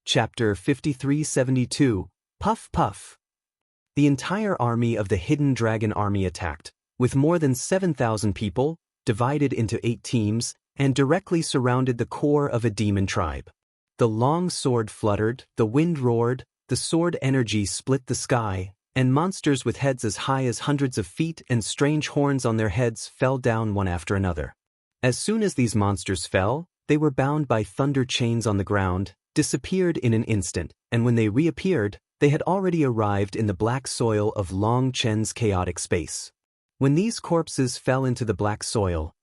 Chapter 5372, Puff Puff. The entire army of the Hidden Dragon Army attacked, with more than 7,000 people, divided into 8 teams, and directly surrounded the core of a demon tribe. The long sword fluttered, the wind roared, the sword energy split the sky, and monsters with heads as high as hundreds of feet and strange horns on their heads fell down one after another. As soon as these monsters fell, they were bound by thunder chains on the ground, disappeared in an instant, and when they reappeared, they had already arrived in the black soil of Long Chen's chaotic space. When these corpses fell into the black soil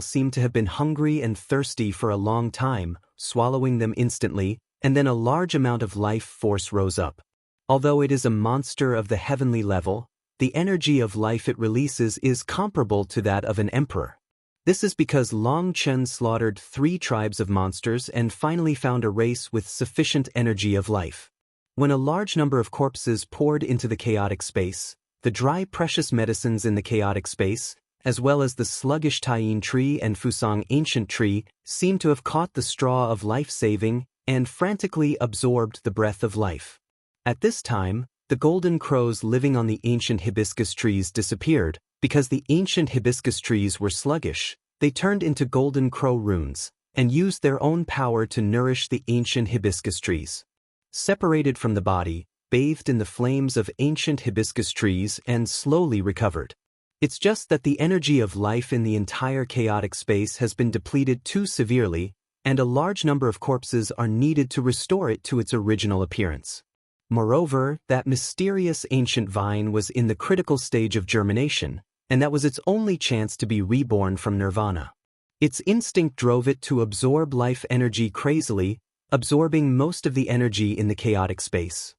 seemed to have been hungry and thirsty for a long time, swallowing them instantly, and then a large amount of life force rose up. Although it is a monster of the heavenly level, the energy of life it releases is comparable to that of an emperor. This is because Long Chen slaughtered 3 tribes of monsters and finally found a race with sufficient energy of life. When a large number of corpses poured into the chaotic space, the dry precious medicines in the chaotic space, as well as the sluggish Taiyin tree and Fusang ancient tree, seemed to have caught the straw of life-saving and frantically absorbed the breath of life. At this time, the golden crows living on the ancient hibiscus trees disappeared. Because the ancient hibiscus trees were sluggish, they turned into golden crow runes, and used their own power to nourish the ancient hibiscus trees. Separated from the body, bathed in the flames of ancient hibiscus trees and slowly recovered. It's just that the energy of life in the entire chaotic space has been depleted too severely, and a large number of corpses are needed to restore it to its original appearance. Moreover, that mysterious ancient vine was in the critical stage of germination, and that was its only chance to be reborn from nirvana. Its instinct drove it to absorb life energy crazily, absorbing most of the energy in the chaotic space.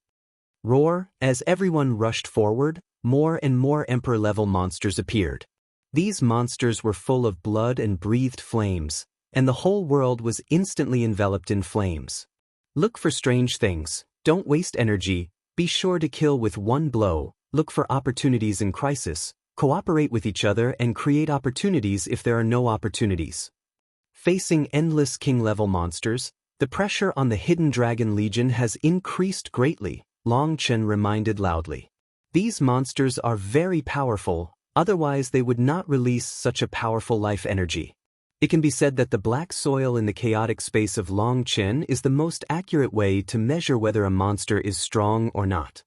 Roar, as everyone rushed forward, more and more emperor-level monsters appeared. These monsters were full of blood and breathed flames, and the whole world was instantly enveloped in flames. Look for strange things, don't waste energy, be sure to kill with one blow, look for opportunities in crisis, cooperate with each other and create opportunities if there are no opportunities. Facing endless king-level monsters, the pressure on the Hidden Dragon Legion has increased greatly, Long Chen reminded loudly. These monsters are very powerful, otherwise they would not release such a powerful life energy. It can be said that the black soil in the chaotic space of Long Chen is the most accurate way to measure whether a monster is strong or not.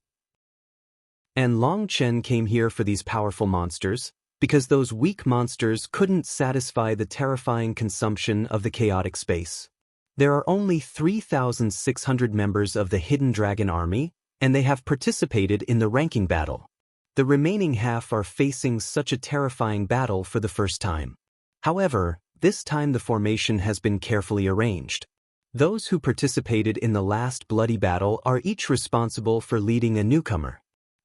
And Long Chen came here for these powerful monsters, because those weak monsters couldn't satisfy the terrifying consumption of the chaotic space. There are only 3,600 members of the Hidden Dragon Army, and they have participated in the ranking battle. The remaining half are facing such a terrifying battle for the first time. However, this time the formation has been carefully arranged. Those who participated in the last bloody battle are each responsible for leading a newcomer.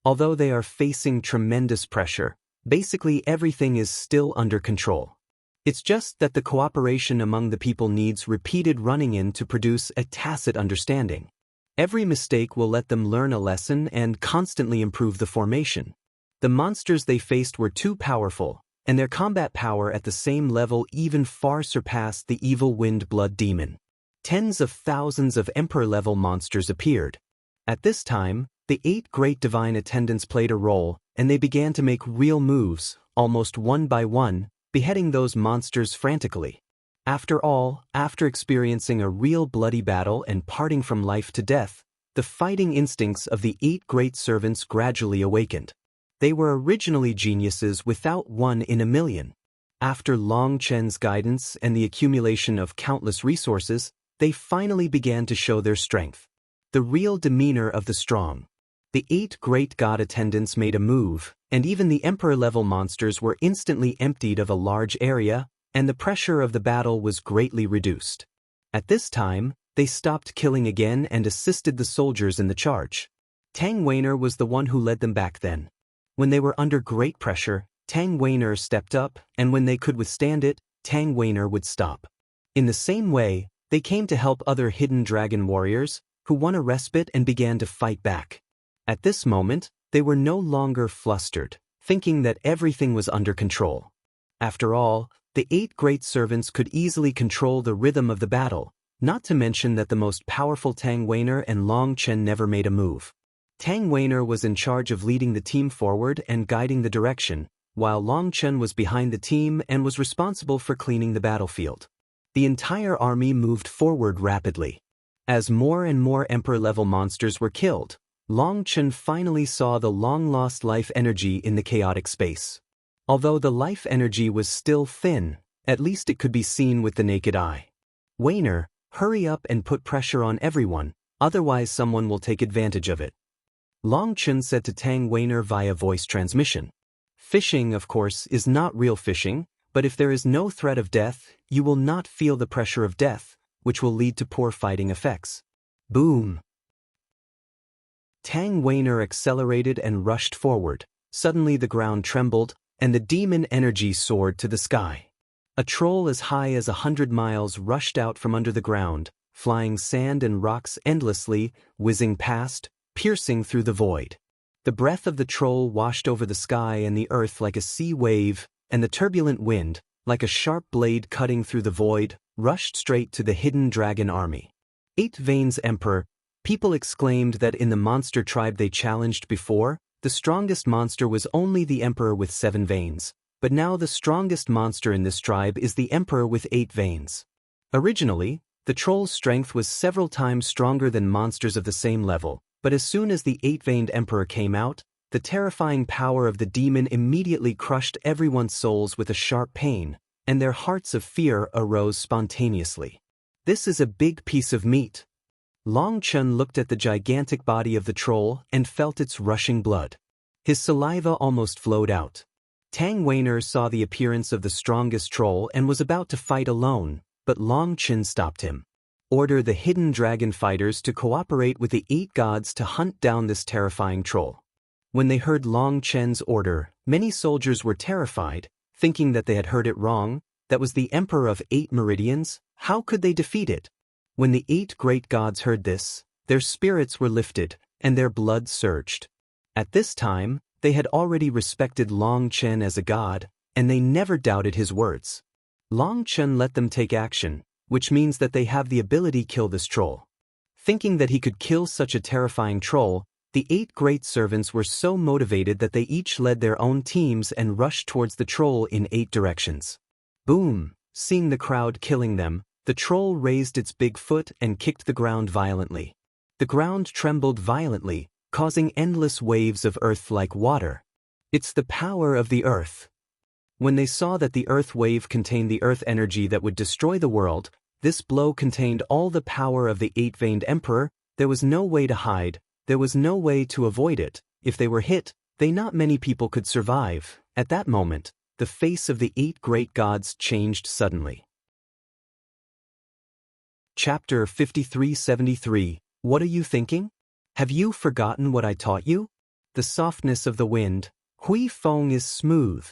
Although they are facing tremendous pressure, basically everything is still under control. It's just that the cooperation among the people needs repeated running in to produce a tacit understanding. Every mistake will let them learn a lesson and constantly improve the formation. The monsters they faced were too powerful, and their combat power at the same level even far surpassed the evil wind blood demon. Tens of thousands of emperor-level monsters appeared. At this time, the 8 great divine attendants played a role, and they began to make real moves, almost one by one, beheading those monsters frantically. After all, after experiencing a real bloody battle and parting from life to death, the fighting instincts of the 8 great servants gradually awakened. They were originally geniuses without one in a million. After Long Chen's guidance and the accumulation of countless resources, they finally began to show their strength. The real demeanor of the strong. The 8 great god attendants made a move, and even the emperor-level monsters were instantly emptied of a large area, and the pressure of the battle was greatly reduced. At this time, they stopped killing again and assisted the soldiers in the charge. Tang Weiner was the one who led them back then. When they were under great pressure, Tang Weiner stepped up, and when they could withstand it, Tang Weiner would stop. In the same way, they came to help other hidden dragon warriors, who won a respite and began to fight back. At this moment, they were no longer flustered, thinking that everything was under control. After all, the 8 great servants could easily control the rhythm of the battle, Not to mention that the most powerful Tang Weiner and Long Chen never made a move. Tang Weiner was in charge of leading the team forward and guiding the direction, while Long Chen was behind the team and was responsible for cleaning the battlefield. The entire army moved forward rapidly. As more and more Emperor-level monsters were killed, Long Chen finally saw the long-lost life energy in the chaotic space. Although the life energy was still thin, at least it could be seen with the naked eye. Weiner, hurry up and put pressure on everyone, otherwise someone will take advantage of it. Long Chen said to Tang Weiner via voice transmission. Fishing, of course, is not real fishing, but if there is no threat of death, you will not feel the pressure of death, which will lead to poor fighting effects. Boom! Tang Weiner accelerated and rushed forward. Suddenly the ground trembled, and the demon energy soared to the sky. A troll as high as 100 miles rushed out from under the ground, flying sand and rocks endlessly, whizzing past, piercing through the void. The breath of the troll washed over the sky and the earth like a sea wave, and the turbulent wind, like a sharp blade cutting through the void, rushed straight to the hidden dragon army. 8 Veins Emperor. People exclaimed that in the monster tribe they challenged before, the strongest monster was only the emperor with 7 veins, but now the strongest monster in this tribe is the emperor with 8 veins. Originally, the troll's strength was several times stronger than monsters of the same level, but as soon as the 8-veined emperor came out, the terrifying power of the demon immediately crushed everyone's souls with a sharp pain, and their hearts of fear arose spontaneously. This is a big piece of meat. Long Chen looked at the gigantic body of the troll and felt its rushing blood. His saliva almost flowed out. Tang Weiner saw the appearance of the strongest troll and was about to fight alone, but Long Chen stopped him. Order the hidden dragon fighters to cooperate with the 8 gods to hunt down this terrifying troll. When they heard Long Chen's order, many soldiers were terrified, thinking that they had heard it wrong. That was the emperor of 8 meridians. How could they defeat it? When the 8 great gods heard this, their spirits were lifted, and their blood surged. At this time, they had already respected Long Chen as a god, and they never doubted his words. Long Chen let them take action, which means that they have the ability to kill this troll. Thinking that he could kill such a terrifying troll, the 8 great servants were so motivated that they each led their own teams and rushed towards the troll in 8 directions. Boom! Seeing the crowd killing them, the troll raised its big foot and kicked the ground violently. The ground trembled violently, causing endless waves of earth like water. It's the power of the earth. When they saw that the earth wave contained the earth energy that would destroy the world, this blow contained all the power of the 8-veined emperor. There was no way to hide, there was no way to avoid it. If they were hit, not many people could survive. At that moment, the face of the 8 great gods changed suddenly. Chapter 5373. What are you thinking? Have you forgotten what I taught you? The softness of the wind. Hui Feng is smooth.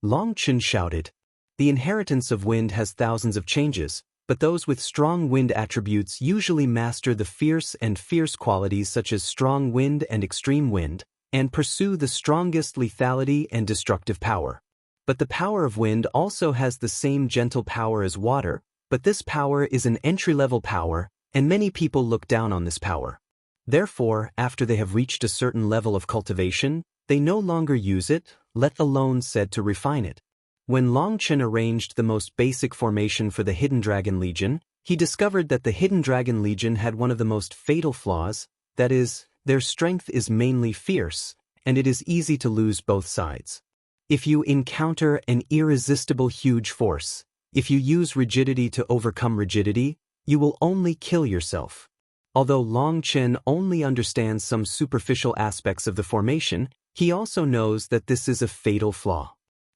Long Chen shouted. The inheritance of wind has thousands of changes, but those with strong wind attributes usually master the fierce qualities such as strong wind and extreme wind, and pursue the strongest lethality and destructive power. But the power of wind also has the same gentle power as water, but this power is an entry-level power, and many people look down on this power. Therefore, after they have reached a certain level of cultivation, they no longer use it, let alone said to refine it. When Long Chen arranged the most basic formation for the Hidden Dragon Legion, he discovered that the Hidden Dragon Legion had one of the most fatal flaws, that is, their strength is mainly fierce, and it is easy to lose both sides. If you encounter an irresistible huge force, if you use rigidity to overcome rigidity, you will only kill yourself. Although Long Chen only understands some superficial aspects of the formation, he also knows that this is a fatal flaw.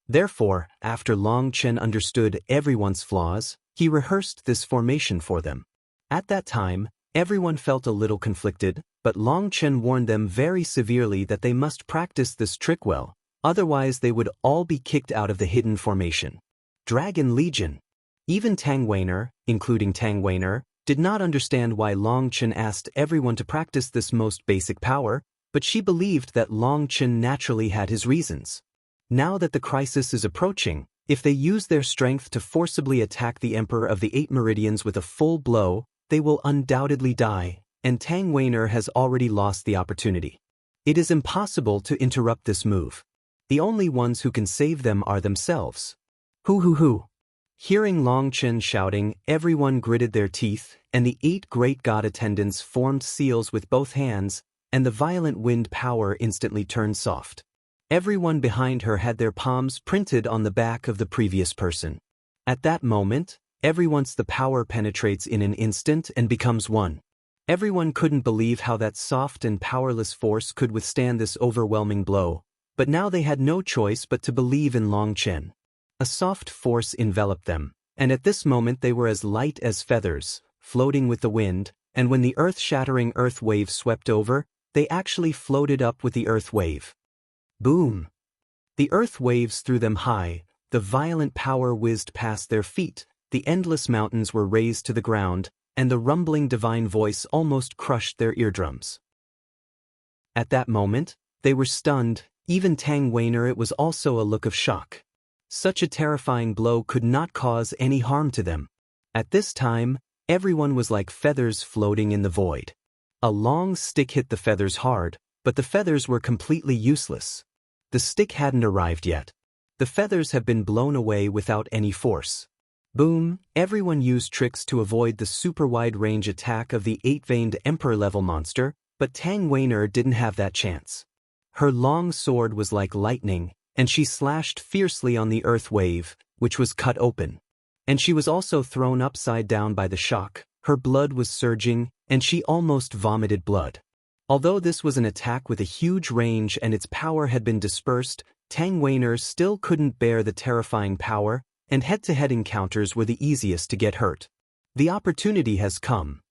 Therefore, after Long Chen understood everyone's flaws, he rehearsed this formation for them. At that time, everyone felt a little conflicted, but Long Chen warned them very severely that they must practice this trick well, otherwise they would all be kicked out of the hidden formation. Dragon Legion. Even Tang Weiner, including Tang Weiner, did not understand why Long Chen asked everyone to practice this most basic power, but she believed that Long Chen naturally had his reasons. Now that the crisis is approaching, If they use their strength to forcibly attack the Emperor of the Eight Meridians with a full blow, they will undoubtedly die, and Tang Weiner has already lost the opportunity. It is impossible to interrupt this move. The only ones who can save them are themselves. Hoo. Hearing Long Chen shouting, everyone gritted their teeth, and the 8 great god attendants formed seals with both hands, and the violent wind power instantly turned soft. Everyone behind her had their palms printed on the back of the previous person. At that moment, the power penetrates in an instant and becomes one. Everyone couldn't believe how that soft and powerless force could withstand this overwhelming blow, but now they had no choice but to believe in Long Chen. A soft force enveloped them, and at this moment they were as light as feathers, floating with the wind, and when the earth-shattering earth wave swept over, they actually floated up with the earth wave. Boom! The earth waves threw them high, the violent power whizzed past their feet, the endless mountains were razed to the ground, and the rumbling divine voice almost crushed their eardrums. At that moment, they were stunned. Even Tang Weiner, it was also a look of shock. Such a terrifying blow could not cause any harm to them. At this time, everyone was like feathers floating in the void. A long stick hit the feathers hard, but the feathers were completely useless. The stick hadn't arrived yet. The feathers have been blown away without any force. Boom! Everyone used tricks to avoid the super wide-range attack of the 8-veined Emperor-level monster, but Tang Weiner didn't have that chance. Her long sword was like lightning, and she slashed fiercely on the earth wave, which was cut open. And she was also thrown upside down by the shock, her blood was surging, and she almost vomited blood. Although this was an attack with a huge range and its power had been dispersed, Tang Weiner still couldn't bear the terrifying power, and head-to-head encounters were the easiest to get hurt. The opportunity has come.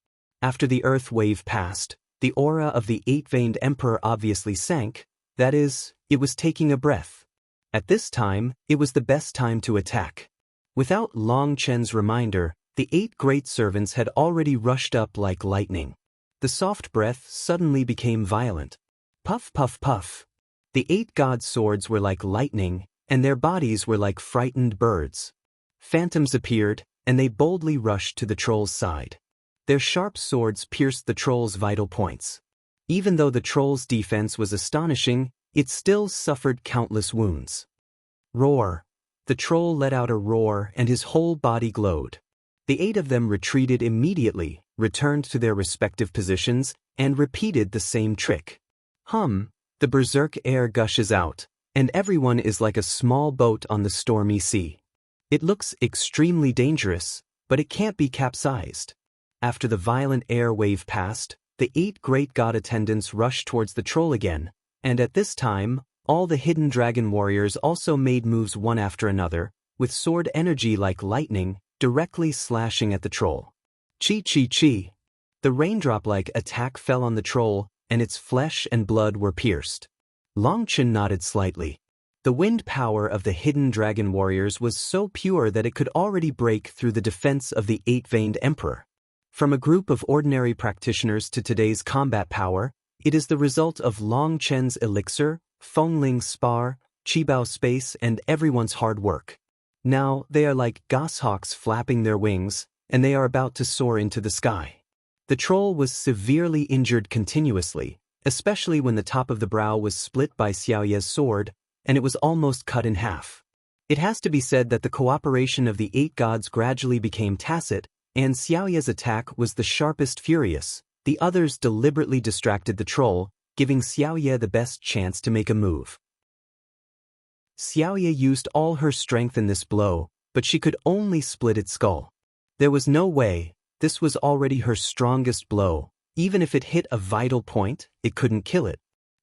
After the earth wave passed, the aura of the 8-veined Emperor obviously sank, that is, it was taking a breath. At this time, it was the best time to attack. Without Long Chen's reminder, the 8 great servants had already rushed up like lightning. The soft breath suddenly became violent. Puff, puff, puff. The 8 god swords were like lightning, and their bodies were like frightened birds. Phantoms appeared, and they boldly rushed to the troll's side. Their sharp swords pierced the troll's vital points. Even though the troll's defense was astonishing, it still suffered countless wounds. Roar! The troll let out a roar and his whole body glowed. The 8 of them retreated immediately, returned to their respective positions, and repeated the same trick. The berserk air gushes out, and everyone is like a small boat on the stormy sea. It looks extremely dangerous, but it can't be capsized. After the violent air wave passed, the 8 great god attendants rushed towards the troll again, and at this time, all the hidden dragon warriors also made moves one after another, with sword energy like lightning, directly slashing at the troll. Chi. The raindrop-like attack fell on the troll, and its flesh and blood were pierced. Long Chen nodded slightly. The wind power of the hidden dragon warriors was so pure that it could already break through the defense of the 8-veined Emperor. From a group of ordinary practitioners to today's combat power, it is the result of Long Chen's elixir, Fengling's spar, Qibao space, and everyone's hard work. Now, they are like goshawks flapping their wings, and they are about to soar into the sky. The troll was severely injured continuously, especially when the top of the brow was split by Xiaoye's sword, and it was almost cut in half. It has to be said that the cooperation of the 8 gods gradually became tacit, and Xiaoye's attack was the sharpest furious. The others deliberately distracted the troll, giving Xiaoye the best chance to make a move. Xiaoye used all her strength in this blow, but she could only split its skull. There was no way, this was already her strongest blow. Even if it hit a vital point, it couldn't kill it.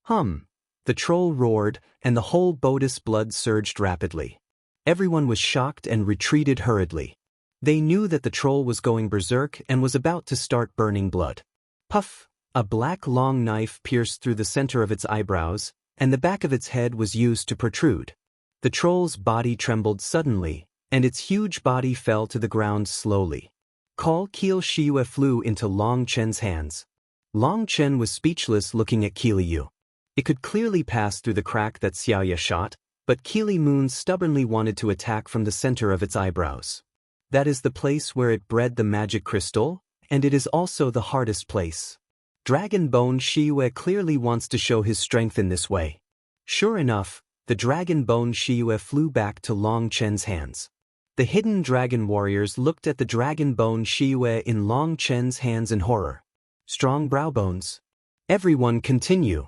The troll roared, and the whole boat's blood surged rapidly. Everyone was shocked and retreated hurriedly. They knew that the troll was going berserk and was about to start burning blood. Puff! A black long knife pierced through the center of its eyebrows, and the back of its head was used to protrude. The troll's body trembled suddenly, and its huge body fell to the ground slowly. Kiel Shiyue flew into Long Chen's hands. Long Chen was speechless looking at Qiu. It could clearly pass through the crack that Xiaoye shot, but Keely Moon stubbornly wanted to attack from the center of its eyebrows. That is the place where it bred the magic crystal, and it is also the hardest place. Dragon Bone Shiyue clearly wants to show his strength in this way. Sure enough, the Dragon Bone Shiyue flew back to Long Chen's hands. The hidden dragon warriors looked at the Dragon Bone Shiyue in Long Chen's hands in horror. Strong brow bones. Everyone continue.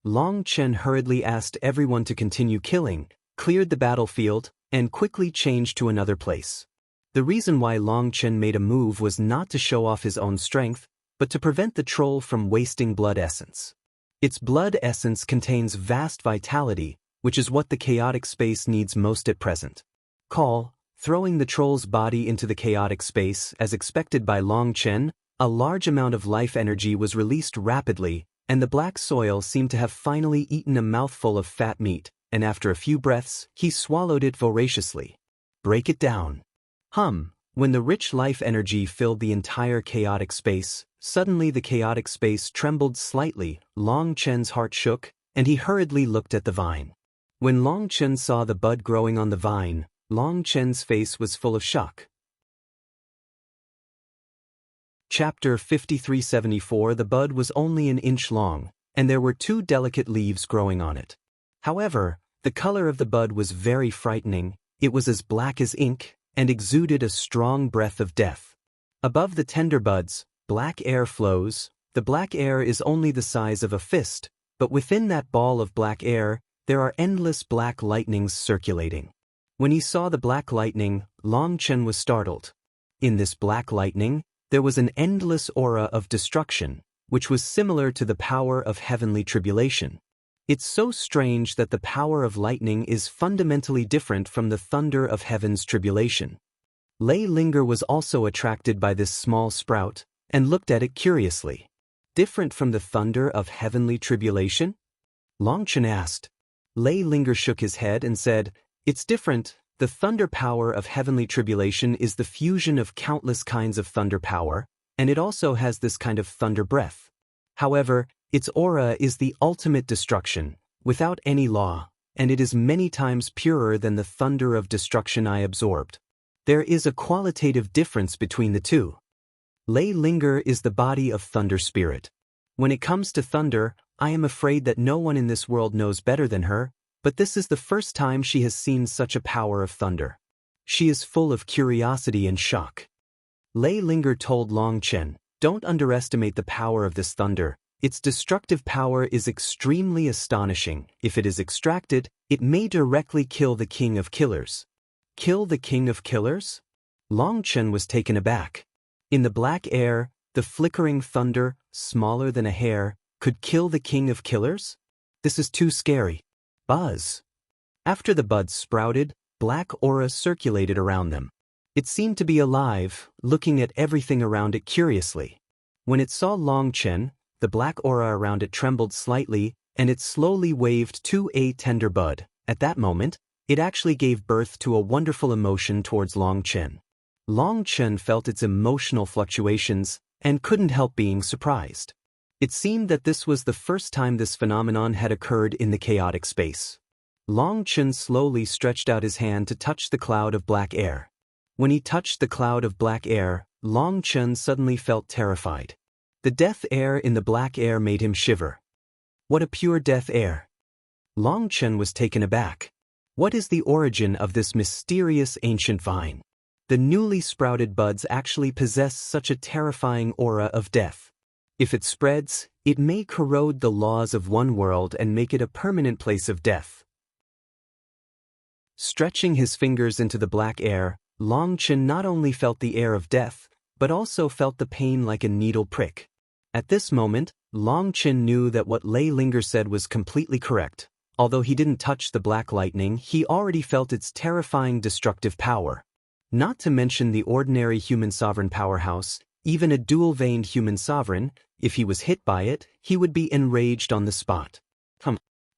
Long Chen hurriedly asked everyone to continue killing, cleared the battlefield, and quickly changed to another place. The reason why Long Chen made a move was not to show off his own strength, but to prevent the troll from wasting blood essence. Its blood essence contains vast vitality, which is what the chaotic space needs most at present. Throwing the troll's body into the chaotic space as expected by Long Chen, a large amount of life energy was released rapidly, and the black soil seemed to have finally eaten a mouthful of fat meat, and after a few breaths, he swallowed it voraciously. Break it down. When the rich life energy filled the entire chaotic space, suddenly the chaotic space trembled slightly, Long Chen's heart shook, and he hurriedly looked at the vine. When Long Chen saw the bud growing on the vine, Long Chen's face was full of shock. Chapter 5374. The bud was only an inch long, and there were 2 delicate leaves growing on it. However, the color of the bud was very frightening. It was as black as ink, and exuded a strong breath of death. Above the tender buds, black air flows. The black air is only the size of a fist, but within that ball of black air, there are endless black lightnings circulating. When he saw the black lightning, Long Chen was startled. In this black lightning, there was an endless aura of destruction, which was similar to the power of heavenly tribulation. It's so strange that the power of lightning is fundamentally different from the thunder of heaven's tribulation. Lei Linger was also attracted by this small sprout, and looked at it curiously. Different from the thunder of heavenly tribulation? Long Chen asked. Lei Linger shook his head and said, "It's different. The thunder power of heavenly tribulation is the fusion of countless kinds of thunder power, and it also has this kind of thunder breath. However, its aura is the ultimate destruction, without any law, and it is many times purer than the thunder of destruction I absorbed. There is a qualitative difference between the two. Lei Linger is the body of thunder spirit. When it comes to thunder, I am afraid that no one in this world knows better than her, but this is the first time she has seen such a power of thunder. She is full of curiosity and shock." Lei Linger told Long Chen, "Don't underestimate the power of this thunder. Its destructive power is extremely astonishing. If it is extracted, it may directly kill the King of Killers." Kill the King of Killers? Long Chen was taken aback. In the black air, the flickering thunder, smaller than a hair, could kill the King of Killers? This is too scary. Buzz. After the buds sprouted, black aura circulated around them. It seemed to be alive, looking at everything around it curiously. When it saw Long Chen, the black aura around it trembled slightly, and it slowly waved to a tender bud. At that moment, it actually gave birth to a wonderful emotion towards Long Chen. Long Chen felt its emotional fluctuations, and couldn't help being surprised. It seemed that this was the first time this phenomenon had occurred in the chaotic space. Long Chen slowly stretched out his hand to touch the cloud of black air. When he touched the cloud of black air, Long Chen suddenly felt terrified. The death air in the black air made him shiver. What a pure death air! Long Chen was taken aback. What is the origin of this mysterious ancient vine? The newly sprouted buds actually possess such a terrifying aura of death. If it spreads, it may corrode the laws of one world and make it a permanent place of death. Stretching his fingers into the black air, Long Chen not only felt the air of death, but also felt the pain like a needle prick. At this moment, Long Chen knew that what Lei Linger said was completely correct. Although he didn't touch the black lightning, he already felt its terrifying destructive power. Not to mention the ordinary human sovereign powerhouse, even a dual-veined human sovereign, if he was hit by it, he would be enraged on the spot.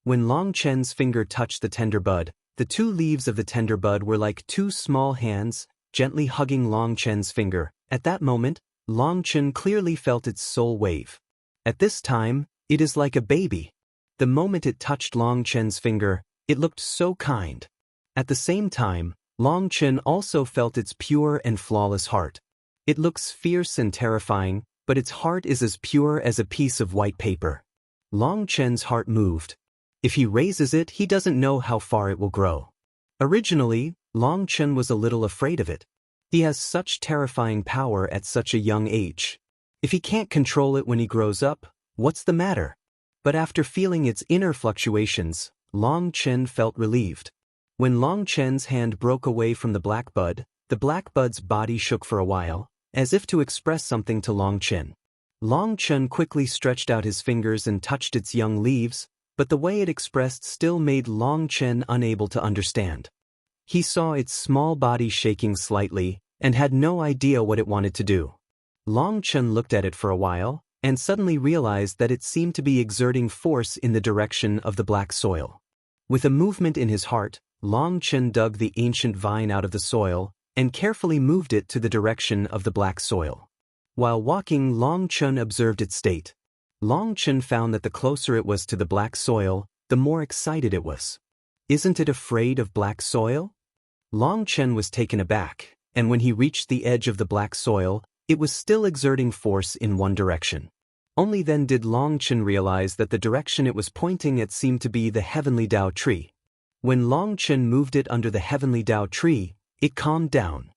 When Long Chen's finger touched the tender bud, the two leaves of the tender bud were like two small hands, gently hugging Long Chen's finger. At that moment, Long Chen clearly felt its soul wave. At this time, it is like a baby. The moment it touched Long Chen's finger, It looked so kind. At the same time, Long Chen also felt its pure and flawless heart. It looks fierce and terrifying, but its heart is as pure as a piece of white paper. Long Chen's heart moved. If he raises it, he doesn't know how far it will grow. Originally, Long Chen was a little afraid of it. He has such terrifying power at such a young age. If he can't control it when he grows up, what's the matter? But after feeling its inner fluctuations, Long Chen felt relieved. When Long Chen's hand broke away from the black bud's body shook for a while, as if to express something to Long Chen. Long Chen quickly stretched out his fingers and touched its young leaves, but the way it expressed still made Long Chen unable to understand. He saw its small body shaking slightly, and had no idea what it wanted to do. Long Chen looked at it for a while, and suddenly realized that it seemed to be exerting force in the direction of the black soil. With a movement in his heart, Long Chen dug the ancient vine out of the soil, and carefully moved it to the direction of the black soil. While walking, Long Chen observed its state. Long Chen found that the closer it was to the black soil, the more excited it was. Isn't it afraid of black soil? Long Chen was taken aback, and when he reached the edge of the black soil, it was still exerting force in one direction. Only then did Long Chen realize that the direction it was pointing at seemed to be the heavenly Dao tree. When Long Chen moved it under the heavenly Dao tree, it calmed down.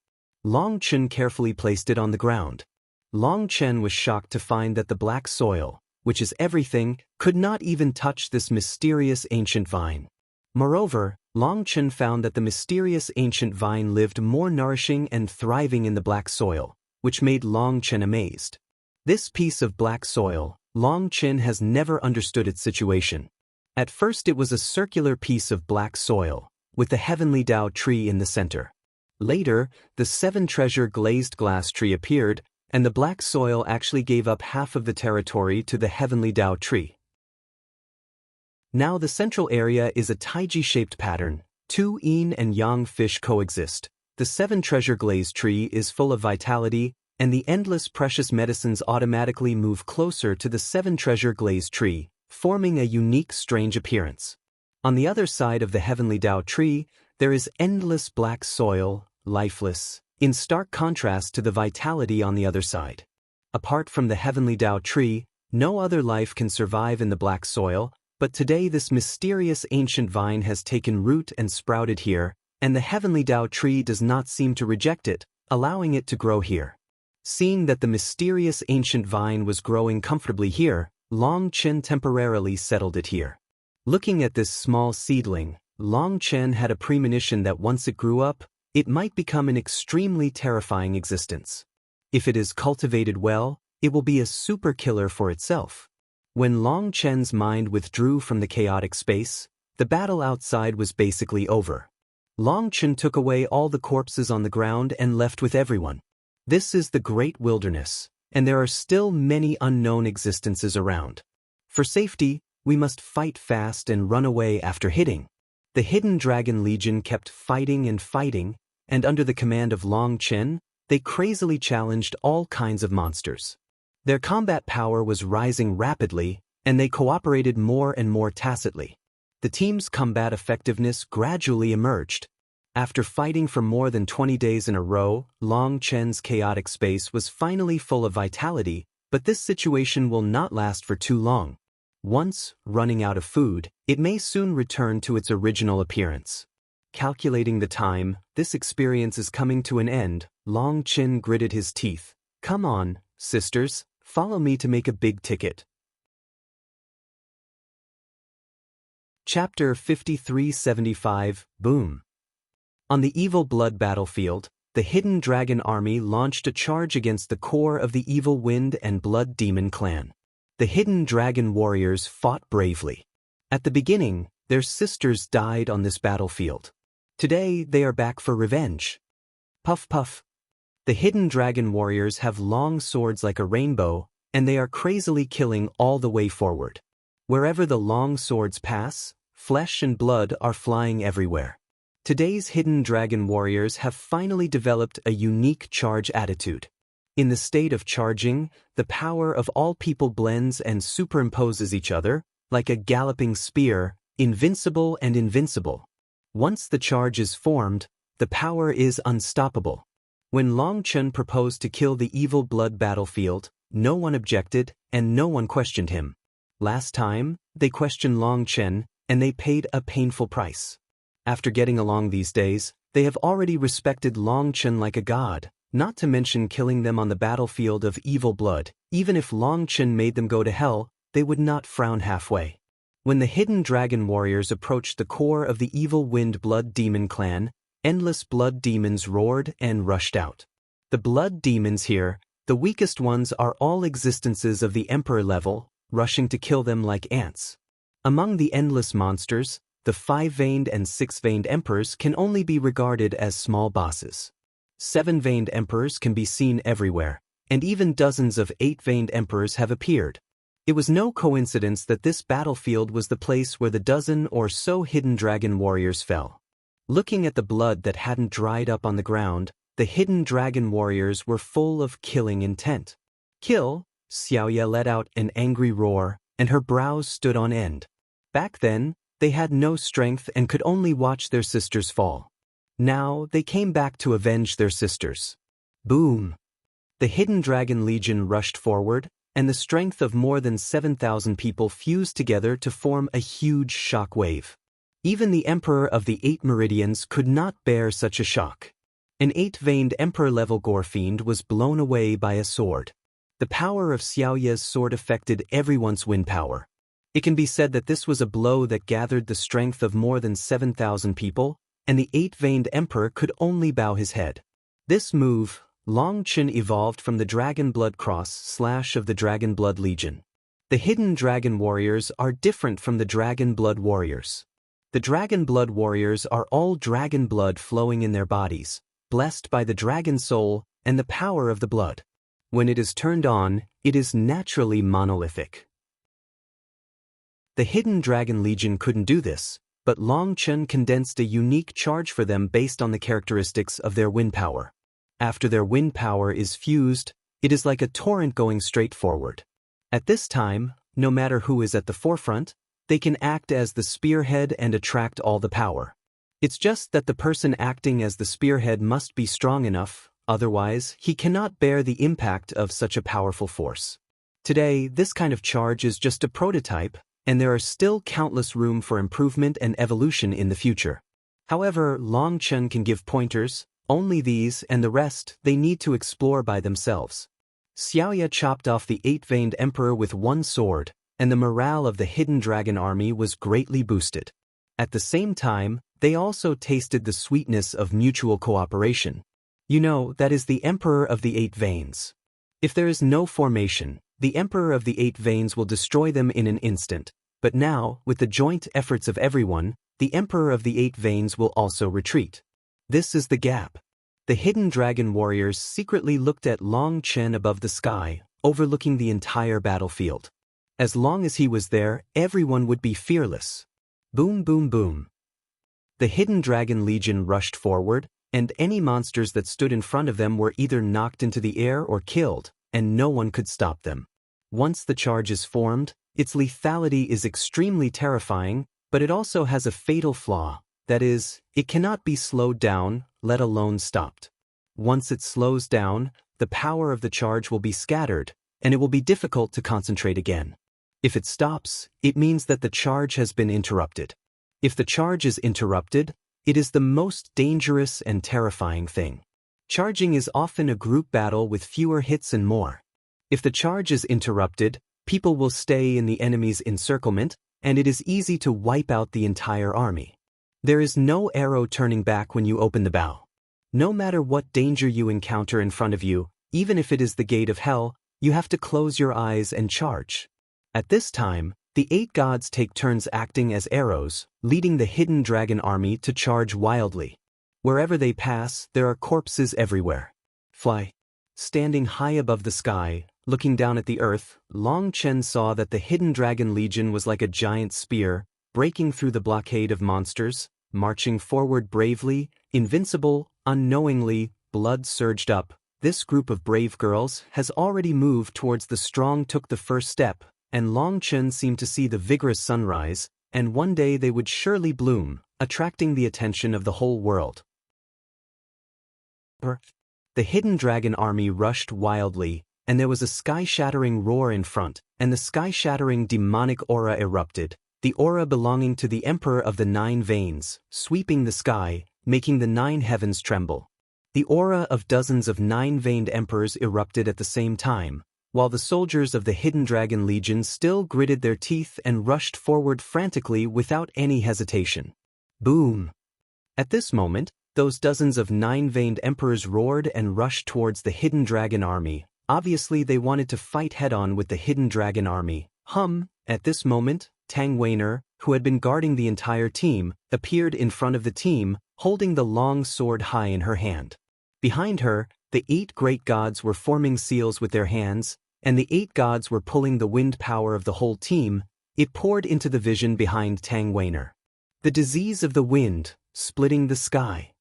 Long Chen carefully placed it on the ground. Long Chen was shocked to find that the black soil, which is everything, could not even touch this mysterious ancient vine. Moreover, Long Chen found that the mysterious ancient vine lived more nourishing and thriving in the black soil, which made Long Chen amazed. This piece of black soil, Long Chen has never understood its situation. At first it was a circular piece of black soil, with the heavenly Dao tree in the center. Later, the 7-treasure glazed glass tree appeared, and the black soil actually gave up half of the territory to the heavenly Dao tree. Now the central area is a taiji-shaped pattern. 2 yin and yang fish coexist. The 7-treasure glazed tree is full of vitality, and the endless precious medicines automatically move closer to the 7-treasure glazed tree, forming a unique strange appearance. On the other side of the heavenly Dao tree, there is endless black soil, lifeless, in stark contrast to the vitality on the other side. Apart from the heavenly Dao tree, no other life can survive in the black soil, but today this mysterious ancient vine has taken root and sprouted here, and the heavenly Dao tree does not seem to reject it, allowing it to grow here. Seeing that the mysterious ancient vine was growing comfortably here, Long Chen temporarily settled it here. Looking at this small seedling, Long Chen had a premonition that once it grew up, it might become an extremely terrifying existence. If it is cultivated well, it will be a super killer for itself. When Long Chen's mind withdrew from the chaotic space, the battle outside was basically over. Long Chen took away all the corpses on the ground and left with everyone. This is the great wilderness, and there are still many unknown existences around. For safety, we must fight fast and run away after hitting. The Hidden Dragon Legion kept fighting, and under the command of Long Chen, they crazily challenged all kinds of monsters. Their combat power was rising rapidly, and they cooperated more and more tacitly. The team's combat effectiveness gradually emerged. After fighting for more than 20 days in a row, Long Chen's chaotic space was finally full of vitality, but this situation will not last for too long. Once running out of food, it may soon return to its original appearance. Calculating the time, this experience is coming to an end. Long Chen gritted his teeth. Come on, sisters, follow me to make a big ticket. Chapter 5375, Boom. On the Evil Blood battlefield, the Hidden Dragon Army launched a charge against the core of the Evil Wind and Blood Demon clan. The Hidden Dragon warriors fought bravely. At the beginning, their sisters died on this battlefield. Today, they are back for revenge. Puff puff. The Hidden Dragon warriors have long swords like a rainbow, and they are crazily killing all the way forward. Wherever the long swords pass, flesh and blood are flying everywhere. Today's Hidden Dragon warriors have finally developed a unique charge attitude. In the state of charging, the power of all people blends and superimposes each other, like a galloping spear, invincible and invincible. Once the charge is formed, the power is unstoppable. When Long Chen proposed to kill the evil blood battlefield, no one objected and no one questioned him. Last time, they questioned Long Chen, and they paid a painful price. After getting along these days, they have already respected Long Chen like a god, not to mention killing them on the battlefield of evil blood. Even if Long Chen made them go to hell, they would not frown halfway. When the hidden dragon warriors approached the core of the evil wind blood demon clan, endless blood demons roared and rushed out. The blood demons here, the weakest ones, are all existences of the emperor level, rushing to kill them like ants. Among the endless monsters, the 5-veined and 6-veined emperors can only be regarded as small bosses. 7-veined emperors can be seen everywhere, and even dozens of 8-veined emperors have appeared. It was no coincidence that this battlefield was the place where the dozen or so hidden dragon warriors fell. Looking at the blood that hadn't dried up on the ground, the hidden dragon warriors were full of killing intent. Kill! Xiaoya let out an angry roar, and her brows stood on end. Back then, they had no strength and could only watch their sisters fall. Now, they came back to avenge their sisters. Boom! The hidden dragon legion rushed forward, and the strength of more than 7,000 people fused together to form a huge shock wave. Even the Emperor of the 8 Meridians could not bear such a shock. An 8-veined Emperor-level Gorefiend was blown away by a sword. The power of Xiaoya's sword affected everyone's wind power. It can be said that this was a blow that gathered the strength of more than 7,000 people, and the 8-veined Emperor could only bow his head. This move, Long Chen, evolved from the Dragon Blood Cross / of the Dragon Blood Legion. The hidden dragon warriors are different from the Dragon Blood warriors. The Dragon Blood warriors are all dragon blood flowing in their bodies, blessed by the dragon soul and the power of the blood. When it is turned on, it is naturally monolithic. The hidden dragon legion couldn't do this, but Long Chen condensed a unique charge for them based on the characteristics of their wind power. After their wind power is fused, it is like a torrent going straight forward. At this time, no matter who is at the forefront, they can act as the spearhead and attract all the power. It's just that the person acting as the spearhead must be strong enough, otherwise he cannot bear the impact of such a powerful force. Today, this kind of charge is just a prototype, and there are still countless room for improvement and evolution in the future. However, Long Chen can give pointers, only these, and the rest they need to explore by themselves. Xiaoya chopped off the 8-veined emperor with one sword, and the morale of the hidden dragon army was greatly boosted. At the same time, they also tasted the sweetness of mutual cooperation. You know, that is the Emperor of the 8 Veins. If there is no formation, the Emperor of the 8 Veins will destroy them in an instant. But now, with the joint efforts of everyone, the Emperor of the 8 Veins will also retreat. This is the gap. The hidden dragon warriors secretly looked at Long Chen above the sky, overlooking the entire battlefield. As long as he was there, everyone would be fearless. Boom, boom, boom. The hidden dragon legion rushed forward, and any monsters that stood in front of them were either knocked into the air or killed, and no one could stop them. Once the charge is formed, its lethality is extremely terrifying, but it also has a fatal flaw. That is, it cannot be slowed down, let alone stopped. Once it slows down, the power of the charge will be scattered, and it will be difficult to concentrate again. If it stops, it means that the charge has been interrupted. If the charge is interrupted, it is the most dangerous and terrifying thing. Charging is often a group battle with fewer hits and more. If the charge is interrupted, people will stay in the enemy's encirclement, and it is easy to wipe out the entire army. There is no arrow turning back when you open the bow. No matter what danger you encounter in front of you, even if it is the gate of hell, you have to close your eyes and charge. At this time, the 8 gods take turns acting as arrows, leading the hidden dragon army to charge wildly. Wherever they pass, there are corpses everywhere. Fly. Standing high above the sky, looking down at the earth, Long Chen saw that the hidden dragon legion was like a giant spear, breaking through the blockade of monsters, marching forward bravely, invincible. Unknowingly, blood surged up. This group of brave girls has already moved towards the strong. Took the first step, and Long Chen seemed to see the vigorous sunrise, and one day they would surely bloom, attracting the attention of the whole world. The hidden dragon army rushed wildly, and there was a sky-shattering roar in front, and the sky-shattering demonic aura erupted, the aura belonging to the Emperor of the Nine Veins, sweeping the sky, making the nine heavens tremble. The aura of dozens of nine-veined emperors erupted at the same time, while the soldiers of the Hidden Dragon Legion still gritted their teeth and rushed forward frantically without any hesitation. Boom! At this moment, those dozens of nine-veined emperors roared and rushed towards the Hidden Dragon army. Obviously they wanted to fight head-on with the Hidden Dragon army. At this moment, Tang Weiner, who had been guarding the entire team, appeared in front of the team, holding the long sword high in her hand. Behind her, the 8 great gods were forming seals with their hands, and the 8 gods were pulling the wind power of the whole team. It poured into the vision behind Tang Weiner. The disease of the wind, splitting the sky.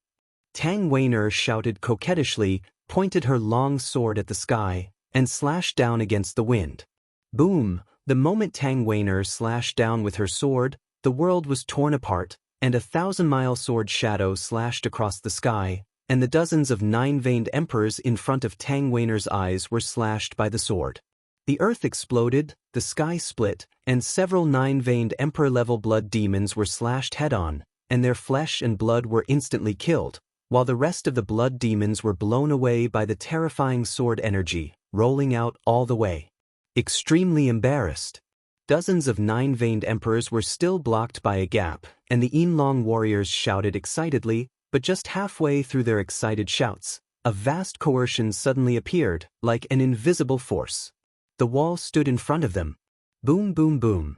Tang Weiner shouted coquettishly, pointed her long sword at the sky, and slashed down against the wind. Boom! The moment Tang Weiner slashed down with her sword, the world was torn apart, and a 1,000-mile sword shadow slashed across the sky, and the dozens of nine-veined emperors in front of Tang Weiner's eyes were slashed by the sword. The earth exploded, the sky split, and several nine-veined emperor-level blood demons were slashed head-on, and their flesh and blood were instantly killed, while the rest of the blood demons were blown away by the terrifying sword energy, rolling out all the way. Extremely embarrassed. Dozens of nine-veined emperors were still blocked by a gap, and the Yinlong warriors shouted excitedly, but just halfway through their excited shouts, a vast coercion suddenly appeared, like an invisible force. The wall stood in front of them. Boom, boom, boom.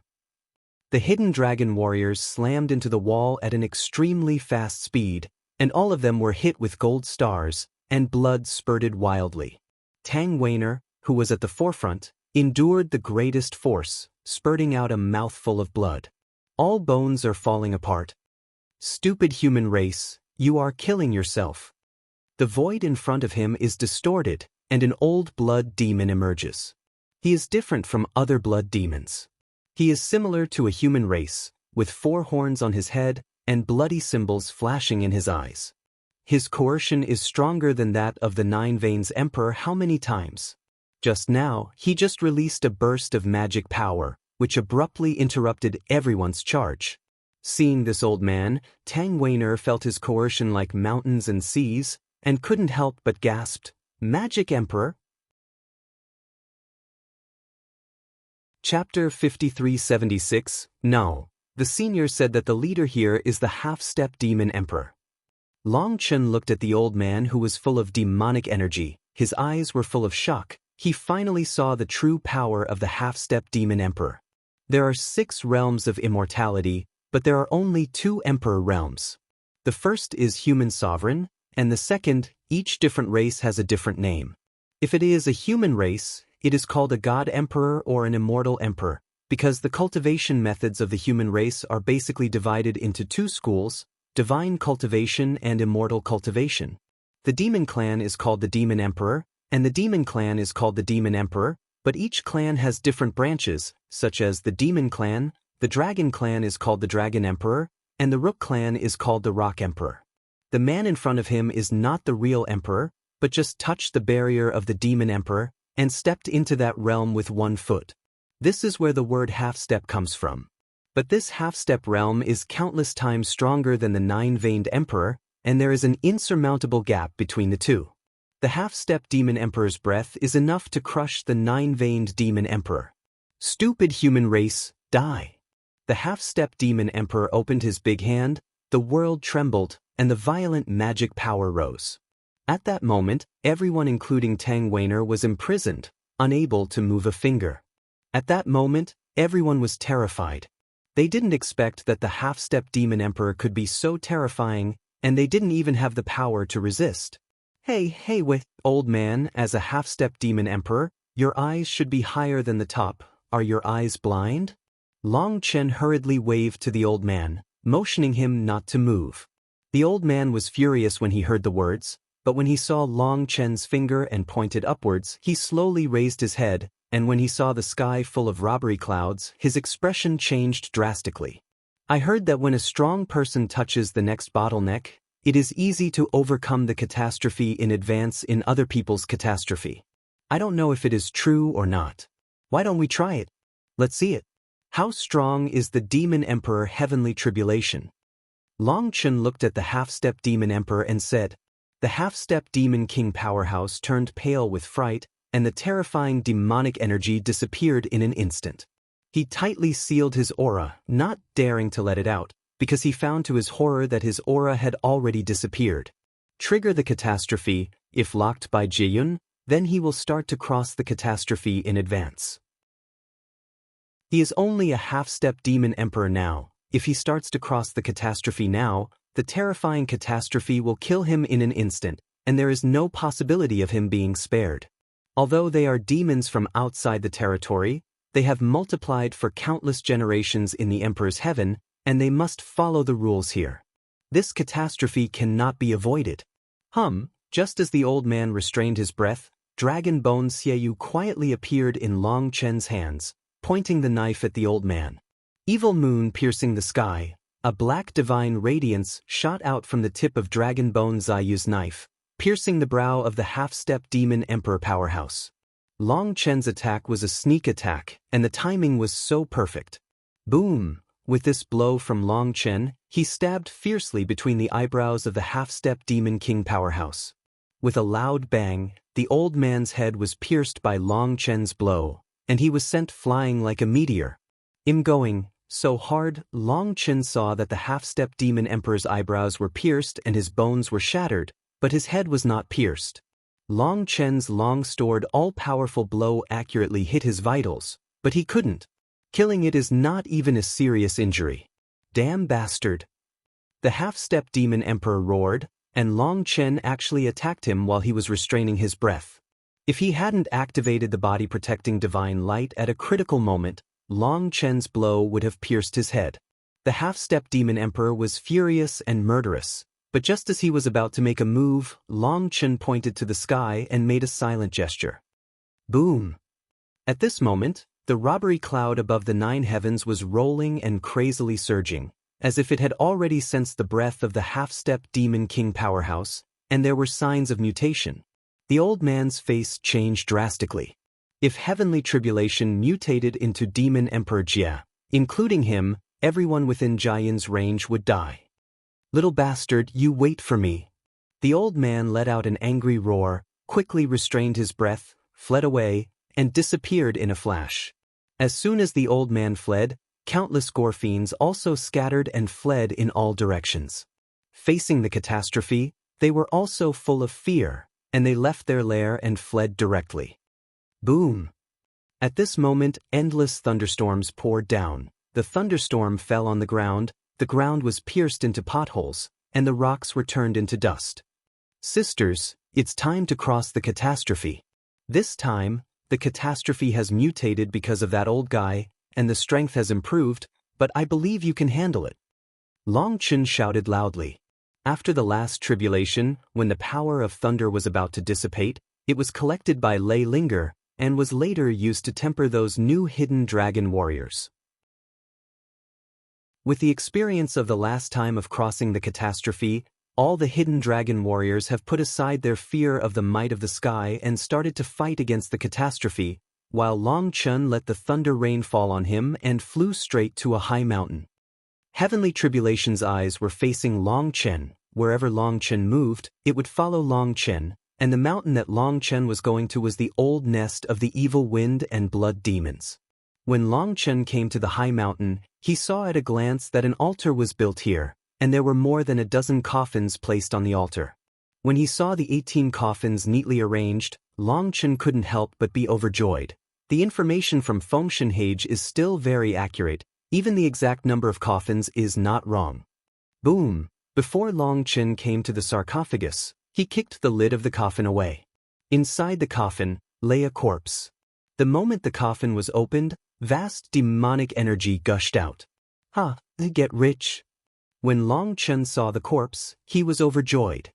The Hidden Dragon warriors slammed into the wall at an extremely fast speed, and all of them were hit with gold stars, and blood spurted wildly. Tang Weiner, who was at the forefront, endured the greatest force, spurting out a mouthful of blood. All bones are falling apart. Stupid human race, you are killing yourself. The void in front of him is distorted, and an old blood demon emerges. He is different from other blood demons. He is similar to a human race, with 4 horns on his head and bloody symbols flashing in his eyes. His coercion is stronger than that of the Nine Veins Emperor. How many times? Just now, he just released a burst of magic power, which abruptly interrupted everyone's charge. Seeing this old man, Tang Weiner felt his coercion like mountains and seas, and couldn't help but gasped, "Magic Emperor?" Chapter 5376, No. The senior said that the leader here is the half-step demon emperor. Long Chen looked at the old man who was full of demonic energy. His eyes were full of shock. He finally saw the true power of the half-step demon emperor. There are 6 realms of immortality, but there are only 2 emperor realms. The first is human sovereign, and the second, each different race has a different name. If it is a human race, it is called a god emperor or an immortal emperor, because the cultivation methods of the human race are basically divided into 2 schools, divine cultivation and immortal cultivation. The demon clan is called the demon emperor, and the demon clan is called the demon emperor, but each clan has different branches, such as the demon clan, the dragon clan is called the dragon emperor, and the rook clan is called the rock emperor. The man in front of him is not the real emperor, but just touched the barrier of the demon emperor, and stepped into that realm with 1 foot. This is where the word half-step comes from. But this half-step realm is countless times stronger than the nine-veined emperor, and there is an insurmountable gap between the two. The half-step demon emperor's breath is enough to crush the nine-veined demon emperor. Stupid human race, die! The half-step demon emperor opened his big hand, the world trembled, and the violent magic power rose. At that moment, everyone including Tang Weiner was imprisoned, unable to move a finger. At that moment, everyone was terrified. They didn't expect that the half-step demon emperor could be so terrifying, and they didn't even have the power to resist. Hey, wait, old man, as a half-step demon emperor, your eyes should be higher than the top. Are your eyes blind? Long Chen hurriedly waved to the old man, motioning him not to move. The old man was furious when he heard the words, but when he saw Long Chen's finger and pointed upwards, he slowly raised his head, and when he saw the sky full of robbery clouds, his expression changed drastically. I heard that when a strong person touches the next bottleneck, it is easy to overcome the catastrophe in advance in other people's catastrophe. I don't know if it is true or not. Why don't we try it? Let's see it. How strong is the Demon Emperor Heavenly Tribulation? Long Chen looked at the half-step Demon Emperor and said, the half-step Demon King powerhouse turned pale with fright, and the terrifying demonic energy disappeared in an instant. He tightly sealed his aura, not daring to let it out, because he found to his horror that his aura had already disappeared. Trigger the catastrophe. If locked by Jiyun, then he will start to cross the catastrophe in advance. He is only a half-step Demon Emperor now. If he starts to cross the catastrophe now, the terrifying catastrophe will kill him in an instant, and there is no possibility of him being spared. Although they are demons from outside the territory, they have multiplied for countless generations in the Emperor's heaven, and they must follow the rules here. This catastrophe cannot be avoided. Just as the old man restrained his breath, Dragon Bone Xiaoyu quietly appeared in Long Chen's hands, pointing the knife at the old man. Evil moon piercing the sky, a black divine radiance shot out from the tip of Dragon Bone Xiaoyu's knife, piercing the brow of the half-step Demon Emperor powerhouse. Long Chen's attack was a sneak attack, and the timing was so perfect. Boom! With this blow from Long Chen, he stabbed fiercely between the eyebrows of the half-step Demon King powerhouse. With a loud bang, the old man's head was pierced by Long Chen's blow, and he was sent flying like a meteor. Going so hard, Long Chen saw that the half-step Demon Emperor's eyebrows were pierced and his bones were shattered, but his head was not pierced. Long Chen's long-stored all-powerful blow accurately hit his vitals, but he couldn't. Killing it is not even a serious injury. Damn bastard! The half-step Demon Emperor roared, and Long Chen actually attacked him while he was restraining his breath. If he hadn't activated the body-protecting divine light at a critical moment, Long Chen's blow would have pierced his head. The half-step Demon Emperor was furious and murderous, but just as he was about to make a move, Long Chen pointed to the sky and made a silent gesture. Boom! At this moment, the robbery cloud above the 9 heavens was rolling and crazily surging, as if it had already sensed the breath of the half-step Demon King powerhouse, and there were signs of mutation. The old man's face changed drastically. If Heavenly Tribulation mutated into Demon Emperor Jia, including him, everyone within Jiyun's range would die. Little bastard, you wait for me. The old man let out an angry roar, quickly restrained his breath, fled away, and disappeared in a flash. As soon as the old man fled, countless gore fiends also scattered and fled in all directions. Facing the catastrophe, they were also full of fear, and they left their lair and fled directly. Boom! At this moment, endless thunderstorms poured down. The thunderstorm fell on the ground was pierced into potholes, and the rocks were turned into dust. Sisters, it's time to cross the catastrophe. This time, the catastrophe has mutated because of that old guy, and the strength has improved, but I believe you can handle it. Long Chen shouted loudly. After the last tribulation, when the power of thunder was about to dissipate, it was collected by Lei Linger, and was later used to temper those new hidden dragon warriors. With the experience of the last time of crossing the catastrophe, all the hidden dragon warriors have put aside their fear of the might of the sky and started to fight against the catastrophe, while Long Chen let the thunder rain fall on him and flew straight to a high mountain. Heavenly Tribulation's eyes were facing Long Chen. Wherever Long Chen moved, it would follow Long Chen, and the mountain that Long Chen was going to was the old nest of the evil wind and blood demons. When Long Chen came to the high mountain, he saw at a glance that an altar was built here, and there were more than a dozen coffins placed on the altar. When he saw the 18 coffins neatly arranged, Long Chen couldn't help but be overjoyed. The information from Fengshen Hage is still very accurate, even the exact number of coffins is not wrong. Boom! Before Long Chen came to the sarcophagus, he kicked the lid of the coffin away. Inside the coffin lay a corpse. The moment the coffin was opened, vast demonic energy gushed out. Get rich. When Long Chen saw the corpse, he was overjoyed.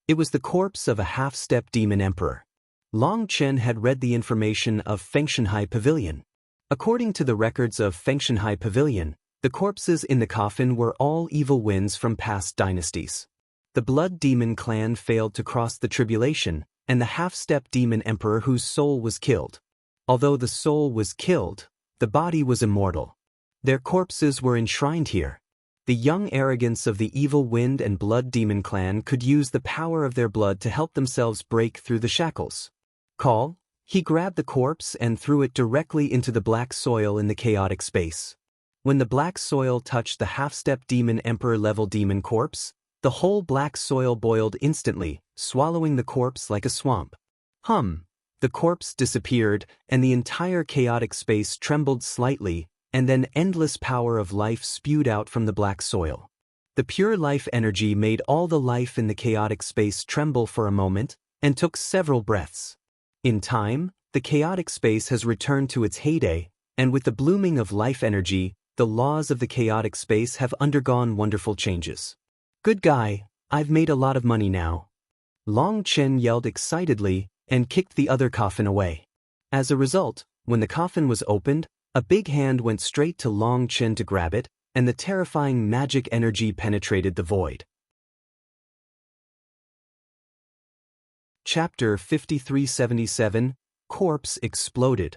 It was the corpse of a half-step demon emperor. Long Chen had read the information of Fengshenhai Pavilion. According to the records of Fengshenhai Pavilion, The corpses in the coffin were all evil winds from past dynasties. The Blood Demon clan failed to cross the tribulation, and the half-step demon emperor whose soul was killed. Although the soul was killed, the body was immortal. Their corpses were enshrined here. The young arrogance of the evil wind and Blood Demon clan could use the power of their blood to help themselves break through the shackles. Call. He grabbed the corpse and threw it directly into the black soil in the chaotic space. When the black soil touched the half-step demon emperor-level demon corpse, the whole black soil boiled instantly, swallowing the corpse like a swamp. The corpse disappeared, and the entire chaotic space trembled slightly, and then endless power of life spewed out from the black soil. The pure life energy made all the life in the chaotic space tremble for a moment, and took several breaths. In time, the chaotic space has returned to its heyday, and with the blooming of life energy, the laws of the chaotic space have undergone wonderful changes. Good guy, I've made a lot of money now. Long Chen yelled excitedly and kicked the other coffin away. As a result, when the coffin was opened, a big hand went straight to Long Chen to grab it, and the terrifying magic energy penetrated the void. Chapter 5377, Corpse Exploded.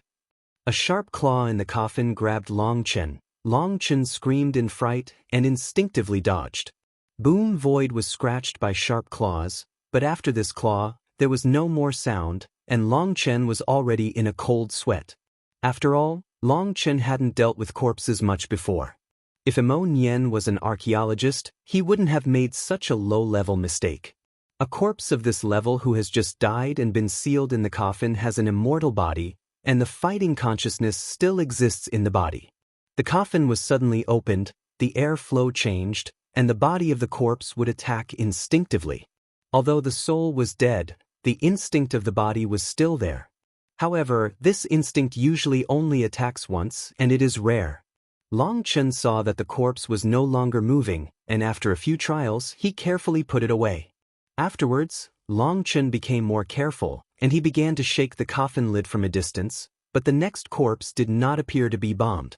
A sharp claw in the coffin grabbed Long Chen. Long Chen screamed in fright and instinctively dodged. Boom! Void was scratched by sharp claws, but after this claw, there was no more sound, and Long Chen was already in a cold sweat. After all, Long Chen hadn't dealt with corpses much before. If Mo Nian was an archaeologist, he wouldn't have made such a low-level mistake. A corpse of this level who has just died and been sealed in the coffin has an immortal body, and the fighting consciousness still exists in the body. The coffin was suddenly opened, the air flow changed, and the body of the corpse would attack instinctively. Although the soul was dead, the instinct of the body was still there. However, this instinct usually only attacks once, and it is rare. Long Chen saw that the corpse was no longer moving, and after a few trials, he carefully put it away. Afterwards, Long Chen became more careful, and he began to shake the coffin lid from a distance, but the next corpse did not appear to be bombed.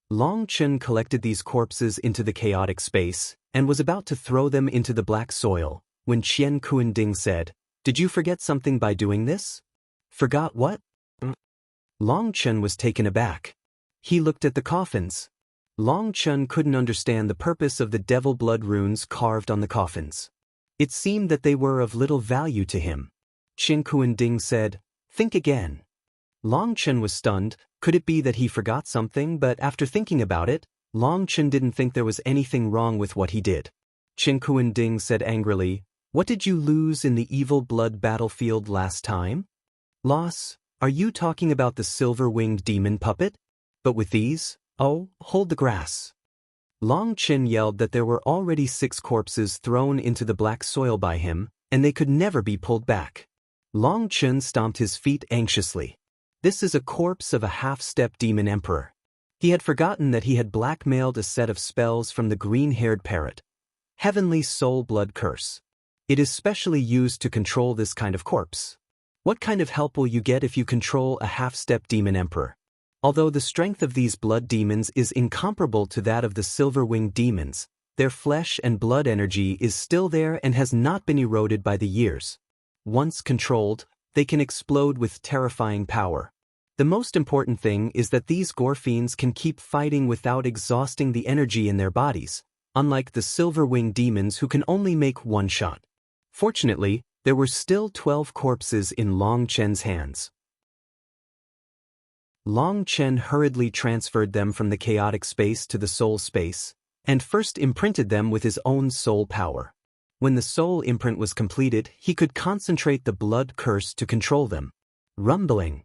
Long Chen collected these corpses into the chaotic space, and was about to throw them into the black soil, when Qian Kuanding said, "Did you forget something by doing this?" "Forgot what?" Long Chen was taken aback. He looked at the coffins. Long Chen couldn't understand the purpose of the devil blood runes carved on the coffins. It seemed that they were of little value to him. Qian Kuanding said, "Think again." Long Chen was stunned. Could it be that he forgot something? But after thinking about it, Long Chen didn't think there was anything wrong with what he did. Qian Kuanding said angrily, "What did you lose in the evil blood battlefield last time?" "Loss? Are you talking about the silver-winged demon puppet? But with these? Oh, hold the grass." Long Chen yelled that there were already 6 corpses thrown into the black soil by him, and they could never be pulled back. Long Chen stomped his feet anxiously. This is a corpse of a half-step demon emperor. He had forgotten that he had blackmailed a set of spells from the green-haired parrot. Heavenly Soul Blood Curse. It is specially used to control this kind of corpse. What kind of help will you get if you control a half-step demon emperor? Although the strength of these blood demons is incomparable to that of the silver-winged demons, their flesh and blood energy is still there and has not been eroded by the years. Once controlled, they can explode with terrifying power. The most important thing is that these gore fiends can keep fighting without exhausting the energy in their bodies, unlike the silver-winged demons who can only make one shot. Fortunately, there were still 12 corpses in Long Chen's hands. Long Chen hurriedly transferred them from the chaotic space to the soul space, and first imprinted them with his own soul power. When the soul imprint was completed, he could concentrate the blood curse to control them. Rumbling.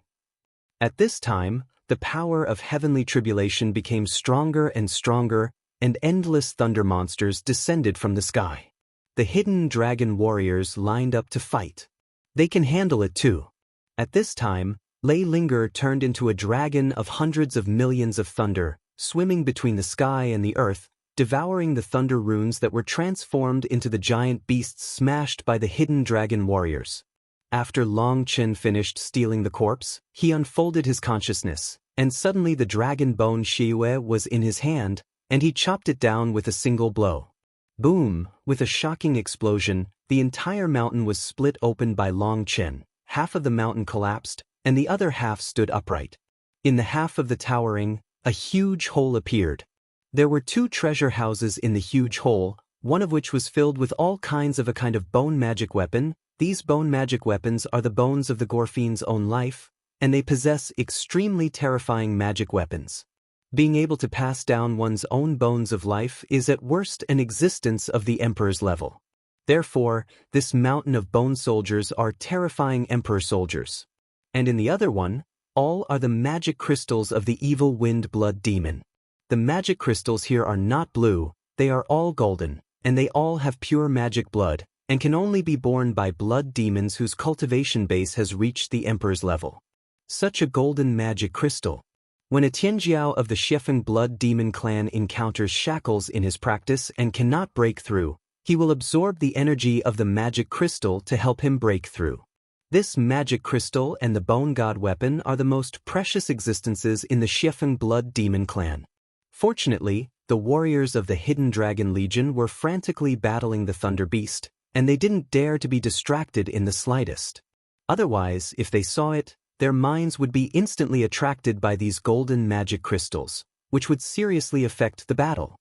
At this time, the power of heavenly tribulation became stronger and stronger, and endless thunder monsters descended from the sky. The hidden dragon warriors lined up to fight. They can handle it too. At this time, Lei Linger turned into a dragon of hundreds of millions of thunder, swimming between the sky and the earth, devouring the thunder runes that were transformed into the giant beasts smashed by the hidden dragon warriors. After Long Chen finished stealing the corpse, he unfolded his consciousness, and suddenly the dragon bone Shiyue was in his hand, and he chopped it down with a single blow. Boom! With a shocking explosion, the entire mountain was split open by Long Chen. Half of the mountain collapsed, and the other half stood upright. In the half of the towering, a huge hole appeared. There were 2 treasure houses in the huge hole, one of which was filled with all kinds of a kind of bone magic weapon. These bone magic weapons are the bones of the Gorfiend's own life, and they possess extremely terrifying magic weapons. Being able to pass down one's own bones of life is at worst an existence of the Emperor's level. Therefore, this mountain of bone soldiers are terrifying Emperor soldiers. And in the other one, all are the magic crystals of the evil wind blood demon. The magic crystals here are not blue, they are all golden, and they all have pure magic blood, and can only be born by blood demons whose cultivation base has reached the Emperor's level. Such a golden magic crystal. When a Tianjiao of the Xiefeng blood demon clan encounters shackles in his practice and cannot break through, he will absorb the energy of the magic crystal to help him break through. This magic crystal and the bone god weapon are the most precious existences in the Xiefeng blood demon clan. Fortunately, the warriors of the Hidden Dragon Legion were frantically battling the Thunder Beast, and they didn't dare to be distracted in the slightest. Otherwise, if they saw it, their minds would be instantly attracted by these golden magic crystals, which would seriously affect the battle.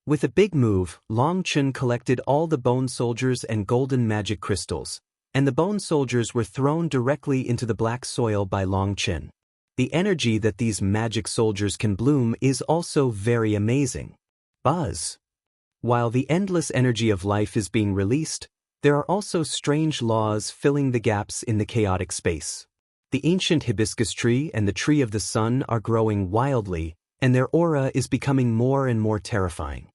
With a big move, Long Chen collected all the bone soldiers and golden magic crystals, and the bone soldiers were thrown directly into the black soil by Long Chen. The energy that these magic soldiers can bloom is also very amazing. Buzz. While the endless energy of life is being released, there are also strange laws filling the gaps in the chaotic space. The ancient hibiscus tree and the tree of the sun are growing wildly, and their aura is becoming more and more terrifying.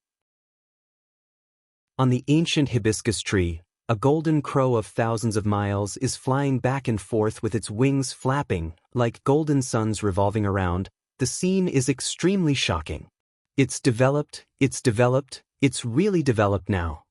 On the ancient hibiscus tree, a golden crow of thousands of miles is flying back and forth with its wings flapping, like golden suns revolving around. The scene is extremely shocking. It's really developed now.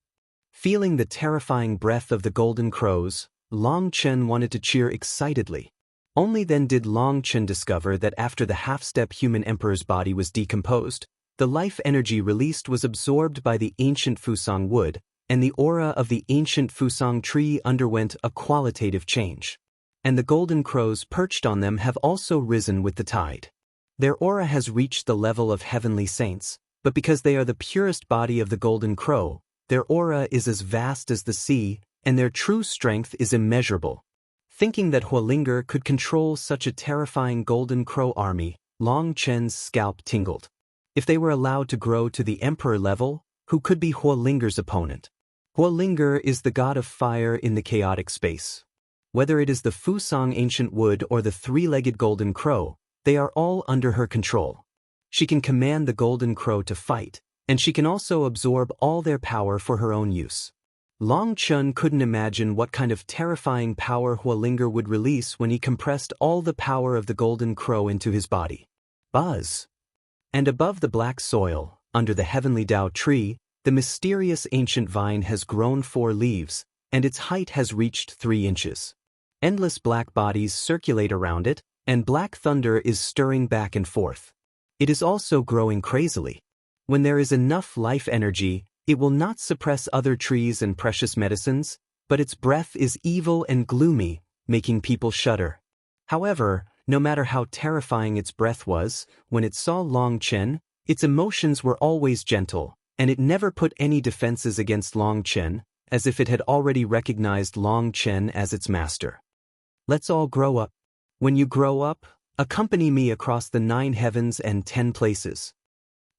Feeling the terrifying breath of the golden crows, Long Chen wanted to cheer excitedly. Only then did Long Chen discover that after the half-step human emperor's body was decomposed, the life energy released was absorbed by the ancient Fusang wood, and the aura of the ancient Fusang tree underwent a qualitative change. And the golden crows perched on them have also risen with the tide. Their aura has reached the level of heavenly saints, but because they are the purest body of the golden crow, their aura is as vast as the sea, and their true strength is immeasurable. Thinking that Huolinger could control such a terrifying golden crow army, Long Chen's scalp tingled. If they were allowed to grow to the emperor level, who could be Huolinger's opponent? Huolinger is the god of fire in the chaotic space. Whether it is the Fusang ancient wood or the three-legged golden crow, they are all under her control. She can command the golden crow to fight, and she can also absorb all their power for her own use. Long Chen couldn't imagine what kind of terrifying power Huolinger would release when he compressed all the power of the golden crow into his body. Buzz! And above the black soil, under the heavenly Dao tree, the mysterious ancient vine has grown 4 leaves, and its height has reached 3 inches. Endless black bodies circulate around it, and black thunder is stirring back and forth. It is also growing crazily. When there is enough life energy, it will not suppress other trees and precious medicines, but its breath is evil and gloomy, making people shudder. However, no matter how terrifying its breath was, when it saw Long Chen, its emotions were always gentle, and it never put any defenses against Long Chen, as if it had already recognized Long Chen as its master. Let's all grow up. When you grow up, accompany me across the 9 heavens and 10 places.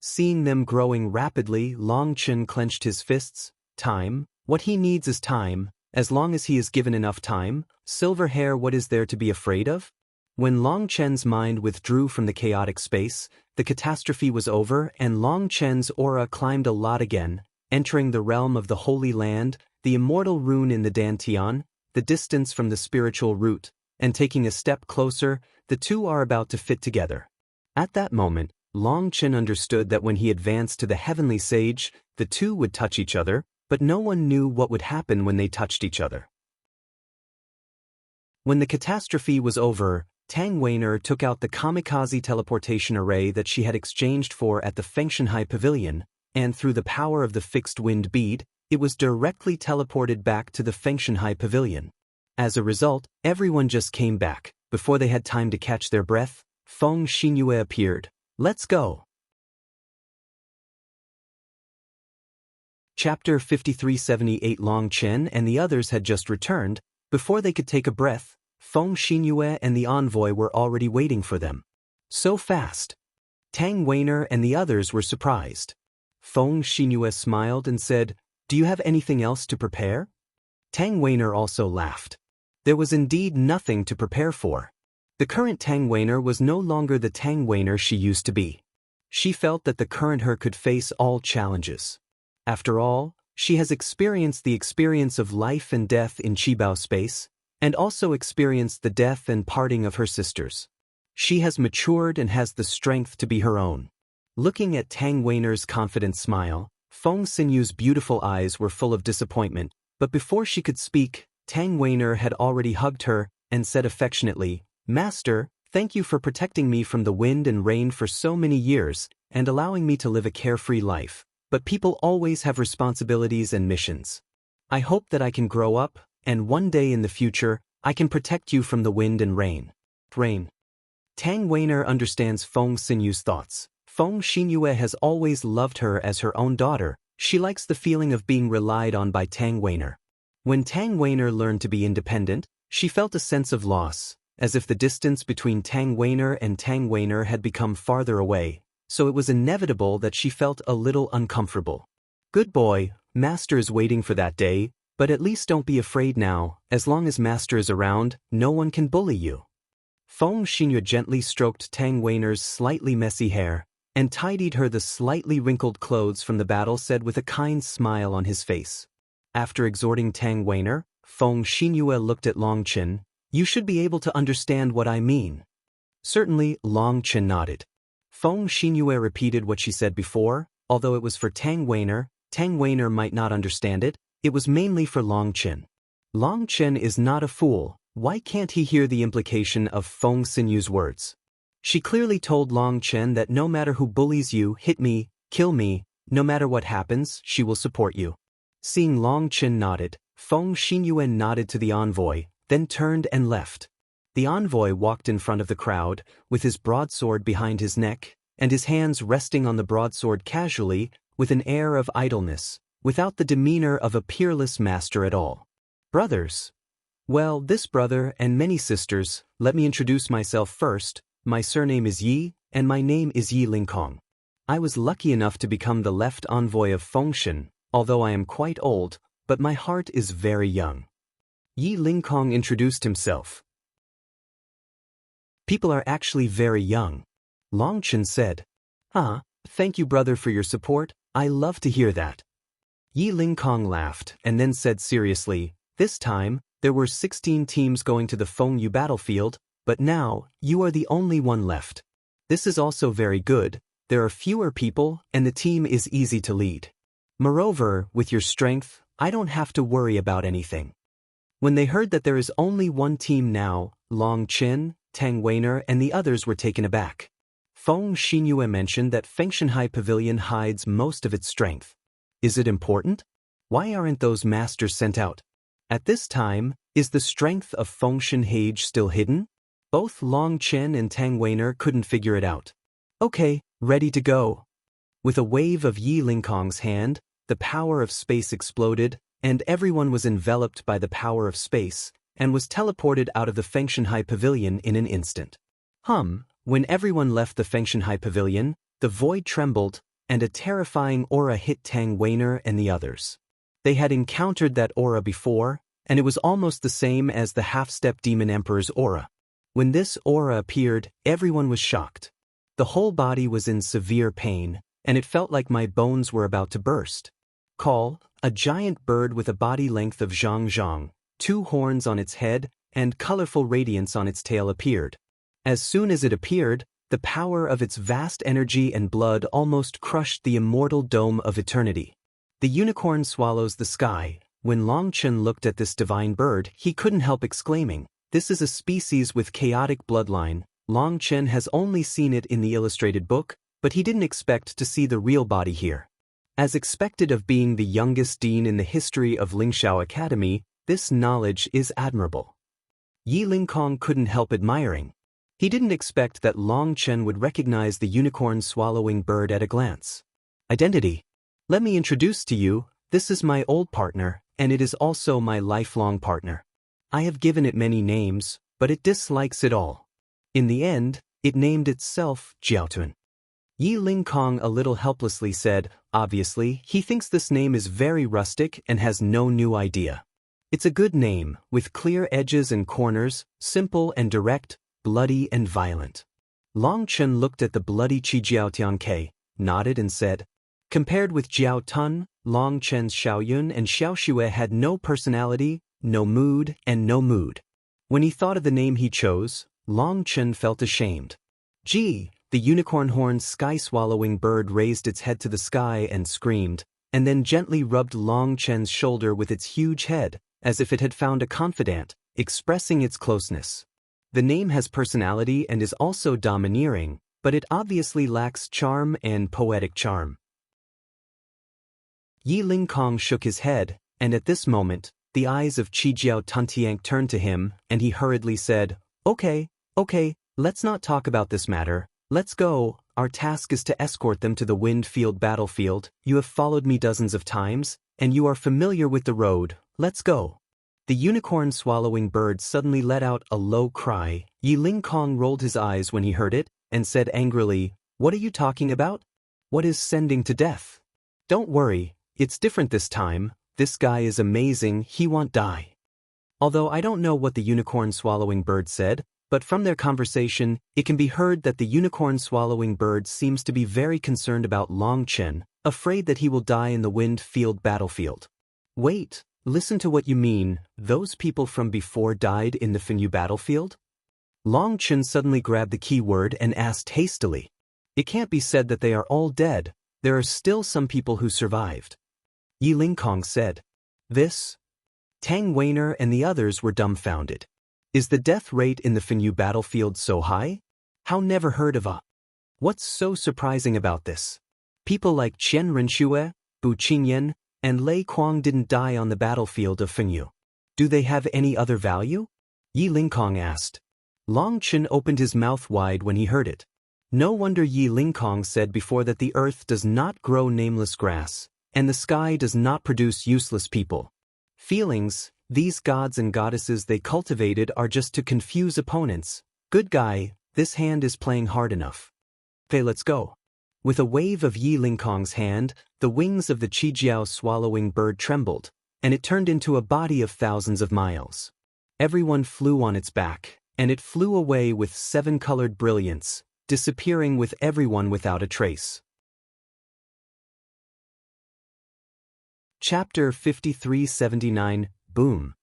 Seeing them growing rapidly, Long Chen clenched his fists. Time? What he needs is time. As long as he is given enough time, silver hair, what is there to be afraid of? When Long Chen's mind withdrew from the chaotic space, the catastrophe was over and Long Chen's aura climbed a lot again, entering the realm of the Holy Land, the immortal rune in the Dantian, the distance from the spiritual root, and taking a step closer, the two are about to fit together. At that moment, Long Chen understood that when he advanced to the heavenly sage, the two would touch each other, but no one knew what would happen when they touched each other. When the catastrophe was over, Tang Weiner took out the kamikaze teleportation array that she had exchanged for at the Fengshanhai Pavilion, and through the power of the fixed wind bead, it was directly teleported back to the Fengshanhai Pavilion. As a result, everyone just came back. Before they had time to catch their breath, Feng Xinyue appeared. Let's go. Chapter 5378. Long Chen and the others had just returned. Before they could take a breath, Feng Xinyue and the envoy were already waiting for them. So fast. Tang Weiner and the others were surprised. Feng Xinyue smiled and said, "Do you have anything else to prepare?" Tang Weiner also laughed. There was indeed nothing to prepare for. The current Tang Weiner was no longer the Tang Weiner she used to be. She felt that the current her could face all challenges. After all, she has experienced the experience of life and death in Qibao space, and also experienced the death and parting of her sisters. She has matured and has the strength to be her own. Looking at Tang Weiner's confident smile, Feng Xinyue's beautiful eyes were full of disappointment, but before she could speak, Tang Weiner had already hugged her and said affectionately, "Master, thank you for protecting me from the wind and rain for so many years and allowing me to live a carefree life, but people always have responsibilities and missions. I hope that I can grow up, and one day in the future, I can protect you from the wind and rain." Tang Weiner understands Feng Xinyue's thoughts. Feng Xinyue has always loved her as her own daughter. She likes the feeling of being relied on by Tang Weiner. When Tang Weiner learned to be independent, she felt a sense of loss, as if the distance between Tang Weiner and Tang Weiner had become farther away, so it was inevitable that she felt a little uncomfortable. "Good boy, Master is waiting for that day, but at least don't be afraid now. As long as Master is around, no one can bully you." Feng Xinyue gently stroked Tang Weiner's slightly messy hair, and tidied her the slightly wrinkled clothes from the battle, said with a kind smile on his face. After exhorting Tang Weiner, Feng Xinyue looked at Long Chen. "You should be able to understand what I mean." Certainly, Long Chen nodded. Feng Xinyue repeated what she said before. Although it was for Tang Weiner might not understand it. It was mainly for Long Chen. Long Chen is not a fool. Why can't he hear the implication of Feng Xinyue's words? She clearly told Long Chen that no matter who bullies you, hit me, kill me, no matter what happens, she will support you. Seeing Long Chen nodded, Feng Xinyue nodded to the envoy, then turned and left. The envoy walked in front of the crowd, with his broadsword behind his neck, and his hands resting on the broadsword casually, with an air of idleness, without the demeanor of a peerless master at all. "Brothers. Well, this brother and many sisters, let me introduce myself first. My surname is Yi, and my name is Yi Lingkong. I was lucky enough to become the left envoy of Fengshan, although I am quite old, but my heart is very young." Yi Lingkong introduced himself. "People are actually very young," Long Chen said. "Ah, thank you brother for your support, I love to hear that." Yi Lingkong laughed and then said seriously, "This time, there were 16 teams going to the Fengyu battlefield, but now, you are the only one left. This is also very good. There are fewer people, and the team is easy to lead. Moreover, with your strength, I don't have to worry about anything." When they heard that there is only one team now, Long Chen, Tang Weiner, and the others were taken aback. Feng Xinyue mentioned that Fengshanhai Pavilion hides most of its strength. Is it important? Why aren't those masters sent out? At this time, is the strength of Fengshanhai still hidden? Both Long Chen and Tang Weiner couldn't figure it out. "Okay, ready to go." With a wave of Yi Lingkong's hand, the power of space exploded, and everyone was enveloped by the power of space, and was teleported out of the Fengshanhai Pavilion in an instant. When everyone left the Fengshanhai Pavilion, the void trembled, and a terrifying aura hit Tang Weiner and the others. They had encountered that aura before, and it was almost the same as the half-step demon emperor's aura. When this aura appeared, everyone was shocked. The whole body was in severe pain, and it felt like my bones were about to burst. Call, a giant bird with a body length of zhang, 2 horns on its head, and colorful radiance on its tail appeared. As soon as it appeared, the power of its vast energy and blood almost crushed the immortal dome of eternity. The unicorn swallows the sky. When Long Chen looked at this divine bird, he couldn't help exclaiming, This is a species with chaotic bloodline. Long Chen has only seen it in the illustrated book, but he didn't expect to see the real body here. As expected of being the youngest dean in the history of Lingxiao Academy, this knowledge is admirable. Yi Lingkong couldn't help admiring. He didn't expect that Long Chen would recognize the unicorn-swallowing bird at a glance. Identity. Let me introduce to you, this is my old partner, and it is also my lifelong partner. I have given it many names, but it dislikes it all. In the end, it named itself Jiaotun. Yi Lingkong a little helplessly said, obviously, he thinks this name is very rustic and has no new idea. It's a good name, with clear edges and corners, simple and direct, bloody and violent. Long Chen looked at the bloody Qi Jiaotianke, nodded and said, compared with Jiao Tun, Long Chen's Xiaoyun and Xiaoxue had no personality, no mood, and no mood. When he thought of the name he chose, Long Chen felt ashamed. Gee, the unicorn-horned sky-swallowing bird raised its head to the sky and screamed, and then gently rubbed Long Chen's shoulder with its huge head, as if it had found a confidant, expressing its closeness. The name has personality and is also domineering, but it obviously lacks charm and poetic charm. Yi Lingkong shook his head, and at this moment, the eyes of Qi Jiao Tuntiank turned to him, and he hurriedly said, Okay, let's not talk about this matter. Let's go. Our task is to escort them to the Wind-Field battlefield. You have followed me dozens of times, and you are familiar with the road. Let's go. The unicorn-swallowing bird suddenly let out a low cry. Yi Lingkong rolled his eyes when he heard it, and said angrily, What are you talking about? What is sending to death? Don't worry, it's different this time. This guy is amazing, he won't die. Although I don't know what the unicorn-swallowing bird said, but from their conversation, it can be heard that the unicorn-swallowing bird seems to be very concerned about Long Chen, afraid that he will die in the Wind-Field battlefield. Wait, listen to what you mean, those people from before died in the Finyu battlefield? Long Chen suddenly grabbed the key word and asked hastily. It can't be said that they are all dead, there are still some people who survived. Yi Lingkong said. This? Tang Weiner and the others were dumbfounded. Is the death rate in the Finyu battlefield so high? How never heard of a? What's so surprising about this? People like Chen Renxue, Bu Qingyan, and Lei Kuang didn't die on the battlefield of Finyu. Do they have any other value? Yi Lingkong asked. Long Chen opened his mouth wide when he heard it. No wonder Yi Lingkong said before that the earth does not grow nameless grass, and the sky does not produce useless people. Feelings, these gods and goddesses they cultivated are just to confuse opponents. Good guy, this hand is playing hard enough. Okay, let's go. With a wave of Yi Lingkong's hand, the wings of the Qijiao swallowing bird trembled, and it turned into a body of thousands of miles. Everyone flew on its back, and it flew away with 7-colored brilliance, disappearing with everyone without a trace. Chapter 5379, Boom.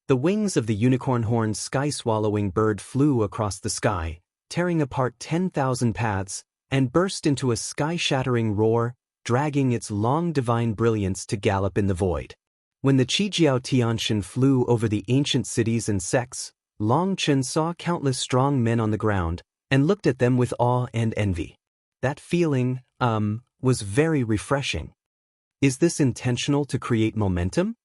The wings of the unicorn-horned sky-swallowing bird flew across the sky, tearing apart 10,000 paths, and burst into a sky-shattering roar, dragging its long divine brilliance to gallop in the void. When the Qijiao Tianshan flew over the ancient cities and sects, Long Chen saw countless strong men on the ground, and looked at them with awe and envy. That feeling, was very refreshing. Is this intentional to create momentum?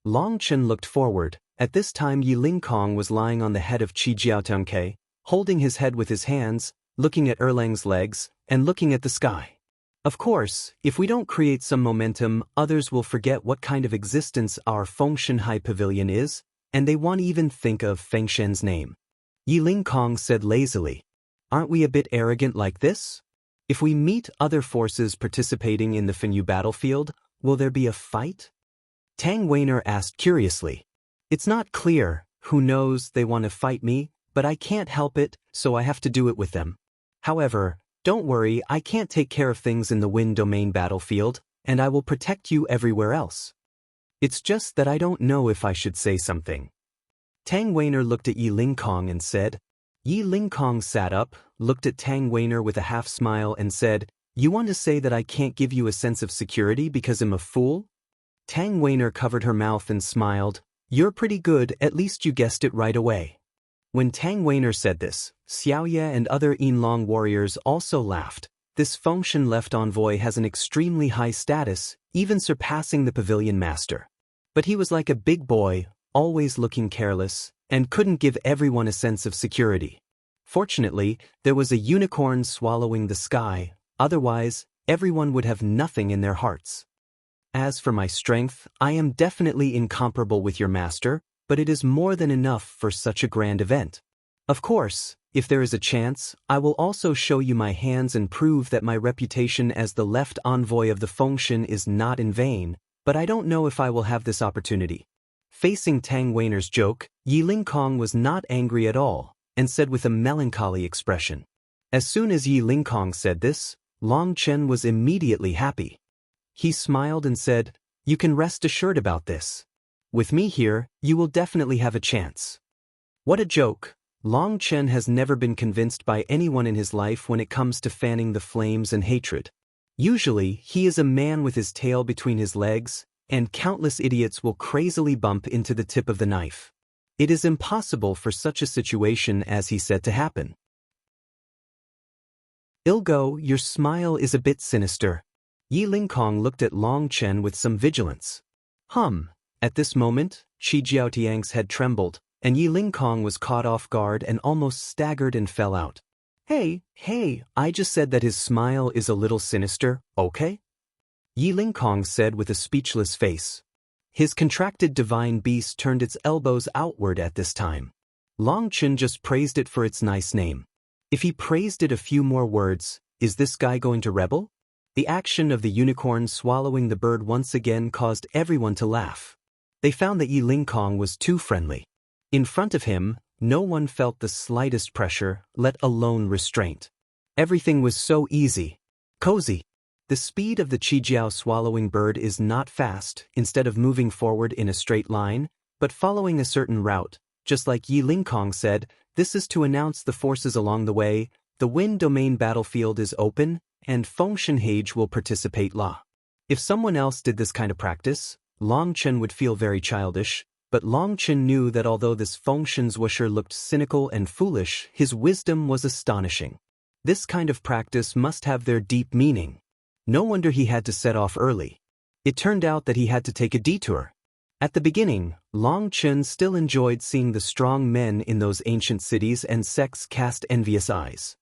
Long Chen looked forward. At this time Yi Lingkong was lying on the head of Qi Jiaotianke, holding his head with his hands, looking at Erlang's legs, and looking at the sky. Of course, if we don't create some momentum, others will forget what kind of existence our Fengshenhai Pavilion is, and they won't even think of Fengshen's name. Yi Lingkong said lazily. Aren't we a bit arrogant like this? If we meet other forces participating in the Finyu battlefield, will there be a fight? Tang Weiner asked curiously. It's not clear, who knows, they want to fight me, but I can't help it, so I have to do it with them. However, don't worry, I can't take care of things in the Wind Domain battlefield, and I will protect you everywhere else. It's just that I don't know if I should say something. Tang Weiner looked at Yi Lingkong and said. Yi Lingkong sat up, looked at Tang Weiner with a half-smile and said, You want to say that I can't give you a sense of security because I'm a fool? Tang Weiner covered her mouth and smiled. You're pretty good, at least you guessed it right away. When Tang Weiner said this, Xiaoye and other Yinlong warriors also laughed. This Fengshen left envoy has an extremely high status, even surpassing the pavilion master. But he was like a big boy, always looking careless, and couldn't give everyone a sense of security. Fortunately, there was a unicorn swallowing the sky, otherwise, everyone would have nothing in their hearts. As for my strength, I am definitely incomparable with your master, but it is more than enough for such a grand event. Of course, if there is a chance, I will also show you my hands and prove that my reputation as the left envoy of the Fengshen is not in vain, but I don't know if I will have this opportunity. Facing Tang Weiner's joke, Yi Lingkong was not angry at all, and said with a melancholy expression. As soon as Yi Lingkong said this, Long Chen was immediately happy. He smiled and said, "You can rest assured about this. With me here, you will definitely have a chance." What a joke! Long Chen has never been convinced by anyone in his life when it comes to fanning the flames and hatred. Usually, he is a man with his tail between his legs, and countless idiots will crazily bump into the tip of the knife. It is impossible for such a situation as he said to happen. "Ilgo, your smile is a bit sinister." Yi Lingkong looked at Long Chen with some vigilance. At this moment, Qi Jiaotiang's head trembled, and Yi Lingkong was caught off guard and almost staggered and fell out. Hey, I just said that his smile is a little sinister, okay? Yi Lingkong said with a speechless face. His contracted divine beast turned its elbows outward at this time. Long Chen just praised it for its nice name. If he praised it a few more words, is this guy going to rebel? The action of the unicorn swallowing the bird once again caused everyone to laugh. They found that Yi Lingkong was too friendly. In front of him, no one felt the slightest pressure, let alone restraint. Everything was so easy. Cozy. The speed of the Qijiao swallowing bird is not fast, instead of moving forward in a straight line, but following a certain route. Just like Yi Lingkong said, this is to announce the forces along the way. The wind domain battlefield is open, and Fengshen Hage will participate la. If someone else did this kind of practice, Long Chen would feel very childish, but Long Chen knew that although this Fengshen's Wusher looked cynical and foolish, his wisdom was astonishing. This kind of practice must have their deep meaning. No wonder he had to set off early. It turned out that he had to take a detour. At the beginning, Long Chen still enjoyed seeing the strong men in those ancient cities and sects cast envious eyes.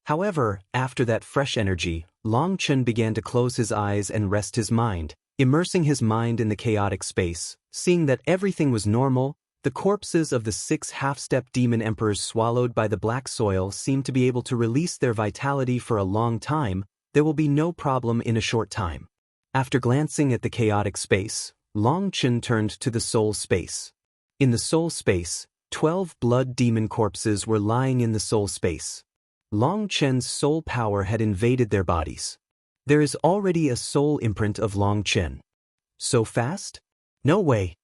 However, after that fresh energy, Long Chen began to close his eyes and rest his mind, immersing his mind in the chaotic space. Seeing that everything was normal, the corpses of the 6 half-step demon emperors swallowed by the black soil seemed to be able to release their vitality for a long time. There will be no problem in a short time. After glancing at the chaotic space, Long Chen turned to the soul space. In the soul space, 12 blood demon corpses were lying in the soul space. Long Chen's soul power had invaded their bodies. There is already a soul imprint of Long Chen. So fast? No way.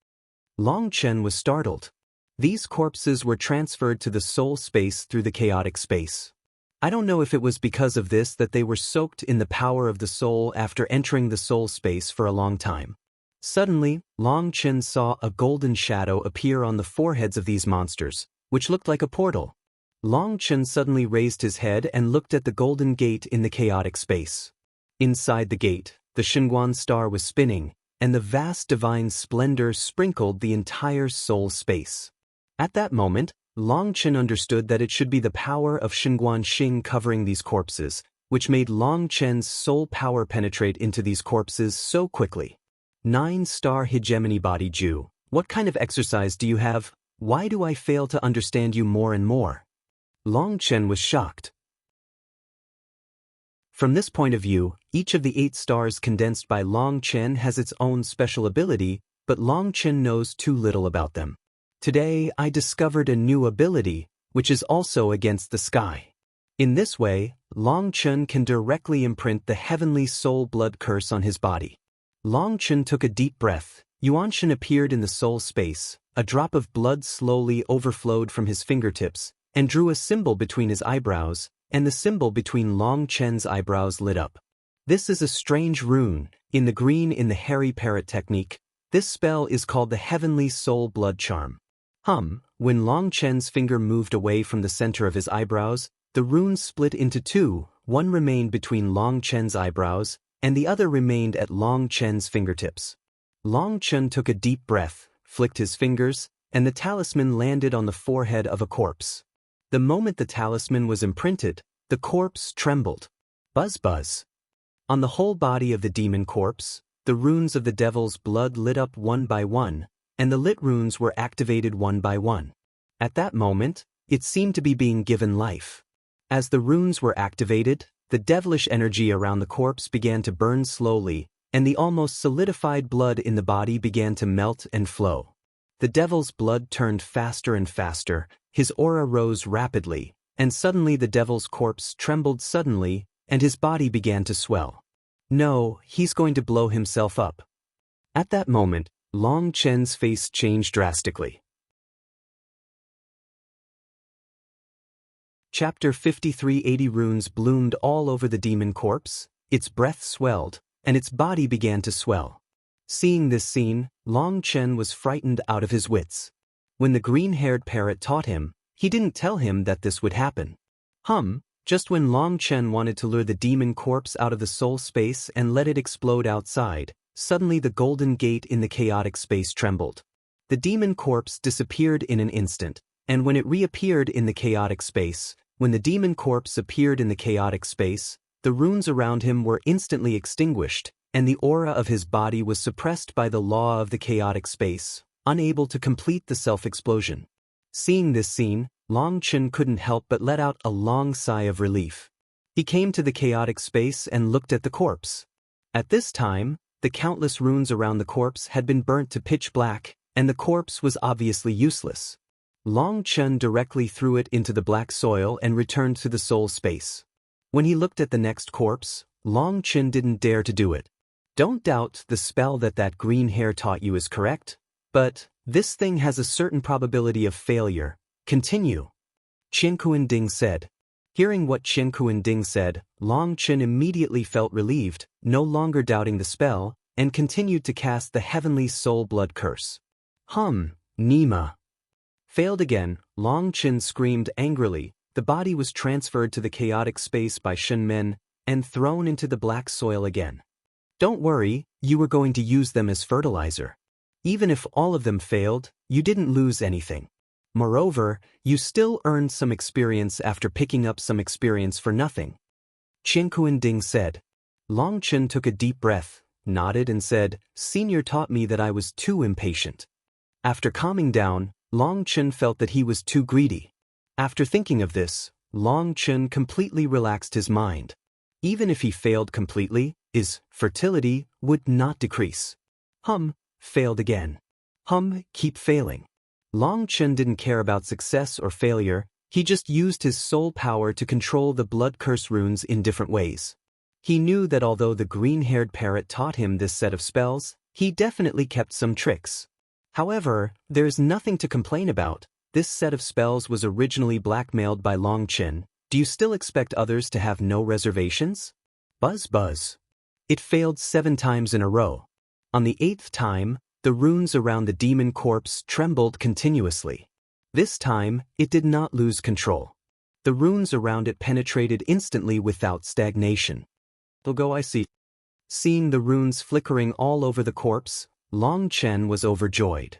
Long Chen was startled. These corpses were transferred to the soul space through the chaotic space. I don't know if it was because of this that they were soaked in the power of the soul after entering the soul space for a long time. Suddenly, Long Chen saw a golden shadow appear on the foreheads of these monsters, which looked like a portal. Long Chen suddenly raised his head and looked at the golden gate in the chaotic space. Inside the gate, the Xinguan star was spinning, and the vast divine splendor sprinkled the entire soul space. At that moment, Long Chen understood that it should be the power of Xinguan Xing covering these corpses, which made Long Chen's soul power penetrate into these corpses so quickly. 9-star hegemony body Ju, what kind of exercise do you have? Why do I fail to understand you more and more? Long Chen was shocked. From this point of view, each of the 8 stars condensed by Long Chen has its own special ability, but Long Chen knows too little about them. Today, I discovered a new ability, which is also against the sky. In this way, Long Chen can directly imprint the heavenly soul blood curse on his body. Long Chen took a deep breath. Yuanshan appeared in the soul space. A drop of blood slowly overflowed from his fingertips, and drew a symbol between his eyebrows, and the symbol between Long Chen's eyebrows lit up. This is a strange rune, in the green in the hairy parrot technique. This spell is called the Heavenly Soul Blood Charm. When Long Chen's finger moved away from the center of his eyebrows, the runes split into two, one remained between Long Chen's eyebrows, and the other remained at Long Chen's fingertips. Long Chen took a deep breath, flicked his fingers, and the talisman landed on the forehead of a corpse. The moment the talisman was imprinted, the corpse trembled. Buzz buzz. On the whole body of the demon corpse, the runes of the devil's blood lit up one by one, and the lit runes were activated one by one. At that moment, it seemed to be being given life. As the runes were activated, the devilish energy around the corpse began to burn slowly, and the almost solidified blood in the body began to melt and flow. The devil's blood turned faster and faster, his aura rose rapidly, and suddenly the devil's corpse trembled suddenly, and his body began to swell. No, he's going to blow himself up. At that moment, Long Chen's face changed drastically. Chapter 53. 80 runes bloomed all over the demon corpse, its breath swelled, and its body began to swell. Seeing this scene, Long Chen was frightened out of his wits. When the green-haired parrot taught him, he didn't tell him that this would happen. Just when Long Chen wanted to lure the demon corpse out of the soul space and let it explode outside, suddenly the golden gate in the chaotic space trembled. The demon corpse disappeared in an instant, and when it reappeared in the chaotic space, when the demon corpse appeared in the chaotic space, the runes around him were instantly extinguished, and the aura of his body was suppressed by the law of the chaotic space, unable to complete the self-explosion. Seeing this scene, Long Chen couldn't help but let out a long sigh of relief. He came to the chaotic space and looked at the corpse. At this time, the countless runes around the corpse had been burnt to pitch black, and the corpse was obviously useless. Long Chen directly threw it into the black soil and returned to the soul space. When he looked at the next corpse, Long Chen didn't dare to do it. Don't doubt the spell that green hair taught you is correct, but this thing has a certain probability of failure. Continue. Qian Kuan-ding said. Hearing what Qian Kuan-ding said, Long Chen immediately felt relieved, no longer doubting the spell, and continued to cast the heavenly soul blood curse. Nima. Failed again, Long Chen screamed angrily. The body was transferred to the chaotic space by Shen Men, and thrown into the black soil again. Don't worry, you were going to use them as fertilizer. Even if all of them failed, you didn't lose anything. Moreover, you still earned some experience after picking up some experience for nothing. Qian Kuan-ding said. Long Chen took a deep breath, nodded and said, Senior taught me that I was too impatient. After calming down, Long Chen felt that he was too greedy. After thinking of this, Long Chen completely relaxed his mind. Even if he failed completely, his fertility would not decrease. Failed again. Keep failing. Long Chen didn't care about success or failure, he just used his soul power to control the blood curse runes in different ways. He knew that although the green-haired parrot taught him this set of spells, he definitely kept some tricks. However, there's nothing to complain about. This set of spells was originally blackmailed by Long Chen. Do you still expect others to have no reservations? Buzz buzz. It failed 7 times in a row. On the 8th time, the runes around the demon corpse trembled continuously. This time, it did not lose control. The runes around it penetrated instantly without stagnation. I see. Seeing the runes flickering all over the corpse, Long Chen was overjoyed.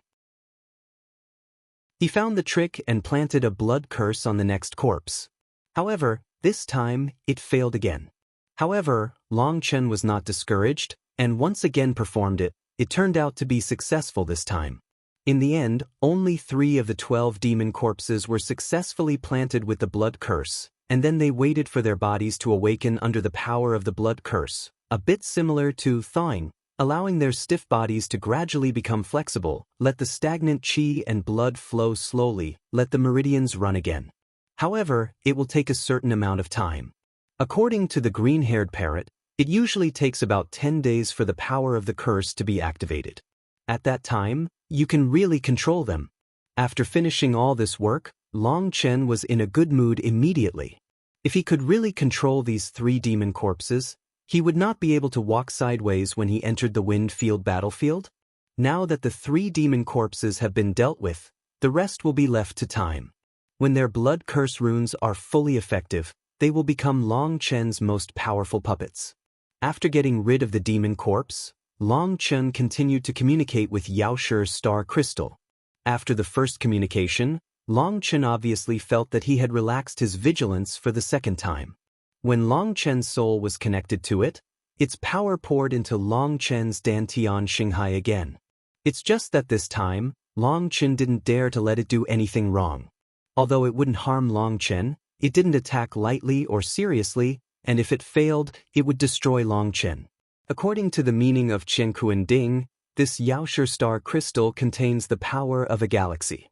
He found the trick and planted a blood curse on the next corpse. However, this time, it failed again. However, Long Chen was not discouraged, and once again performed it. It turned out to be successful this time. In the end, only 3 of the 12 demon corpses were successfully planted with the blood curse, and then they waited for their bodies to awaken under the power of the blood curse, a bit similar to thawing, allowing their stiff bodies to gradually become flexible. Let the stagnant qi and blood flow slowly, let the meridians run again. However, it will take a certain amount of time. According to the green-haired parrot, it usually takes about 10 days for the power of the curse to be activated. At that time, you can really control them. After finishing all this work, Long Chen was in a good mood immediately. If he could really control these 3 demon corpses, he would not be able to walk sideways when he entered the wind field battlefield. Now that the 3 demon corpses have been dealt with, The rest will be left to time. When their blood curse runes are fully effective, they will become Long Chen's most powerful puppets. After getting rid of the demon corpse, Long Chen continued to communicate with Yao Shi's star crystal. After the first communication, Long Chen obviously felt that he had relaxed his vigilance for the second time. When Long Chen's soul was connected to it, its power poured into Long Chen's Dantian Xinghai again. It's just that this time, Long Chen didn't dare to let it do anything wrong. Although it wouldn't harm Long Chen, it didn't attack lightly or seriously, and if it failed, it would destroy Long Chen. According to the meaning of Qiankuan Ding, this Yaoshi star crystal contains the power of a galaxy.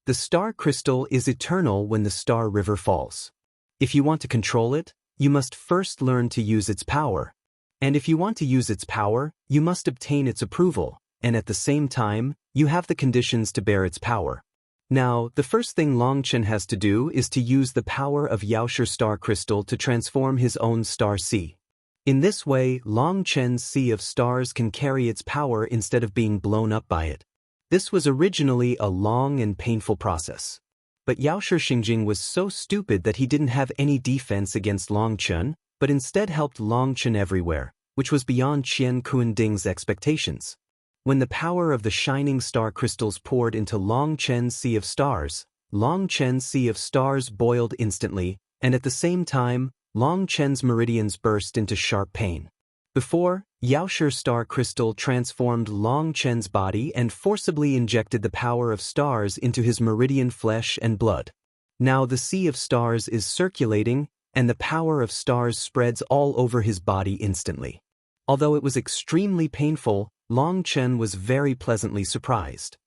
The star crystal is eternal when the star river falls. If you want to control it, you must first learn to use its power. And if you want to use its power, you must obtain its approval, and at the same time, you have the conditions to bear its power. Now, the first thing Long Chen has to do is to use the power of Yaoshi star crystal to transform his own star sea. In this way, Long Chen's sea of stars can carry its power instead of being blown up by it. This was originally a long and painful process. But Yaoshi Xingjing was so stupid that he didn't have any defense against Long Chen, but instead helped Long Chen everywhere, which was beyond Qiankuan Ding's expectations. When the power of the shining star crystals poured into Long Chen's sea of stars, Long Chen's sea of stars boiled instantly, and at the same time, Long Chen's meridians burst into sharp pain. Before, Yaoshi star crystal transformed Long Chen's body and forcibly injected the power of stars into his meridian flesh and blood. Now the sea of stars is circulating, and the power of stars spreads all over his body instantly. Although it was extremely painful, Long Chen was very pleasantly surprised.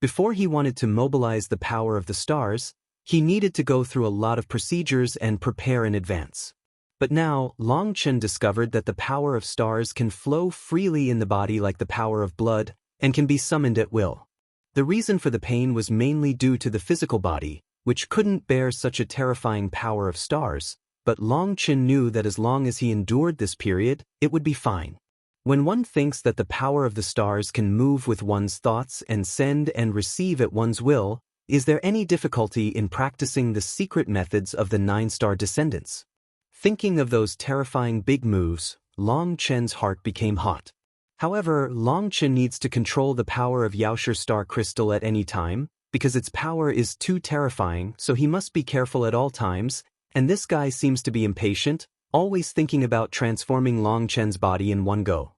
Before he wanted to mobilize the power of the stars, he needed to go through a lot of procedures and prepare in advance. But now, Long Chen discovered that the power of stars can flow freely in the body like the power of blood, and can be summoned at will. The reason for the pain was mainly due to the physical body, which couldn't bear such a terrifying power of stars, but Long Chen knew that as long as he endured this period, it would be fine. When one thinks that the power of the stars can move with one's thoughts and send and receive at one's will, is there any difficulty in practicing the secret methods of the 9-star descendants? Thinking of those terrifying big moves, Long Chen's heart became hot. However, Long Chen needs to control the power of Yaoshi star crystal at any time, because its power is too terrifying, so he must be careful at all times, and this guy seems to be impatient, always thinking about transforming Long Chen's body in one go.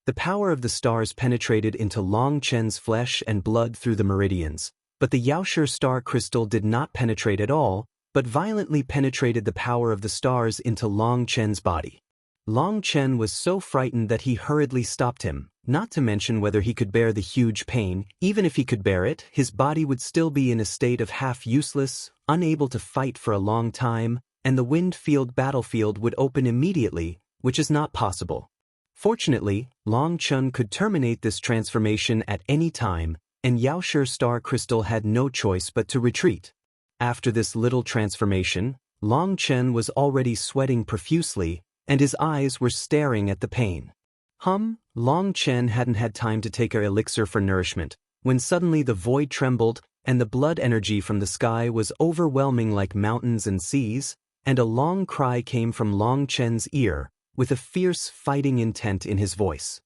The power of the stars penetrated into Long Chen's flesh and blood through the meridians, but the Yaoshi star crystal did not penetrate at all, but violently penetrated the power of the stars into Long Chen's body. Long Chen was so frightened that he hurriedly stopped him, not to mention whether he could bear the huge pain. Even if he could bear it, his body would still be in a state of half-useless, unable to fight for a long time, and the wind-field battlefield would open immediately, which is not possible. Fortunately, Long Chen could terminate this transformation at any time, and Yaoshi star crystal had no choice but to retreat. After this little transformation, Long Chen was already sweating profusely, and his eyes were staring at the pain. Long Chen hadn't had time to take her elixir for nourishment, when suddenly the void trembled, and the blood energy from the sky was overwhelming like mountains and seas, and a long cry came from Long Chen's ear, with a fierce fighting intent in his voice.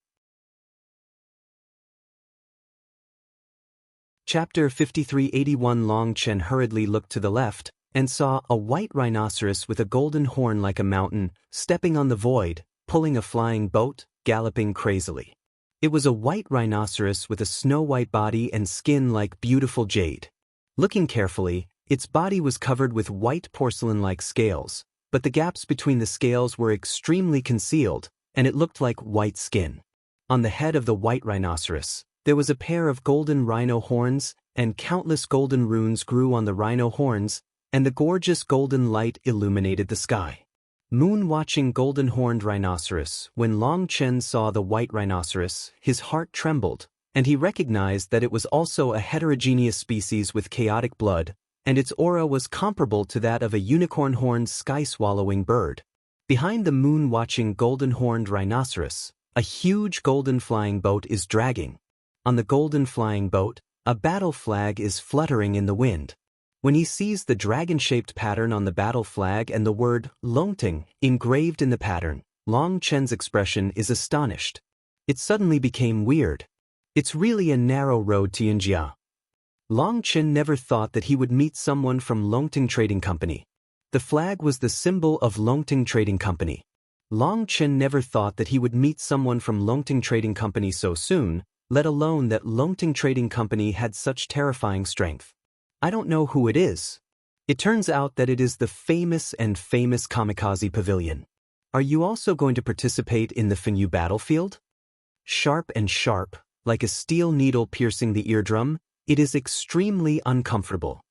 Chapter 5381. Long Chen hurriedly looked to the left, and saw a white rhinoceros with a golden horn like a mountain, stepping on the void, pulling a flying boat, galloping crazily. It was a white rhinoceros with a snow-white body and skin like beautiful jade. Looking carefully, its body was covered with white porcelain-like scales, but the gaps between the scales were extremely concealed, and it looked like white skin. On the head of the white rhinoceros, there was a pair of golden rhino horns, and countless golden runes grew on the rhino horns, and the gorgeous golden light illuminated the sky. Moon-watching golden-horned rhinoceros. When Long Chen saw the white rhinoceros, his heart trembled, and he recognized that it was also a heterogeneous species with chaotic blood, and its aura was comparable to that of a unicorn-horned sky-swallowing bird. Behind the moon-watching golden-horned rhinoceros, a huge golden flying boat is dragging. On the golden flying boat, A battle flag is fluttering in the wind. When he sees the dragon-shaped pattern on the battle flag and the word Longting engraved in the pattern, Long Chen's expression is astonished. It suddenly became weird. It's really a narrow road to Yinjia. Long Chen never thought that he would meet someone from Longting Trading Company. The flag was the symbol of Longting Trading Company. Long Chen never thought that he would meet someone from Longting Trading Company so soon, let alone that Longting Trading Company had such terrifying strength. I don't know who it is. It turns out that it is the famous Kamikaze Pavilion. Are you also going to participate in the Fenyu battlefield? Sharp and sharp, like a steel needle piercing the eardrum, it is extremely uncomfortable.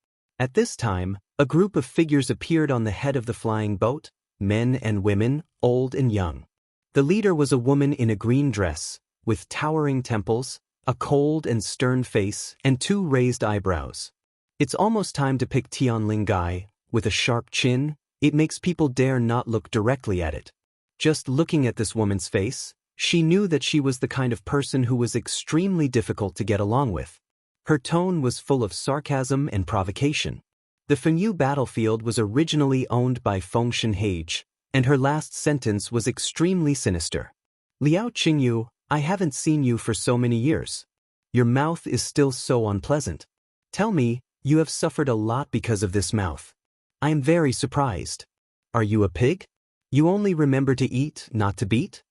At this time, a group of figures appeared on the head of the flying boat, men and women, old and young. The leader was a woman in a green dress, with towering temples, a cold and stern face, and 2 raised eyebrows. It's almost time to pick Tianling Gai, with a sharp chin. It makes people dare not look directly at it. Just looking at this woman's face, she knew that she was the kind of person who was extremely difficult to get along with. Her tone was full of sarcasm and provocation. The Fenyu battlefield was originally owned by Fengshen Hage, and her last sentence was extremely sinister. Liao Qingyu, I haven't seen you for so many years. Your mouth is still so unpleasant. Tell me, you have suffered a lot because of this mouth. I am very surprised. Are you a pig? You only remember to eat, not to beat?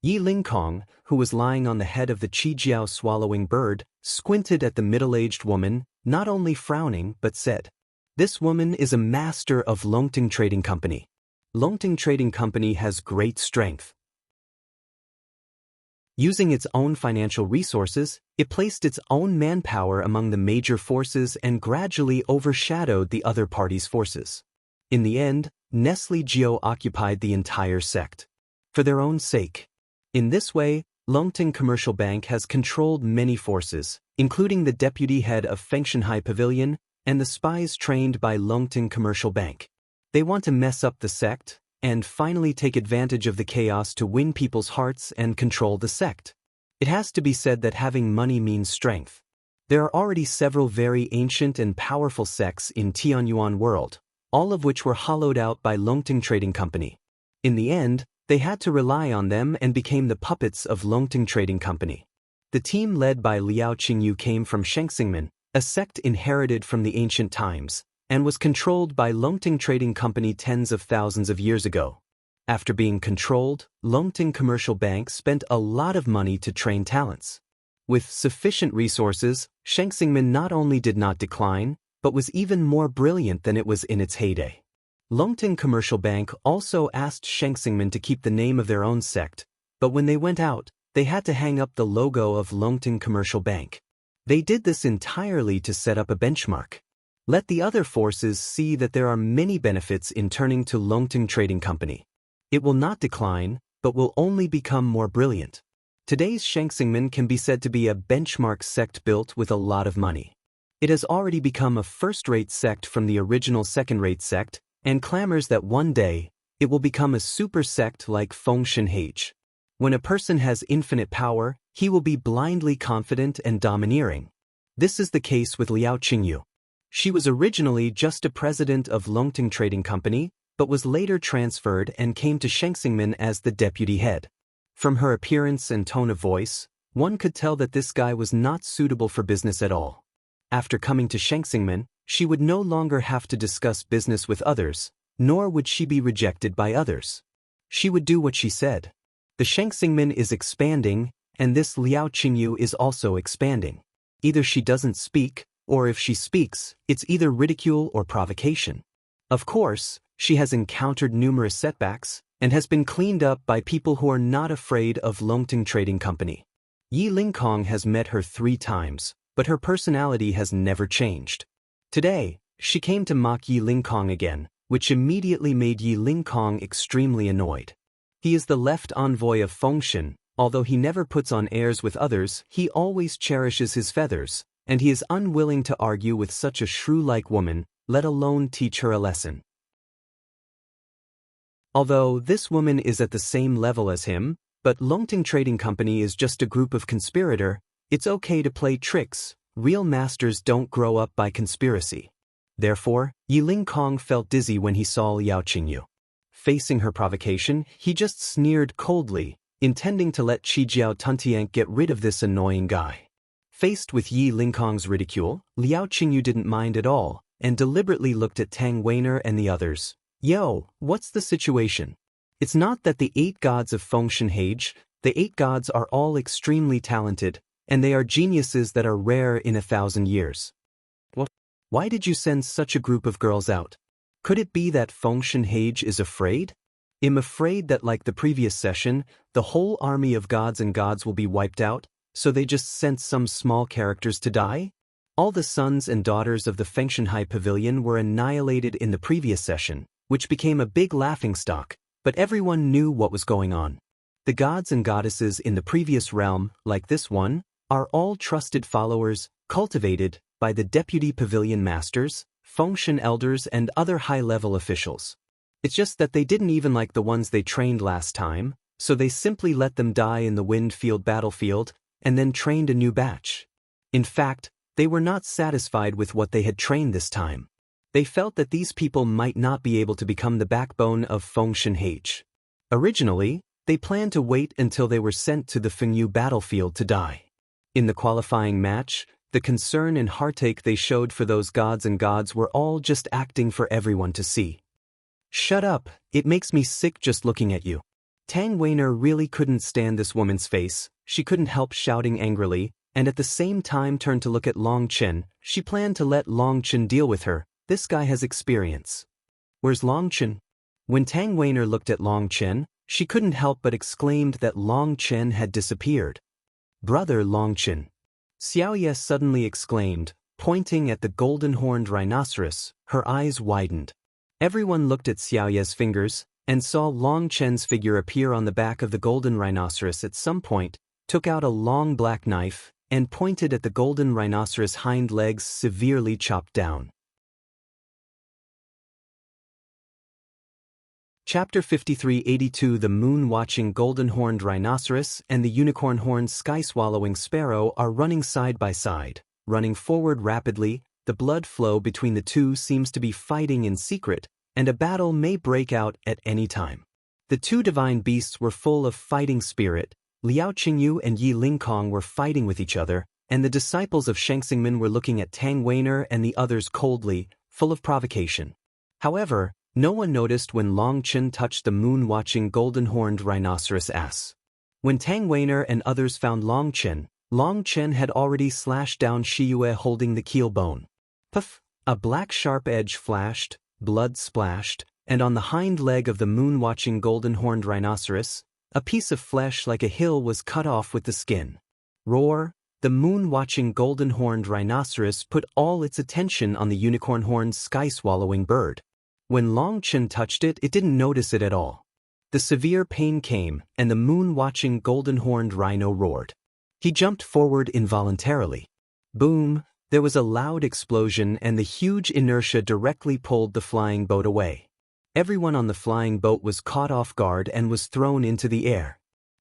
Yi Lingkong, who was lying on the head of the Qijiao swallowing bird, squinted at the middle-aged woman, not only frowning but said, "This woman is a master of Longting Trading Company. Longting Trading Company has great strength." Using its own financial resources, it placed its own manpower among the major forces and gradually overshadowed the other party's forces. In the end, Nestle Geo occupied the entire sect. For their own sake. In this way, Longting Commercial Bank has controlled many forces, including the deputy head of Fengshanhai Pavilion and the spies trained by Longting Commercial Bank. They want to mess up the sect, and finally take advantage of the chaos to win people's hearts and control the sect. It has to be said that having money means strength. There are already several very ancient and powerful sects in Tianyuan world, all of which were hollowed out by Longting Trading Company. In the end, they had to rely on them and became the puppets of Longting Trading Company. The team led by Liao Qingyu came from Shengxingmen, a sect inherited from the ancient times, and was controlled by Longting Trading Company tens of thousands of years ago. After being controlled, Longting Commercial Bank spent a lot of money to train talents. With sufficient resources, Shengxingmen not only did not decline, but was even more brilliant than it was in its heyday. Longting Commercial Bank also asked Shengxingmen to keep the name of their own sect, but when they went out, they had to hang up the logo of Longting Commercial Bank. They did this entirely to set up a benchmark. Let the other forces see that there are many benefits in turning to Longting Trading Company. It will not decline, but will only become more brilliant. Today's Shengxingmen can be said to be a benchmark sect built with a lot of money. It has already become a first-rate sect from the original second-rate sect, and clamors that one day, it will become a super sect like Fengshan Hage. When a person has infinite power, he will be blindly confident and domineering. This is the case with Liao Qingyu. She was originally just a president of Longting Trading Company, but was later transferred and came to Shengxingmen as the deputy head. From her appearance and tone of voice, one could tell that this guy was not suitable for business at all. After coming to Shengxingmen, she would no longer have to discuss business with others, nor would she be rejected by others. She would do what she said. The Shengxingmen is expanding, and this Liao Qingyu is also expanding. Either she doesn't speak, or if she speaks, it's either ridicule or provocation. Of course, she has encountered numerous setbacks, and has been cleaned up by people who are not afraid of Longting Trading Company. Yi Lingkong has met her 3 times, but her personality has never changed. Today, she came to mock Yi Lingkong again, which immediately made Yi Lingkong extremely annoyed. He is the left envoy of Fengshan. Although he never puts on airs with others, he always cherishes his feathers, and he is unwilling to argue with such a shrew-like woman, let alone teach her a lesson. Although this woman is at the same level as him, but Longting Trading Company is just a group of conspirator, it's okay to play tricks, real masters don't grow up by conspiracy. Therefore, Yiling Kong felt dizzy when he saw Liao Qingyu. Facing her provocation, he just sneered coldly, intending to let Qijiao Tuntiank get rid of this annoying guy. Faced with Yi Lingkong's ridicule, Liao Qingyu didn't mind at all, and deliberately looked at Tang Weiner and the others. Yo, what's the situation? It's not that the 8 gods of Fengshen Hage, the 8 gods are all extremely talented, and they are geniuses that are rare in 1,000 years. What? Why did you send such a group of girls out? Could it be that Fengshen Hage is afraid? I'm afraid that like the previous session, the whole army of gods and gods will be wiped out, so they just sent some small characters to die? All the sons and daughters of the Fengshenhai Pavilion were annihilated in the previous session, which became a big laughingstock, but everyone knew what was going on. The gods and goddesses in the previous realm, like this one, are all trusted followers, cultivated by the deputy pavilion masters, Fengshen elders and other high-level officials. It's just that they didn't even like the ones they trained last time, so they simply let them die in the Windfield battlefield, and then trained a new batch. In fact, they were not satisfied with what they had trained this time. They felt that these people might not be able to become the backbone of Fengshen Hage. Originally, they planned to wait until they were sent to the Fengyu battlefield to die. In the qualifying match, the concern and heartache they showed for those gods and gods were all just acting for everyone to see. Shut up, it makes me sick just looking at you. Tang Weiner really couldn't stand this woman's face, she couldn't help shouting angrily, and at the same time turned to look at Long Chen. She planned to let Long Chen deal with her, this guy has experience. Where's Long Chen? When Tang Weiner looked at Long Chen, she couldn't help but exclaimed that Long Chen had disappeared. Brother Long Chen. Xiao Ye suddenly exclaimed, pointing at the golden-horned rhinoceros, her eyes widened. Everyone looked at Xiao Ye's fingers, and saw Long Chen's figure appear on the back of the golden rhinoceros at some point, took out a long black knife, and pointed at the golden rhinoceros' hind legs severely chopped down. Chapter 5382 The moon-watching golden-horned rhinoceros and the unicorn-horned sky-swallowing sparrow are running side by side, running forward rapidly. The blood flow between the two seems to be fighting in secret, and a battle may break out at any time. The two divine beasts were full of fighting spirit. Liao Qingyu and Yi Lingkong were fighting with each other, and the disciples of Sheng Xingmin were looking at Tang Weiner and the others coldly, full of provocation. However, no one noticed when Long Chen touched the moon-watching golden-horned rhinoceros ass. When Tang Weiner and others found Long Chen had already slashed down Shiyue holding the keel bone. Puff! A black sharp edge flashed, blood splashed, and on the hind leg of the moon-watching golden-horned rhinoceros, a piece of flesh like a hill was cut off with the skin. Roar! The moon-watching golden-horned rhinoceros put all its attention on the unicorn-horned sky-swallowing bird. When Long Chen touched it, it didn't notice it at all. The severe pain came, and the moon-watching golden-horned rhino roared. He jumped forward involuntarily. Boom! There was a loud explosion and the huge inertia directly pulled the flying boat away. Everyone on the flying boat was caught off guard and was thrown into the air.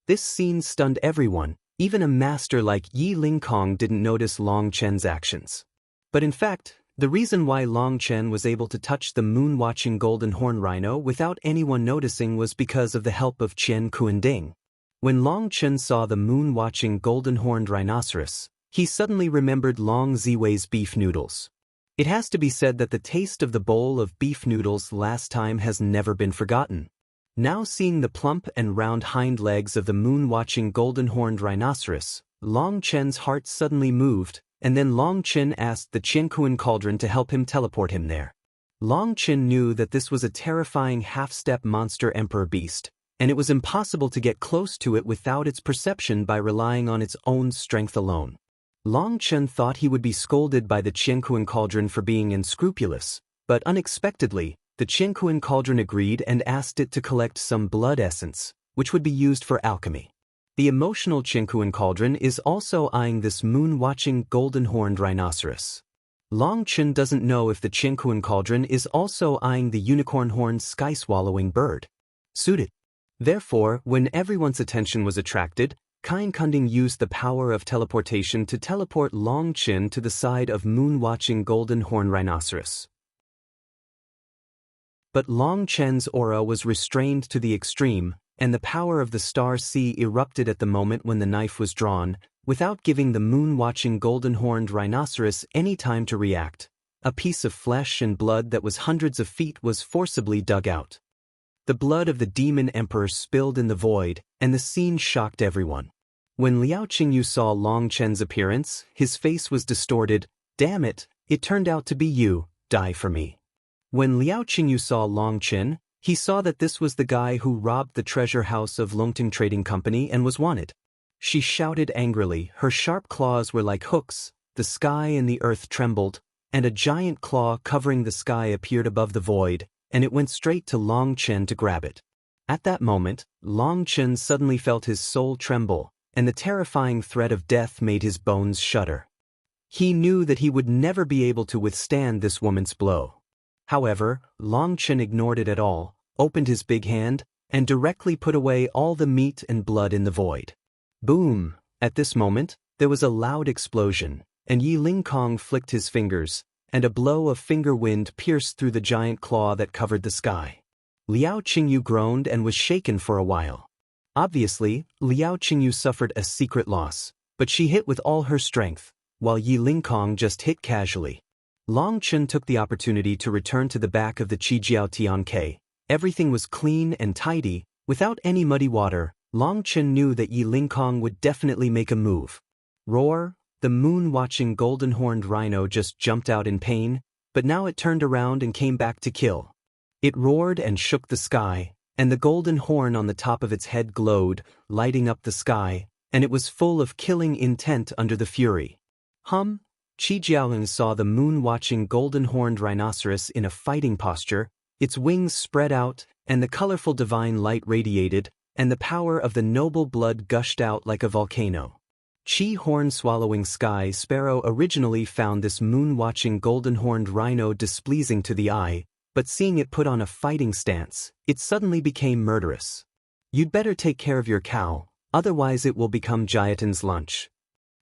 This scene stunned everyone, even a master like Yi Lingkong didn't notice Long Chen's actions. But in fact, the reason why Long Chen was able to touch the moon-watching golden horn rhino without anyone noticing was because of the help of Qian Kuanding. When Long Chen saw the moon-watching golden-horned rhinoceros, he suddenly remembered Long Ziwei's beef noodles. It has to be said that the taste of the bowl of beef noodles last time has never been forgotten. Now seeing the plump and round hind legs of the moon-watching golden-horned rhinoceros, Long Chen's heart suddenly moved, and then Long Chen asked the Qiankuan cauldron to help him teleport him there. Long Chen knew that this was a terrifying half-step monster emperor beast, and it was impossible to get close to it without its perception by relying on its own strength alone. Long Chen thought he would be scolded by the Qiankuan cauldron for being unscrupulous, but unexpectedly, the Qiankuan cauldron agreed and asked it to collect some blood essence, which would be used for alchemy. The emotional Qiankuan cauldron is also eyeing this moon-watching golden-horned rhinoceros. Long Chen doesn't know if the Qiankuan cauldron is also eyeing the unicorn-horned sky-swallowing bird. Suited. Therefore, when everyone's attention was attracted, Kind Kunding used the power of teleportation to teleport Long Chen to the side of moon-watching golden horn rhinoceros. But Long Chen's aura was restrained to the extreme, and the power of the star sea erupted at the moment when the knife was drawn, without giving the moon-watching golden-horned rhinoceros any time to react. A piece of flesh and blood that was hundreds of feet was forcibly dug out. The blood of the demon emperor spilled in the void, and the scene shocked everyone. When Liao Qingyu saw Long Chen's appearance, his face was distorted. "Damn it, it turned out to be you, die for me." When Liao Qingyu saw Long Chen, he saw that this was the guy who robbed the treasure house of Longting Trading Company and was wanted. She shouted angrily, her sharp claws were like hooks, the sky and the earth trembled, and a giant claw covering the sky appeared above the void, and it went straight to Long Chen to grab it. At that moment, Long Chen suddenly felt his soul tremble, and the terrifying threat of death made his bones shudder. He knew that he would never be able to withstand this woman's blow. However, Long Chen ignored it at all, opened his big hand, and directly put away all the meat and blood in the void. Boom! At this moment, there was a loud explosion, and Yi Lingkong flicked his fingers, and a blow of finger wind pierced through the giant claw that covered the sky. Liao Qingyu groaned and was shaken for a while. Obviously, Liao Qingyu suffered a secret loss, but she hit with all her strength, while Yi Lingkong just hit casually. Long Chen took the opportunity to return to the back of the Qijiao Tianke. Everything was clean and tidy, without any muddy water. Long Chen knew that Yi Lingkong would definitely make a move. Roar! The moon-watching golden-horned rhino just jumped out in pain, but now it turned around and came back to kill. It roared and shook the sky, and the golden horn on the top of its head glowed, lighting up the sky, and it was full of killing intent under the fury. Qi Jiaolin saw the moon-watching golden-horned rhinoceros in a fighting posture, its wings spread out, and the colorful divine light radiated, and the power of the noble blood gushed out like a volcano. Qi horn-swallowing sky sparrow originally found this moon-watching golden-horned rhino displeasing to the eye, but seeing it put on a fighting stance, it suddenly became murderous. "You'd better take care of your cow, otherwise it will become Jiatin's lunch."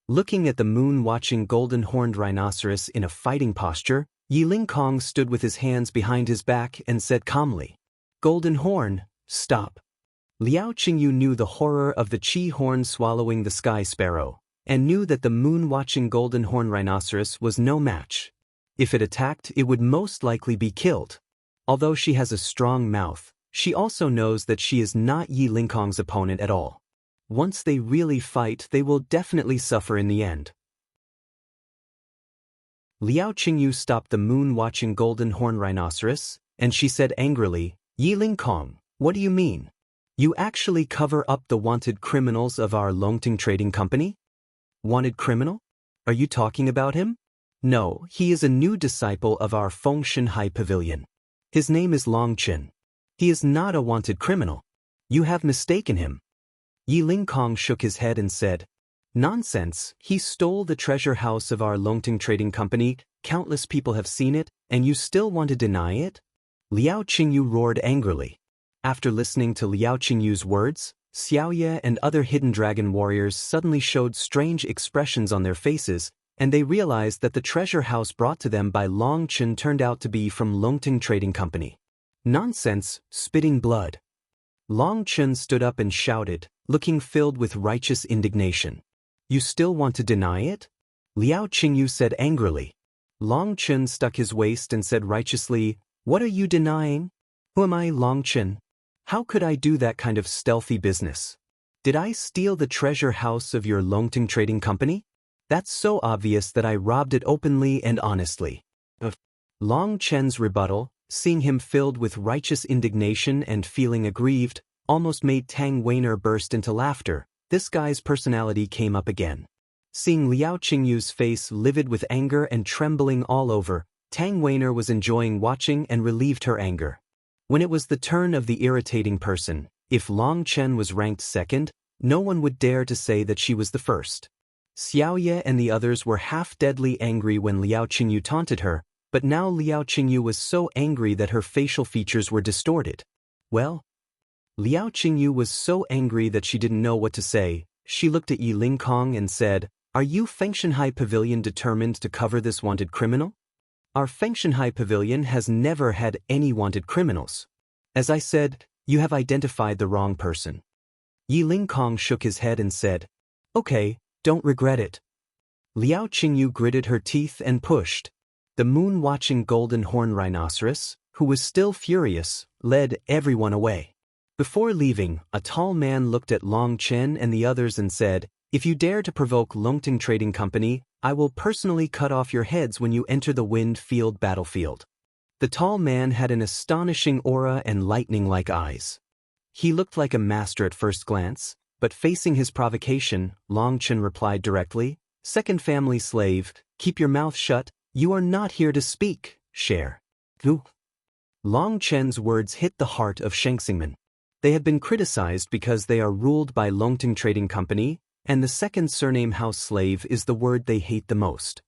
Looking at the moon-watching golden-horned rhinoceros in a fighting posture, Yi Lingkong stood with his hands behind his back and said calmly, "Golden horn, stop." Liao Qingyu knew the horror of the Qi horn swallowing the sky sparrow, and knew that the moon-watching golden horn rhinoceros was no match. If it attacked, it would most likely be killed. Although she has a strong mouth, she also knows that she is not Yi Lingkong's opponent at all. Once they really fight, they will definitely suffer in the end. Liao Qingyu stopped the moon-watching golden horn rhinoceros, and she said angrily, "Yi Lingkong, what do you mean? You actually cover up the wanted criminals of our Longting Trading Company?" "Wanted criminal? Are you talking about him?" "No, he is a new disciple of our Fengshen High Pavilion. His name is Long Chen. He is not a wanted criminal. You have mistaken him." Yi Lingkong shook his head and said, "Nonsense, he stole the treasure house of our Longting Trading Company, countless people have seen it, and you still want to deny it?" Liao Qingyu roared angrily. After listening to Liao Qingyu's words, Xiaoye and other hidden dragon warriors suddenly showed strange expressions on their faces, and they realized that the treasure house brought to them by Long Chen turned out to be from Longting Trading Company. "Nonsense, spitting blood." Long Chen stood up and shouted, looking filled with righteous indignation. "You still want to deny it?" Liao Qingyu said angrily. Long Chen stuck his waist and said righteously, "What are you denying? Who am I, Long Chen? How could I do that kind of stealthy business? Did I steal the treasure house of your Longting Trading Company? That's so obvious that I robbed it openly and honestly." Long Chen's rebuttal, seeing him filled with righteous indignation and feeling aggrieved, almost made Tang Weiner burst into laughter. This guy's personality came up again. Seeing Liao Qingyu's face livid with anger and trembling all over, Tang Weiner was enjoying watching and relieved her anger. When it was the turn of the irritating person, if Long Chen was ranked second, no one would dare to say that she was the first. Xiaoye and the others were half-deadly angry when Liao Qingyu taunted her, but now Liao Qingyu was so angry that her facial features were distorted. Well, Liao Qingyu was so angry that she didn't know what to say. She looked at Yi Lingkong and said, "Are you Fengshanhai Pavilion determined to cover this wanted criminal?" "Our Fengshanhai Pavilion has never had any wanted criminals." "As I said, you have identified the wrong person." Yi Lingkong shook his head and said, "Okay, don't regret it." Liao Qingyu gritted her teeth and pushed. The moon-watching golden horn rhinoceros, who was still furious, led everyone away. Before leaving, a tall man looked at Long Chen and the others and said, "If you dare to provoke Longting Trading Company, I will personally cut off your heads when you enter the wind field battlefield." The tall man had an astonishing aura and lightning-like eyes. He looked like a master at first glance, but facing his provocation, Long Chen replied directly, "Second family slave, keep your mouth shut, you are not here to speak, share." Ooh. Long Chen's words hit the heart of Shengxingmen. They have been criticized because they are ruled by Longting Trading Company, and the second surname house slave is the word they hate the most.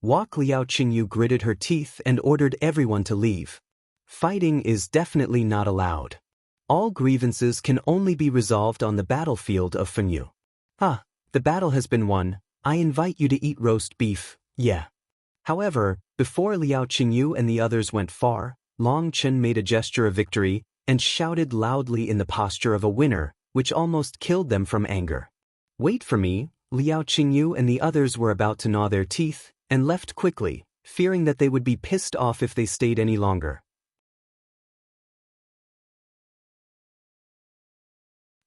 Wak Liao Qingyu gritted her teeth and ordered everyone to leave. Fighting is definitely not allowed. All grievances can only be resolved on the battlefield of Fengyu. "Ah, the battle has been won. I invite you to eat roast beef, yeah." However, before Liao Qingyu and the others went far, Long Chen made a gesture of victory and shouted loudly in the posture of a winner, which almost killed them from anger. "Wait for me." Liao Qingyu and the others were about to gnaw their teeth and left quickly, fearing that they would be pissed off if they stayed any longer.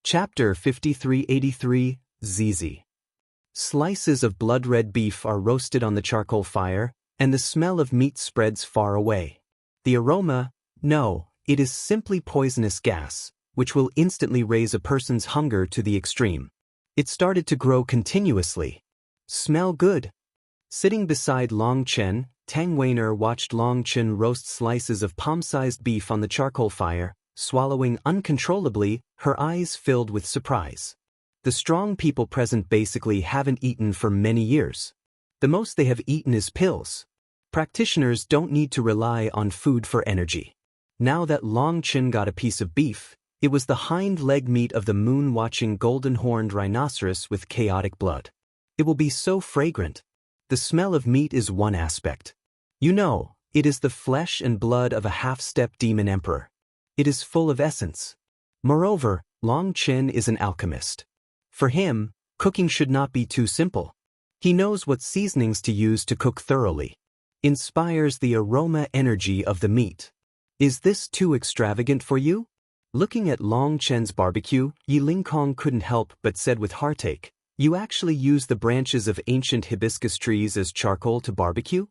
Chapter 5383, ZZ. Slices of blood-red beef are roasted on the charcoal fire, and the smell of meat spreads far away. The aroma, no, it is simply poisonous gas, which will instantly raise a person's hunger to the extreme. It started to grow continuously. "Smell good." Sitting beside Long Chen, Tang Weiner watched Long Chen roast slices of palm-sized beef on the charcoal fire, swallowing uncontrollably, her eyes filled with surprise. The strong people present basically haven't eaten for many years. The most they have eaten is pills. Practitioners don't need to rely on food for energy. Now that Long Chen got a piece of beef, it was the hind leg meat of the moon-watching golden-horned rhinoceros with chaotic blood. It will be so fragrant. The smell of meat is one aspect. You know, it is the flesh and blood of a half-step demon emperor. It is full of essence. Moreover, Long Chen is an alchemist. For him, cooking should not be too simple. He knows what seasonings to use to cook thoroughly. Inspires the aroma energy of the meat. Is this too extravagant for you? Looking at Long Chen's barbecue, Yi Lingkong couldn't help but said with heartache, "You actually use the branches of ancient hibiscus trees as charcoal to barbecue?"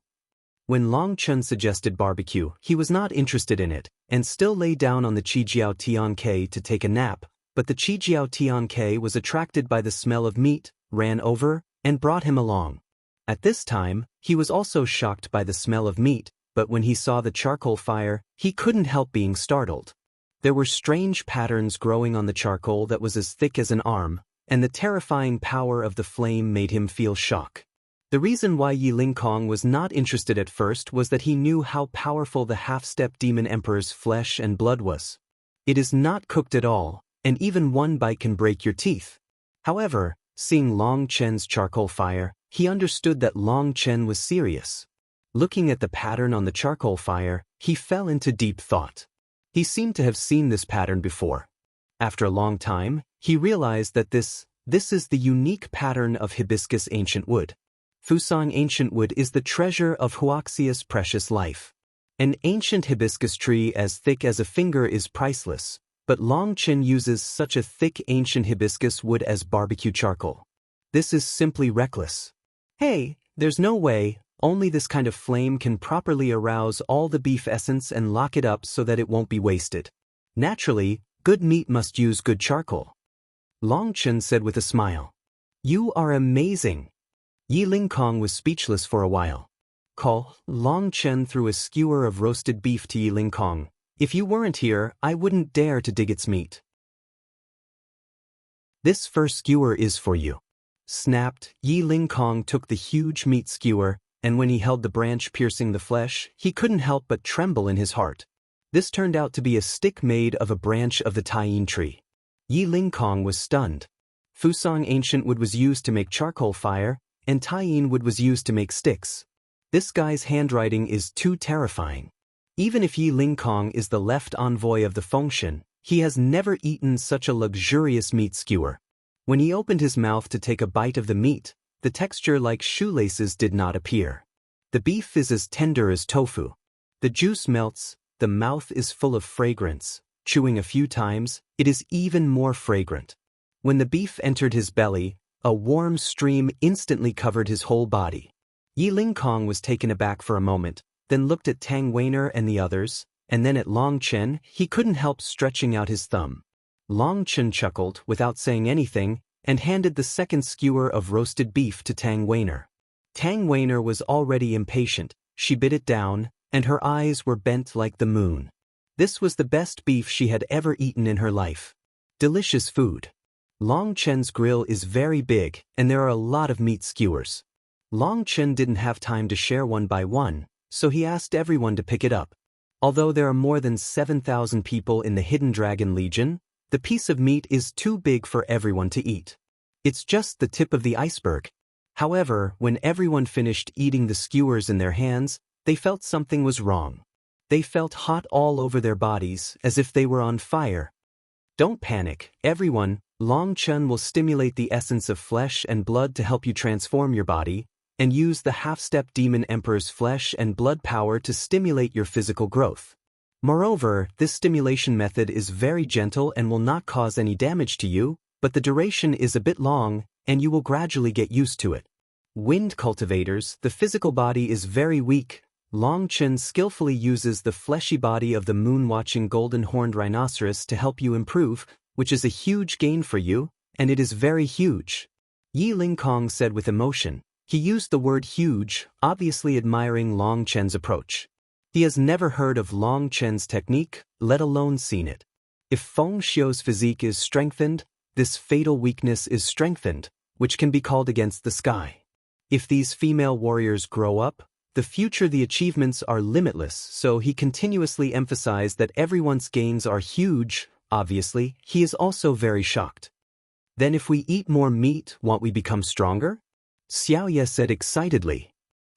When Long Chen suggested barbecue, he was not interested in it, and still lay down on the Qijiao Tianke to take a nap, but the Qijiao Tianke was attracted by the smell of meat, ran over, and brought him along. At this time, he was also shocked by the smell of meat, but when he saw the charcoal fire, he couldn't help being startled. There were strange patterns growing on the charcoal that was as thick as an arm, and the terrifying power of the flame made him feel shock. The reason why Yi Lingkong was not interested at first was that he knew how powerful the half-step demon emperor's flesh and blood was. It is not cooked at all, and even one bite can break your teeth. However, seeing Long Chen's charcoal fire, he understood that Long Chen was serious. Looking at the pattern on the charcoal fire, he fell into deep thought. He seemed to have seen this pattern before. After a long time, he realized that this is the unique pattern of hibiscus ancient wood. Fusang ancient wood is the treasure of Huaxia's precious life. An ancient hibiscus tree as thick as a finger is priceless, but Long Chen uses such a thick ancient hibiscus wood as barbecue charcoal. This is simply reckless. Hey, there's no way, only this kind of flame can properly arouse all the beef essence and lock it up so that it won't be wasted. Naturally, good meat must use good charcoal. Long Chen said with a smile. "You are amazing." Yi Lingkong was speechless for a while. Long Chen threw a skewer of roasted beef to Yi Lingkong. "If you weren't here, I wouldn't dare to dig its meat." "This first skewer is for you." Snapped, Yi Lingkong took the huge meat skewer, and when he held the branch piercing the flesh, he couldn't help but tremble in his heart. This turned out to be a stick made of a branch of the Taiyin tree. Yi Ling Kong was stunned. Fusang ancient wood was used to make charcoal fire, and Taiyin wood was used to make sticks. This guy's handwriting is too terrifying. Even if Yi Ling Kong is the left envoy of the Fengshen, he has never eaten such a luxurious meat skewer. When he opened his mouth to take a bite of the meat, the texture like shoelaces did not appear. The beef is as tender as tofu. The juice melts, the mouth is full of fragrance. Chewing a few times, it is even more fragrant. When the beef entered his belly, a warm stream instantly covered his whole body. Yi Ling Kong was taken aback for a moment, then looked at Tang Weiner and the others, and then at Long Chen. He couldn't help stretching out his thumb. Long Chen chuckled without saying anything and handed the second skewer of roasted beef to Tang Weiner. Tang Weiner was already impatient. She bit it down, and her eyes were bent like the moon. This was the best beef she had ever eaten in her life. Delicious food. Long Chen's grill is very big, and there are a lot of meat skewers. Long Chen didn't have time to share one by one, so he asked everyone to pick it up. Although there are more than 7,000 people in the Hidden Dragon Legion, the piece of meat is too big for everyone to eat. It's just the tip of the iceberg. However, when everyone finished eating the skewers in their hands, they felt something was wrong. They felt hot all over their bodies, as if they were on fire. Don't panic, everyone. Long Chen will stimulate the essence of flesh and blood to help you transform your body, and use the half-step demon emperor's flesh and blood power to stimulate your physical growth. Moreover, this stimulation method is very gentle and will not cause any damage to you, but the duration is a bit long, and you will gradually get used to it. Wind cultivators, the physical body is very weak. Long Chen skillfully uses the fleshy body of the moon-watching golden-horned rhinoceros to help you improve, which is a huge gain for you, and it is very huge. Yi Ling Kong said with emotion. He used the word huge, obviously admiring Long Chen's approach. He has never heard of Long Chen's technique, let alone seen it. If Feng Xiu's physique is strengthened, this fatal weakness is strengthened, which can be called against the sky. If these female warriors grow up, the future the achievements are limitless, so he continuously emphasized that everyone's gains are huge. Obviously, he is also very shocked. Then if we eat more meat, won't we become stronger? Xiao Ye said excitedly.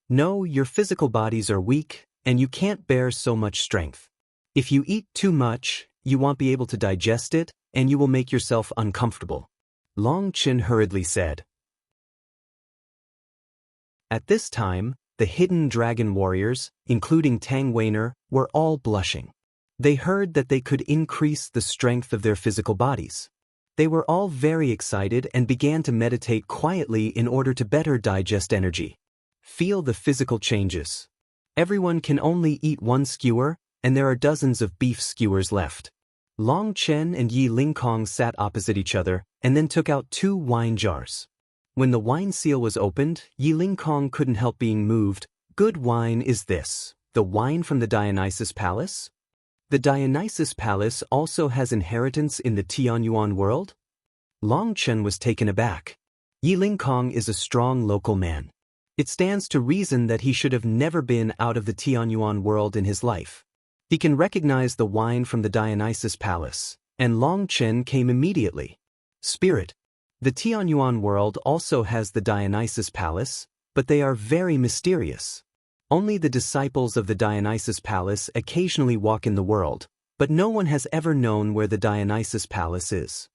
No, your physical bodies are weak, and you can't bear so much strength. If you eat too much, you won't be able to digest it, and you will make yourself uncomfortable. Long Chen hurriedly said. At this time, the hidden dragon warriors, including Tang Weiner, were all blushing. They heard that they could increase the strength of their physical bodies. They were all very excited and began to meditate quietly in order to better digest energy. Feel the physical changes. Everyone can only eat one skewer, and there are dozens of beef skewers left. Long Chen and Yi Ling Kong sat opposite each other and then took out 2 wine jars. When the wine seal was opened, Yi Ling Kong couldn't help being moved. Good wine is this, the wine from the Dionysus Palace? The Dionysus Palace also has inheritance in the Tianyuan world? Long Chen was taken aback. Yi Ling Kong is a strong local man. It stands to reason that he should have never been out of the Tianyuan world in his life. He can recognize the wine from the Dionysus Palace, and Long Chen came immediately. Spirit. The Tianyuan world also has the Dionysus Palace, but they are very mysterious. Only the disciples of the Dionysus Palace occasionally walk in the world, but no one has ever known where the Dionysus Palace is.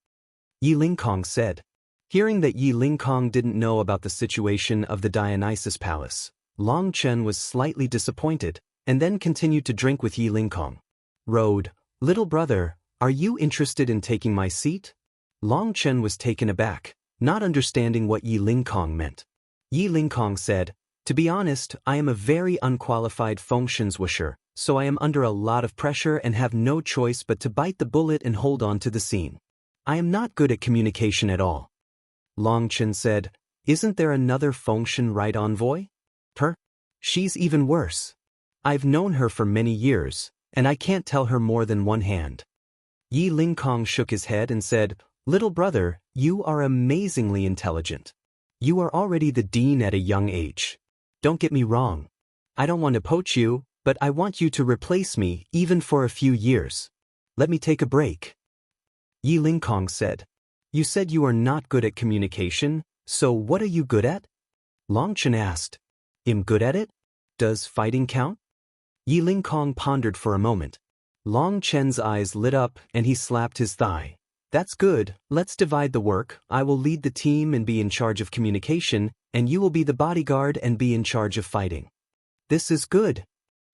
Yi Ling Kong said. Hearing that Yi Ling Kong didn't know about the situation of the Dionysus Palace, Long Chen was slightly disappointed, and then continued to drink with Yi Ling Kong. Road, little brother, are you interested in taking my seat? Long Chen was taken aback, not understanding what Yi Ling Kong meant. Yi Ling Kong said, to be honest, I am a very unqualified Fengshen, so I am under a lot of pressure and have no choice but to bite the bullet and hold on to the scene. I am not good at communication at all. Long Chen said, isn't there another Fengshen right envoy? Her? She's even worse. I've known her for many years, and I can't tell her more than one hand. Yi Ling Kong shook his head and said, little brother, you are amazingly intelligent. You are already the dean at a young age. Don't get me wrong. I don't want to poach you, but I want you to replace me even for a few years. Let me take a break. Yi Lingkong said. You said you are not good at communication, so what are you good at? Long Chen asked. I'm good at it? Does fighting count? Yi Lingkong pondered for a moment. Long Chen's eyes lit up and he slapped his thigh. That's good, let's divide the work. I will lead the team and be in charge of communication, and you will be the bodyguard and be in charge of fighting. This is good.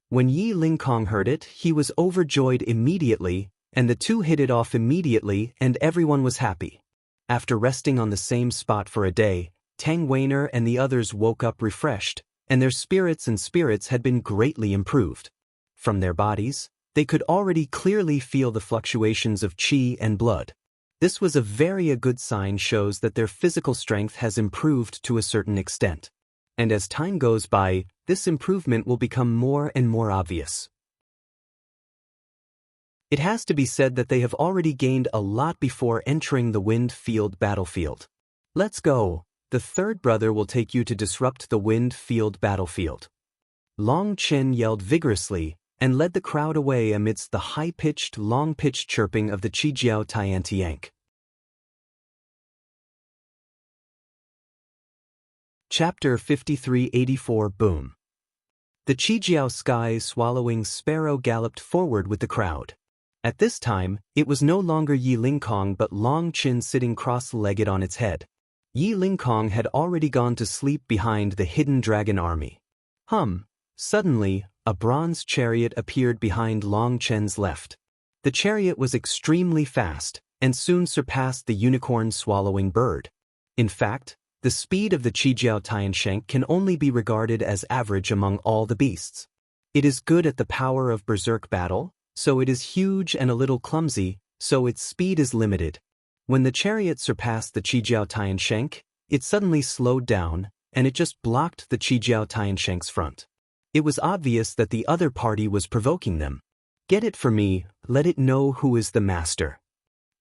When Yi Lingkong heard it, he was overjoyed immediately, and the two hit it off immediately and everyone was happy. After resting on the same spot for a day, Tang Weiner and the others woke up refreshed, and their spirits had been greatly improved. From their bodies, they could already clearly feel the fluctuations of qi and blood. This was a very good sign, shows that their physical strength has improved to a certain extent. And as time goes by, this improvement will become more and more obvious. It has to be said that they have already gained a lot before entering the wind field battlefield. Let's go. The third brother will take you to disrupt the wind field battlefield. Long Chen yelled vigorously and led the crowd away amidst the high-pitched, long-pitched chirping of the Qijiao Tiantiank. Chapter 5384 Boom. The Qijiao sky-swallowing sparrow galloped forward with the crowd. At this time, it was no longer Yi Lingkong but Long Chen sitting cross-legged on its head. Yi Lingkong had already gone to sleep behind the hidden dragon army. Suddenly, a bronze chariot appeared behind Long Chen's left. The chariot was extremely fast, and soon surpassed the unicorn-swallowing bird. In fact, the speed of the Qijiao Tianshank can only be regarded as average among all the beasts. It is good at the power of berserk battle, so it is huge and a little clumsy, so its speed is limited. When the chariot surpassed the Qijiao Tianshank, it suddenly slowed down, and it just blocked the Qijiao Tianshank's front. It was obvious that the other party was provoking them. Get it for me, let it know who is the master.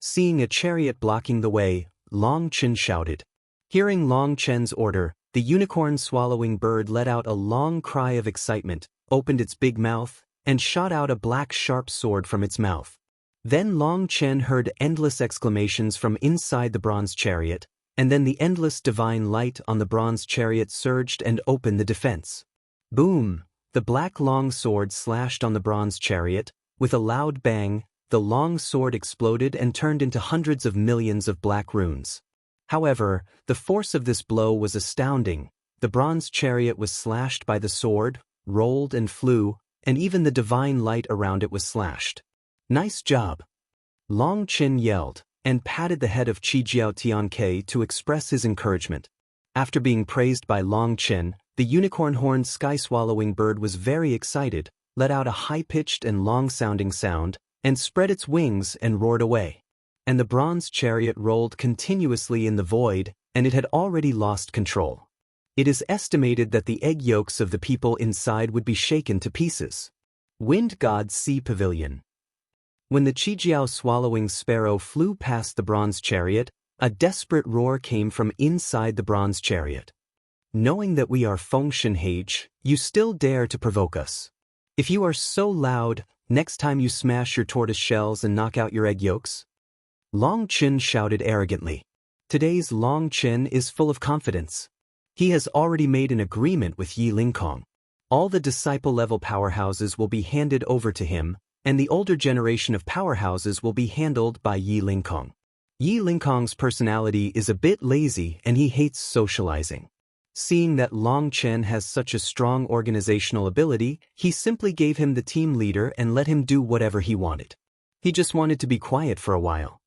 Seeing a chariot blocking the way, Long Chen shouted. Hearing Long Chen's order, the unicorn-swallowing bird let out a long cry of excitement, opened its big mouth, and shot out a black sharp sword from its mouth. Then Long Chen heard endless exclamations from inside the bronze chariot, and then the endless divine light on the bronze chariot surged and opened the defense. Boom! The black long sword slashed on the bronze chariot. With a loud bang, the long sword exploded and turned into hundreds of millions of black runes. However, the force of this blow was astounding. The bronze chariot was slashed by the sword, rolled and flew, and even the divine light around it was slashed. Nice job! Long Chen yelled, and patted the head of Qijiao Tianke to express his encouragement. After being praised by Long Chen, the unicorn-horned sky-swallowing bird was very excited, let out a high-pitched and long-sounding sound, and spread its wings and roared away. And the bronze chariot rolled continuously in the void, and it had already lost control. It is estimated that the egg yolks of the people inside would be shaken to pieces. Wind God's Sea Pavilion. When the Qijiao swallowing sparrow flew past the bronze chariot, a desperate roar came from inside the bronze chariot. Knowing that we are Fengshenhage, you still dare to provoke us. If you are so loud, next time you smash your tortoise shells and knock out your egg yolks? Long Chen shouted arrogantly. Today's Long Chen is full of confidence. He has already made an agreement with Yi Lingkong. All the disciple-level powerhouses will be handed over to him, and the older generation of powerhouses will be handled by Yi Lingkong. Yi Lingkong's personality is a bit lazy and he hates socializing. Seeing that Long Chen has such a strong organizational ability, he simply gave him the team leader and let him do whatever he wanted. He just wanted to be quiet for a while.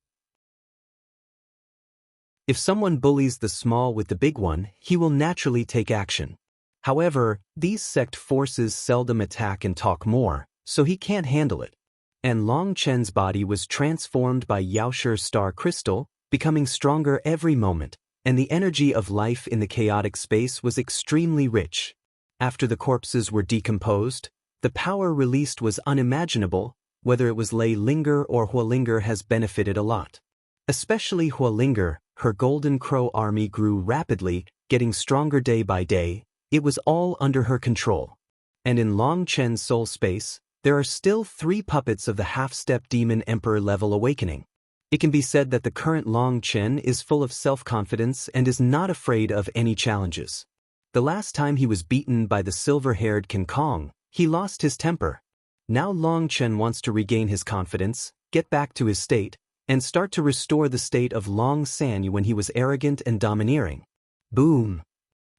If someone bullies the small with the big one, he will naturally take action. However, these sect forces seldom attack and talk more, so he can't handle it. And Long Chen's body was transformed by Yaoshi star crystal, becoming stronger every moment, and the energy of life in the chaotic space was extremely rich. After the corpses were decomposed, the power released was unimaginable. Whether it was Lei Linger or Hualinger has benefited a lot. Especially Hualinger, her Golden Crow army grew rapidly, getting stronger day by day. It was all under her control. And in Long Chen's soul space, there are still 3 puppets of the half-step demon emperor level awakening. It can be said that the current Long Chen is full of self-confidence and is not afraid of any challenges. The last time he was beaten by the silver-haired King Kong, he lost his temper. Now Long Chen wants to regain his confidence, get back to his state, and start to restore the state of Long San when he was arrogant and domineering. Boom!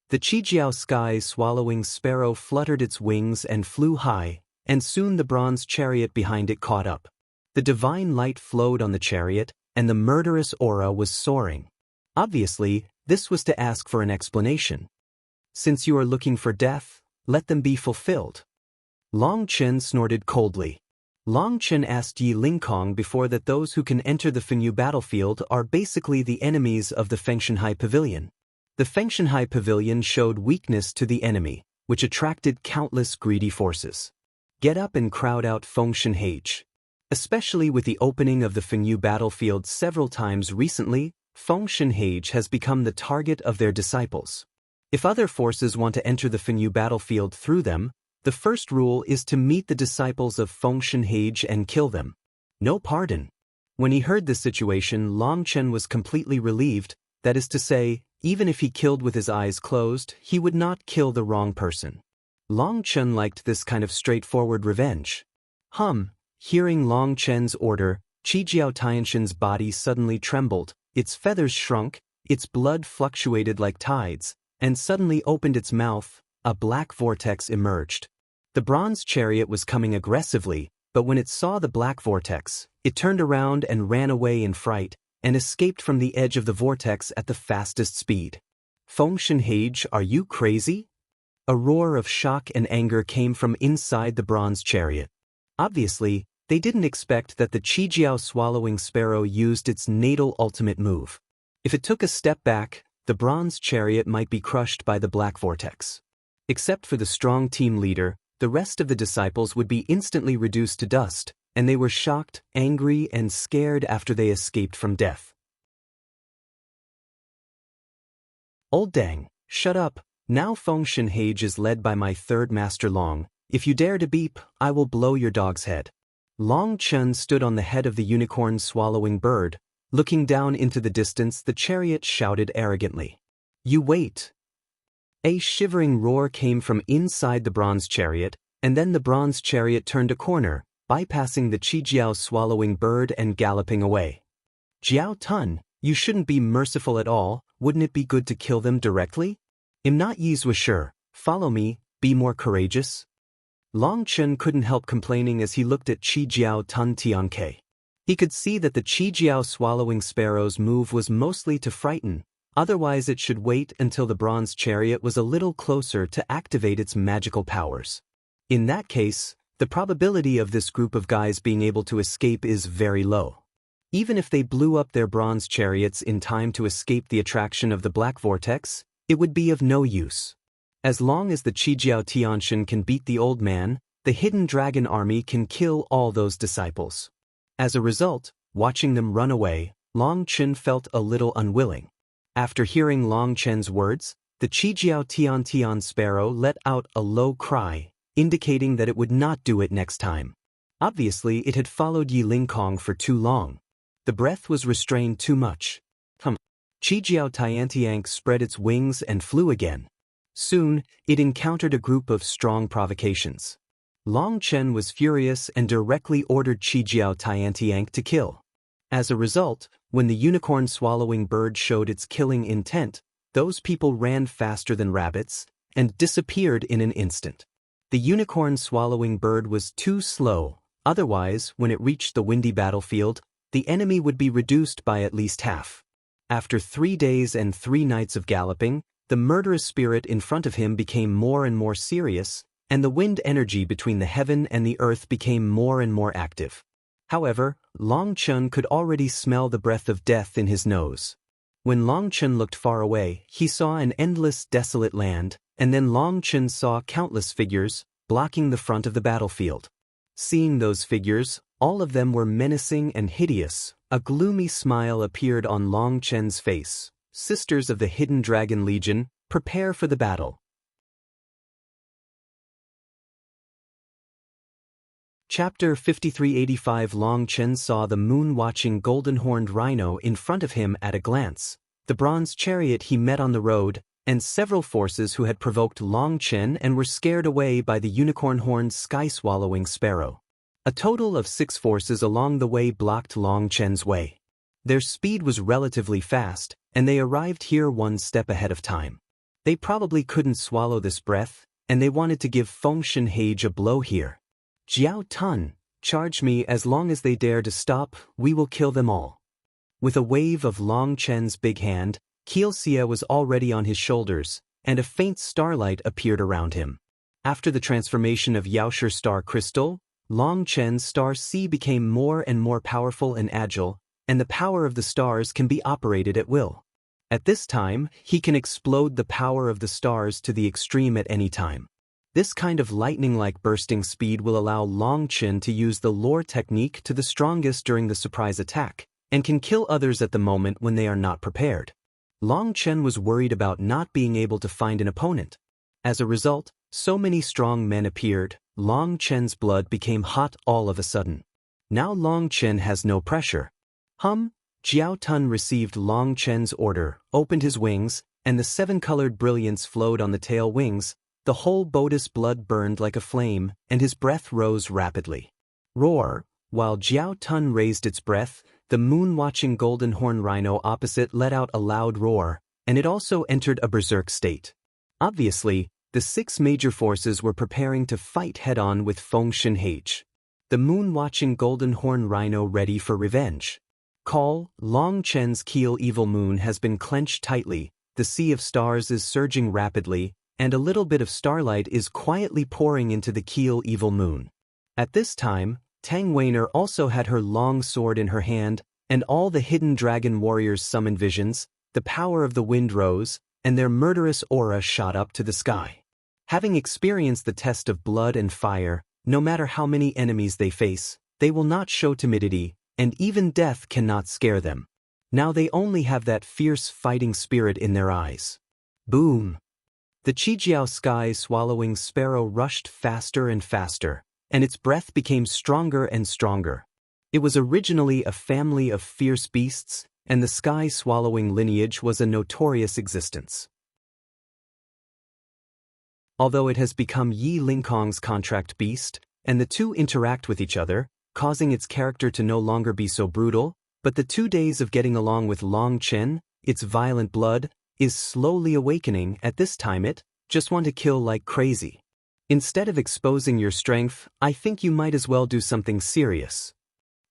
The Qijiao sky swallowing sparrow fluttered its wings and flew high, and soon the bronze chariot behind it caught up. The divine light flowed on the chariot, and the murderous aura was soaring. Obviously, this was to ask for an explanation. Since you are looking for death, let them be fulfilled. Long Chen snorted coldly. Long Chen asked Yi Lingkong before that those who can enter the Fenyu battlefield are basically the enemies of the Fengshanhai Pavilion. The Fengshanhai Pavilion showed weakness to the enemy, which attracted countless greedy forces. Get up and crowd out Fengshanhai. Especially with the opening of the Fenyu battlefield several times recently, Fengshanhai has become the target of their disciples. If other forces want to enter the Fenyu battlefield through them, the first rule is to meet the disciples of Fengshanhai and kill them. No pardon. When he heard this situation, Long Chen was completely relieved, that is to say, even if he killed with his eyes closed, he would not kill the wrong person. Long Chen liked this kind of straightforward revenge. Hearing Long Chen's order, Qijiao Tianshan's body suddenly trembled, its feathers shrunk, its blood fluctuated like tides, and suddenly opened its mouth. A black vortex emerged. The bronze chariot was coming aggressively, but when it saw the black vortex, it turned around and ran away in fright, and escaped from the edge of the vortex at the fastest speed. Fengshanhai, are you crazy? A roar of shock and anger came from inside the bronze chariot. Obviously, they didn't expect that the Qijiao swallowing sparrow used its natal ultimate move. If it took a step back, the bronze chariot might be crushed by the black vortex. Except for the strong team leader, the rest of the disciples would be instantly reduced to dust, and they were shocked, angry, and scared after they escaped from death. Old Dang, shut up. Now Fengshanhai is led by my third master Long. If you dare to beep, I will blow your dog's head. Long Chen stood on the head of the unicorn-swallowing bird. Looking down into the distance, the chariot shouted arrogantly. You wait. A shivering roar came from inside the bronze chariot, and then the bronze chariot turned a corner, bypassing the Qijiao swallowing bird and galloping away. Jiao Tun, you shouldn't be merciful at all, wouldn't it be good to kill them directly? I'm not Yizwa sure, follow me, be more courageous. Long Chen couldn't help complaining as he looked at Qijiao Tun Tianke. He could see that the Qijiao swallowing sparrow's move was mostly to frighten, otherwise it should wait until the bronze chariot was a little closer to activate its magical powers. In that case, the probability of this group of guys being able to escape is very low. Even if they blew up their bronze chariots in time to escape the attraction of the black vortex, it would be of no use. As long as the Qijiao Tianshan can beat the old man, the hidden dragon army can kill all those disciples. As a result, watching them run away, Long Chen felt a little unwilling. After hearing Long Chen's words, the Qijiao Tian sparrow let out a low cry, indicating that it would not do it next time. Obviously, it had followed Yi Lingkong for too long. The breath was restrained too much. Qijiao Tiantiank spread its wings and flew again. Soon, it encountered a group of strong provocations. Long Chen was furious and directly ordered Qijiao Tiantiank to kill. As a result, when the unicorn-swallowing bird showed its killing intent, those people ran faster than rabbits and disappeared in an instant. The unicorn-swallowing bird was too slow, otherwise, when it reached the windy battlefield, the enemy would be reduced by at least half. After 3 days and 3 nights of galloping, the murderous spirit in front of him became more and more serious, and the wind energy between the heaven and the earth became more and more active. However, Long Chen could already smell the breath of death in his nose. When Long Chen looked far away, he saw an endless, desolate land, and then Long Chen saw countless figures, blocking the front of the battlefield. Seeing those figures, all of them were menacing and hideous. A gloomy smile appeared on Long Chen's face. Sisters of the Hidden Dragon Legion, prepare for the battle. Chapter 5385 Long Chen saw the moon-watching golden-horned rhino in front of him at a glance, the bronze chariot he met on the road, and several forces who had provoked Long Chen and were scared away by the unicorn-horned sky-swallowing sparrow. A total of 6 forces along the way blocked Long Chen's way. Their speed was relatively fast, and they arrived here one step ahead of time. They probably couldn't swallow this breath, and they wanted to give Fengshen Hage a blow here. Jiao Tun, charge me as long as they dare to stop, we will kill them all. With a wave of Long Chen's big hand, Kielxia was already on his shoulders, and a faint starlight appeared around him. After the transformation of Yaoshi Star Crystal, Long Chen's Star Sea became more and more powerful and agile, and the power of the stars can be operated at will. At this time, he can explode the power of the stars to the extreme at any time. This kind of lightning-like bursting speed will allow Long Chen to use the lore technique to the strongest during the surprise attack, and can kill others at the moment when they are not prepared. Long Chen was worried about not being able to find an opponent. As a result, so many strong men appeared, Long Chen's blood became hot all of a sudden. Now Long Chen has no pressure. Jiao Tun received Long Chen's order, opened his wings, and the 7-colored brilliance flowed on the tail wings. The whole boat's blood burned like a flame, and his breath rose rapidly. Roar! While Jiao Tun raised its breath, the moon-watching golden horn rhino opposite let out a loud roar, and it also entered a berserk state. Obviously, the 6 major forces were preparing to fight head-on with Fengshen Hage. The moon-watching golden horn rhino ready for revenge. Call, Long Chen's keel evil moon has been clenched tightly, the sea of stars is surging rapidly, and a little bit of starlight is quietly pouring into the keel evil moon. At this time, Tang Weiner also had her long sword in her hand, and all the hidden dragon warriors summoned visions, the power of the wind rose, and their murderous aura shot up to the sky. Having experienced the test of blood and fire, no matter how many enemies they face, they will not show timidity, and even death cannot scare them. Now they only have that fierce fighting spirit in their eyes. Boom! The Qijiao sky-swallowing sparrow rushed faster and faster, and its breath became stronger and stronger. It was originally a family of fierce beasts, and the sky-swallowing lineage was a notorious existence. Although it has become Yi Lingkong's contract beast, and the two interact with each other, causing its character to no longer be so brutal, but the 2 days of getting along with Long Chen, its violent blood, is slowly awakening. At this time it just want to kill like crazy. Instead of exposing your strength, I think you might as well do something serious.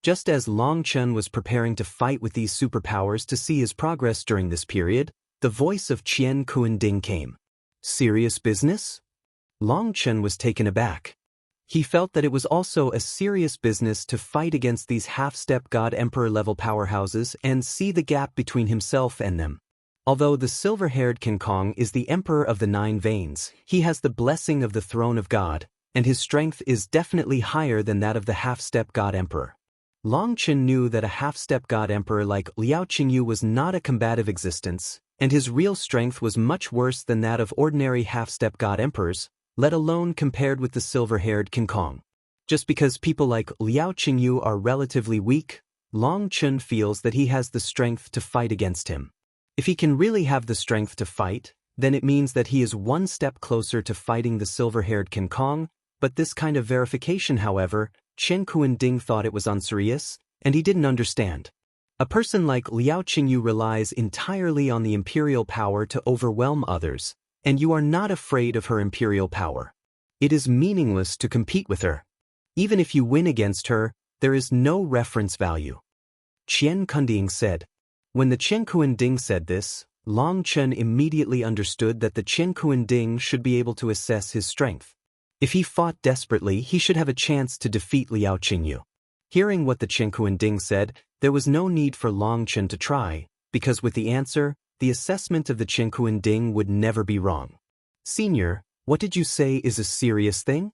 Just as Long Chen was preparing to fight with these superpowers to see his progress during this period, the voice of Qian Kuanding came. Serious business? Long Chen was taken aback. He felt that it was also a serious business to fight against these half-step God Emperor level powerhouses and see the gap between himself and them. Although the silver-haired King Kong is the Emperor of the 9 Veins, he has the blessing of the Throne of God, and his strength is definitely higher than that of the half-step God Emperor. Long Chen knew that a half-step God Emperor like Liao Qingyu was not a combative existence, and his real strength was much worse than that of ordinary half-step God Emperors, let alone compared with the silver-haired King Kong. Just because people like Liao Qingyu are relatively weak, Long Chen feels that he has the strength to fight against him. If he can really have the strength to fight, then it means that he is one step closer to fighting the silver-haired King Kong, but this kind of verification, however, Chen Kuanding thought it was unserious, and he didn't understand. A person like Liao Qingyu relies entirely on the imperial power to overwhelm others, and you are not afraid of her imperial power. It is meaningless to compete with her. Even if you win against her, there is no reference value. Chen Kuanding said. When the Chen Kuanding said this, Long Chen immediately understood that the Chen Kuanding should be able to assess his strength. If he fought desperately, he should have a chance to defeat Liao Qingyu. Hearing what the Chen Kuanding said, there was no need for Long Chen to try, because with the answer, the assessment of the Chen Kuanding would never be wrong. Senior, what did you say is a serious thing?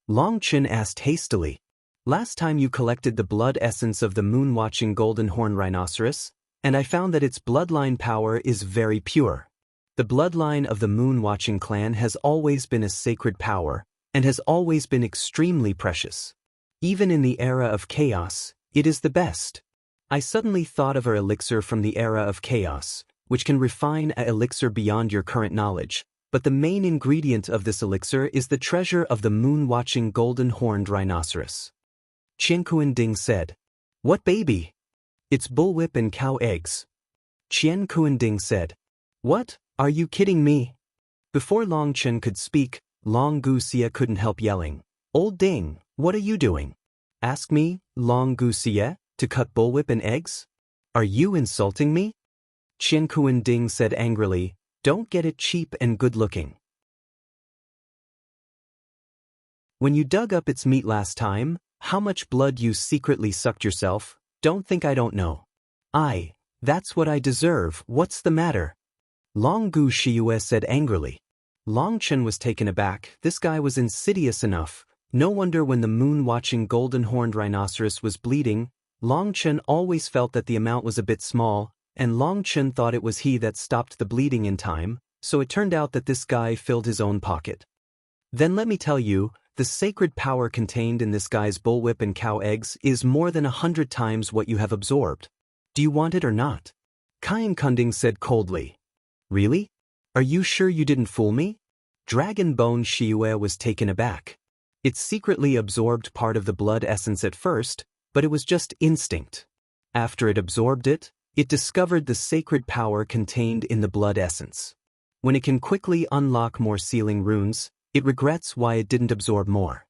Long Chen asked hastily. Last time you collected the blood essence of the moon-watching golden horn rhinoceros, and I found that its bloodline power is very pure. The bloodline of the moon-watching clan has always been a sacred power, and has always been extremely precious. Even in the era of chaos, it is the best. I suddenly thought of our elixir from the era of chaos, which can refine a elixir beyond your current knowledge, but the main ingredient of this elixir is the treasure of the moon-watching golden-horned rhinoceros. Qian Ding said. What baby? It's bullwhip and cow eggs. Qian Ding said. What? Are you kidding me? Before Long Chen could speak, Long Guxie couldn't help yelling. Old Ding, what are you doing? Ask me, Long Guxie, to cut bullwhip and eggs? Are you insulting me? Qian Ding said angrily, don't get it cheap and good-looking. When you dug up its meat last time, how much blood you secretly sucked yourself, don't think I don't know. That's what I deserve, what's the matter? Long Guxie said angrily. Long Chen was taken aback, this guy was insidious enough. No wonder when the moon-watching golden-horned rhinoceros was bleeding, Long Chen always felt that the amount was a bit small, and Long Chen thought it was he that stopped the bleeding in time, so it turned out that this guy filled his own pocket. Then let me tell you, the sacred power contained in this guy's bullwhip and cow eggs is more than 100 times what you have absorbed. Do you want it or not? Qian Kunding said coldly. Really? Are you sure you didn't fool me? Dragon Bone Shiyue was taken aback. It secretly absorbed part of the blood essence at first, but it was just instinct. After it absorbed it, it discovered the sacred power contained in the blood essence. When it can quickly unlock more sealing runes, it regrets why it didn't absorb more.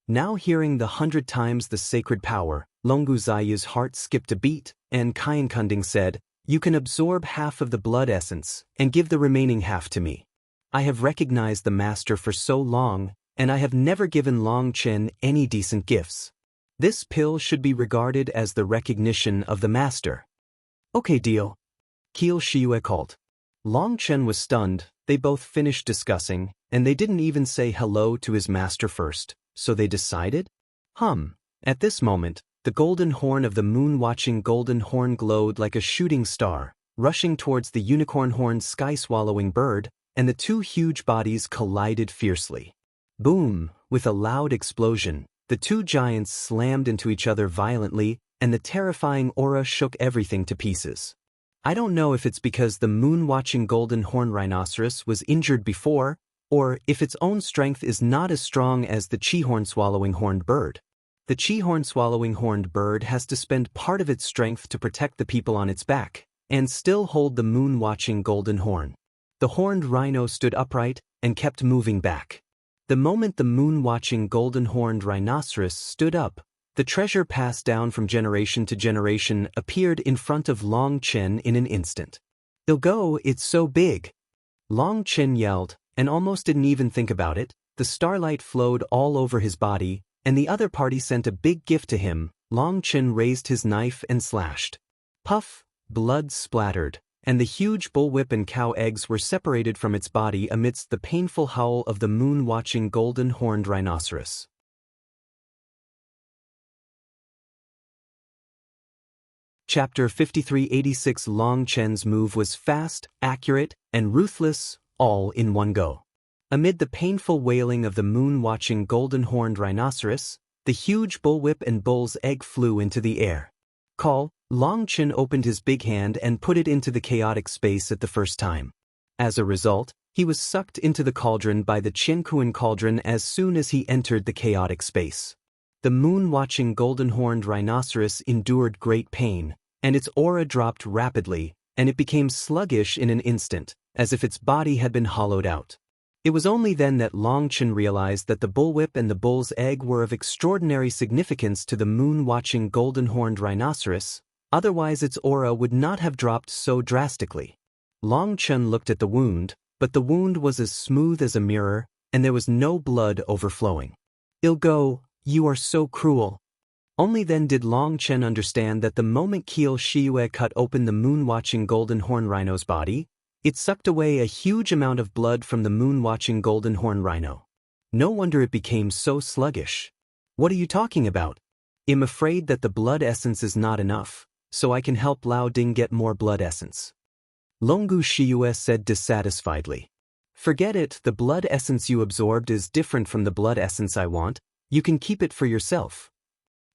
Now hearing the 100 times the sacred power, Long Guxie's heart skipped a beat, and Qian Kunding said, you can absorb half of the blood essence, and give the remaining half to me. I have recognized the master for so long, and I have never given Long Chen any decent gifts. This pill should be regarded as the recognition of the master. Okay, deal. Qi Shiyue called. Long Chen was stunned, they both finished discussing, and they didn't even say hello to his master first, so they decided? At this moment, the golden horn of the moon-watching golden horn glowed like a shooting star, rushing towards the unicorn-horned sky-swallowing bird, and the two huge bodies collided fiercely. Boom! With a loud explosion, the two giants slammed into each other violently, and the terrifying aura shook everything to pieces. I don't know if it's because the moon-watching golden horn rhinoceros was injured before, or if its own strength is not as strong as the chi-horn-swallowing horned bird. The chi-horn-swallowing horned bird has to spend part of its strength to protect the people on its back, and still hold the moon-watching golden horn. The horned rhino stood upright and kept moving back. The moment the moon-watching golden-horned rhinoceros stood up, the treasure passed down from generation to generation appeared in front of Long Chen in an instant. Ilgo, it's so big! Long Chen yelled, and almost didn't even think about it. The starlight flowed all over his body, and the other party sent a big gift to him. Long Chen raised his knife and slashed. Puff! Blood splattered, and the huge bullwhip and cow eggs were separated from its body amidst the painful howl of the moon-watching golden-horned rhinoceros. Chapter 5386 Long Chen's move was fast, accurate, and ruthless, all in one go. Amid the painful wailing of the moon-watching golden-horned rhinoceros, the huge bullwhip and bull's egg flew into the air. Long Chen opened his big hand and put it into the chaotic space at the first time. As a result, he was sucked into the cauldron by the Qian cauldron as soon as he entered the chaotic space. The moon-watching golden-horned rhinoceros endured great pain, and its aura dropped rapidly, and it became sluggish in an instant, as if its body had been hollowed out. It was only then that Long Chen realized that the bullwhip and the bull's egg were of extraordinary significance to the moon-watching golden-horned rhinoceros, otherwise its aura would not have dropped so drastically. Long Chen looked at the wound, but the wound was as smooth as a mirror, and there was no blood overflowing. Ilgo, you are so cruel. Only then did Long Chen understand that the moment Qi Shiyue cut open the moon-watching golden horn rhino's body, it sucked away a huge amount of blood from the moon-watching golden horn rhino. No wonder it became so sluggish. What are you talking about? I'm afraid that the blood essence is not enough, so I can help Lao Ding get more blood essence. Long Guxie said dissatisfiedly. Forget it, the blood essence you absorbed is different from the blood essence I want, you can keep it for yourself.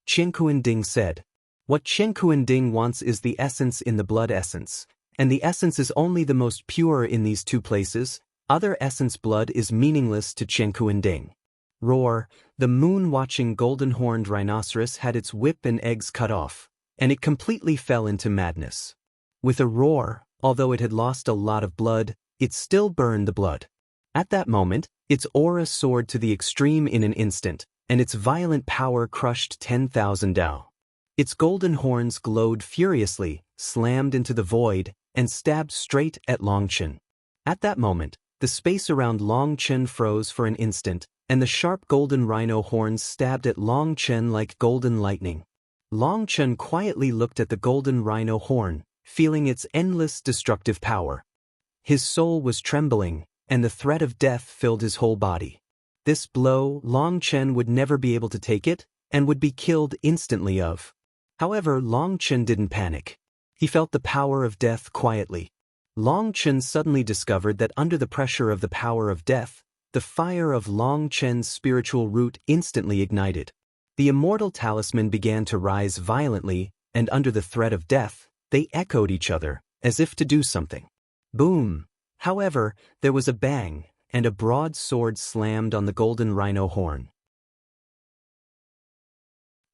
Qiankuan Ding said. What Qiankuan Ding wants is the essence in the blood essence, and the essence is only the most pure in these two places. Other essence blood is meaningless to Qiankuan Ding. Roar, the moon-watching golden-horned rhinoceros had its whip and eggs cut off, and it completely fell into madness. With a roar, although it had lost a lot of blood, it still burned the blood. At that moment, its aura soared to the extreme in an instant, and its violent power crushed 10,000 Dao. Its golden horns glowed furiously, slammed into the void, and stabbed straight at Longchen. At that moment, the space around Longchen froze for an instant, and the sharp golden rhino horns stabbed at Longchen like golden lightning. Longchen quietly looked at the golden rhino horn, feeling its endless destructive power. His soul was trembling, and the threat of death filled his whole body. This blow, Longchen would never be able to take it, and would be killed instantly of. However, Longchen didn't panic. He felt the power of death quietly. Longchen suddenly discovered that under the pressure of the power of death, the fire of Longchen's spiritual root instantly ignited. The immortal talisman began to rise violently, and under the threat of death, they echoed each other, as if to do something. Boom! However, there was a bang, and a broad sword slammed on the golden rhino horn.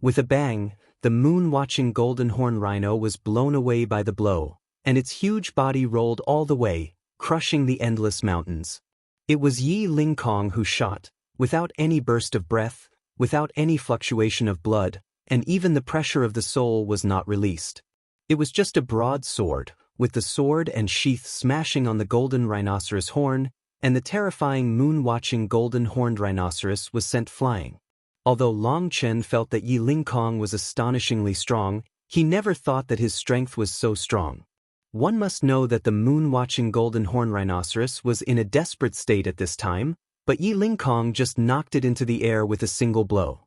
With a bang, the moon-watching golden horn rhino was blown away by the blow, and its huge body rolled all the way, crushing the endless mountains. It was Yi Lingkong who shot, without any burst of breath, without any fluctuation of blood, and even the pressure of the soul was not released. It was just a broad sword, with the sword and sheath smashing on the golden rhinoceros horn, and the terrifying moon-watching golden-horned rhinoceros was sent flying. Although Longchen felt that Yi Lingkong was astonishingly strong, he never thought that his strength was so strong. One must know that the moon-watching golden-horned rhinoceros was in a desperate state at this time, but Yi Lingkong just knocked it into the air with a single blow.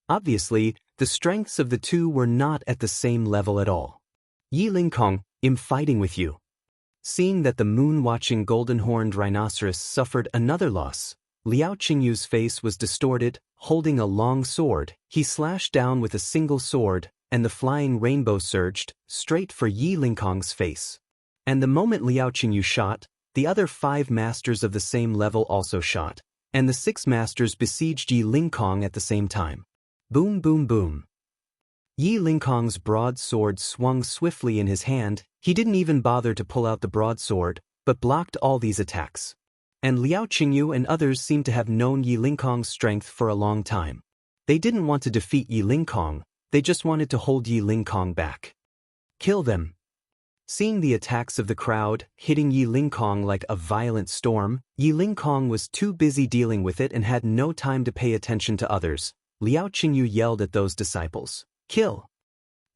Obviously, the strengths of the two were not at the same level at all. Yi Lingkong, I'm fighting with you. Seeing that the moon-watching golden-horned rhinoceros suffered another loss, Liao Qingyu's face was distorted. Holding a long sword, he slashed down with a single sword, and the flying rainbow surged, straight for Yi Lingkong's face. And the moment Liao Qingyu shot, the other 5 masters of the same level also shot, and the 6 masters besieged Yi Lingkong at the same time. Boom boom boom. Yi Lingkong's broadsword swung swiftly in his hand. He didn't even bother to pull out the broadsword, but blocked all these attacks. And Liao Qingyu and others seemed to have known Yi Lingkong's strength for a long time. They didn't want to defeat Yi Lingkong, they just wanted to hold Yi Lingkong back. Kill them. Seeing the attacks of the crowd, hitting Yi Lingkong like a violent storm, Yi Lingkong was too busy dealing with it and had no time to pay attention to others. Liao Qingyu yelled at those disciples, "Kill!"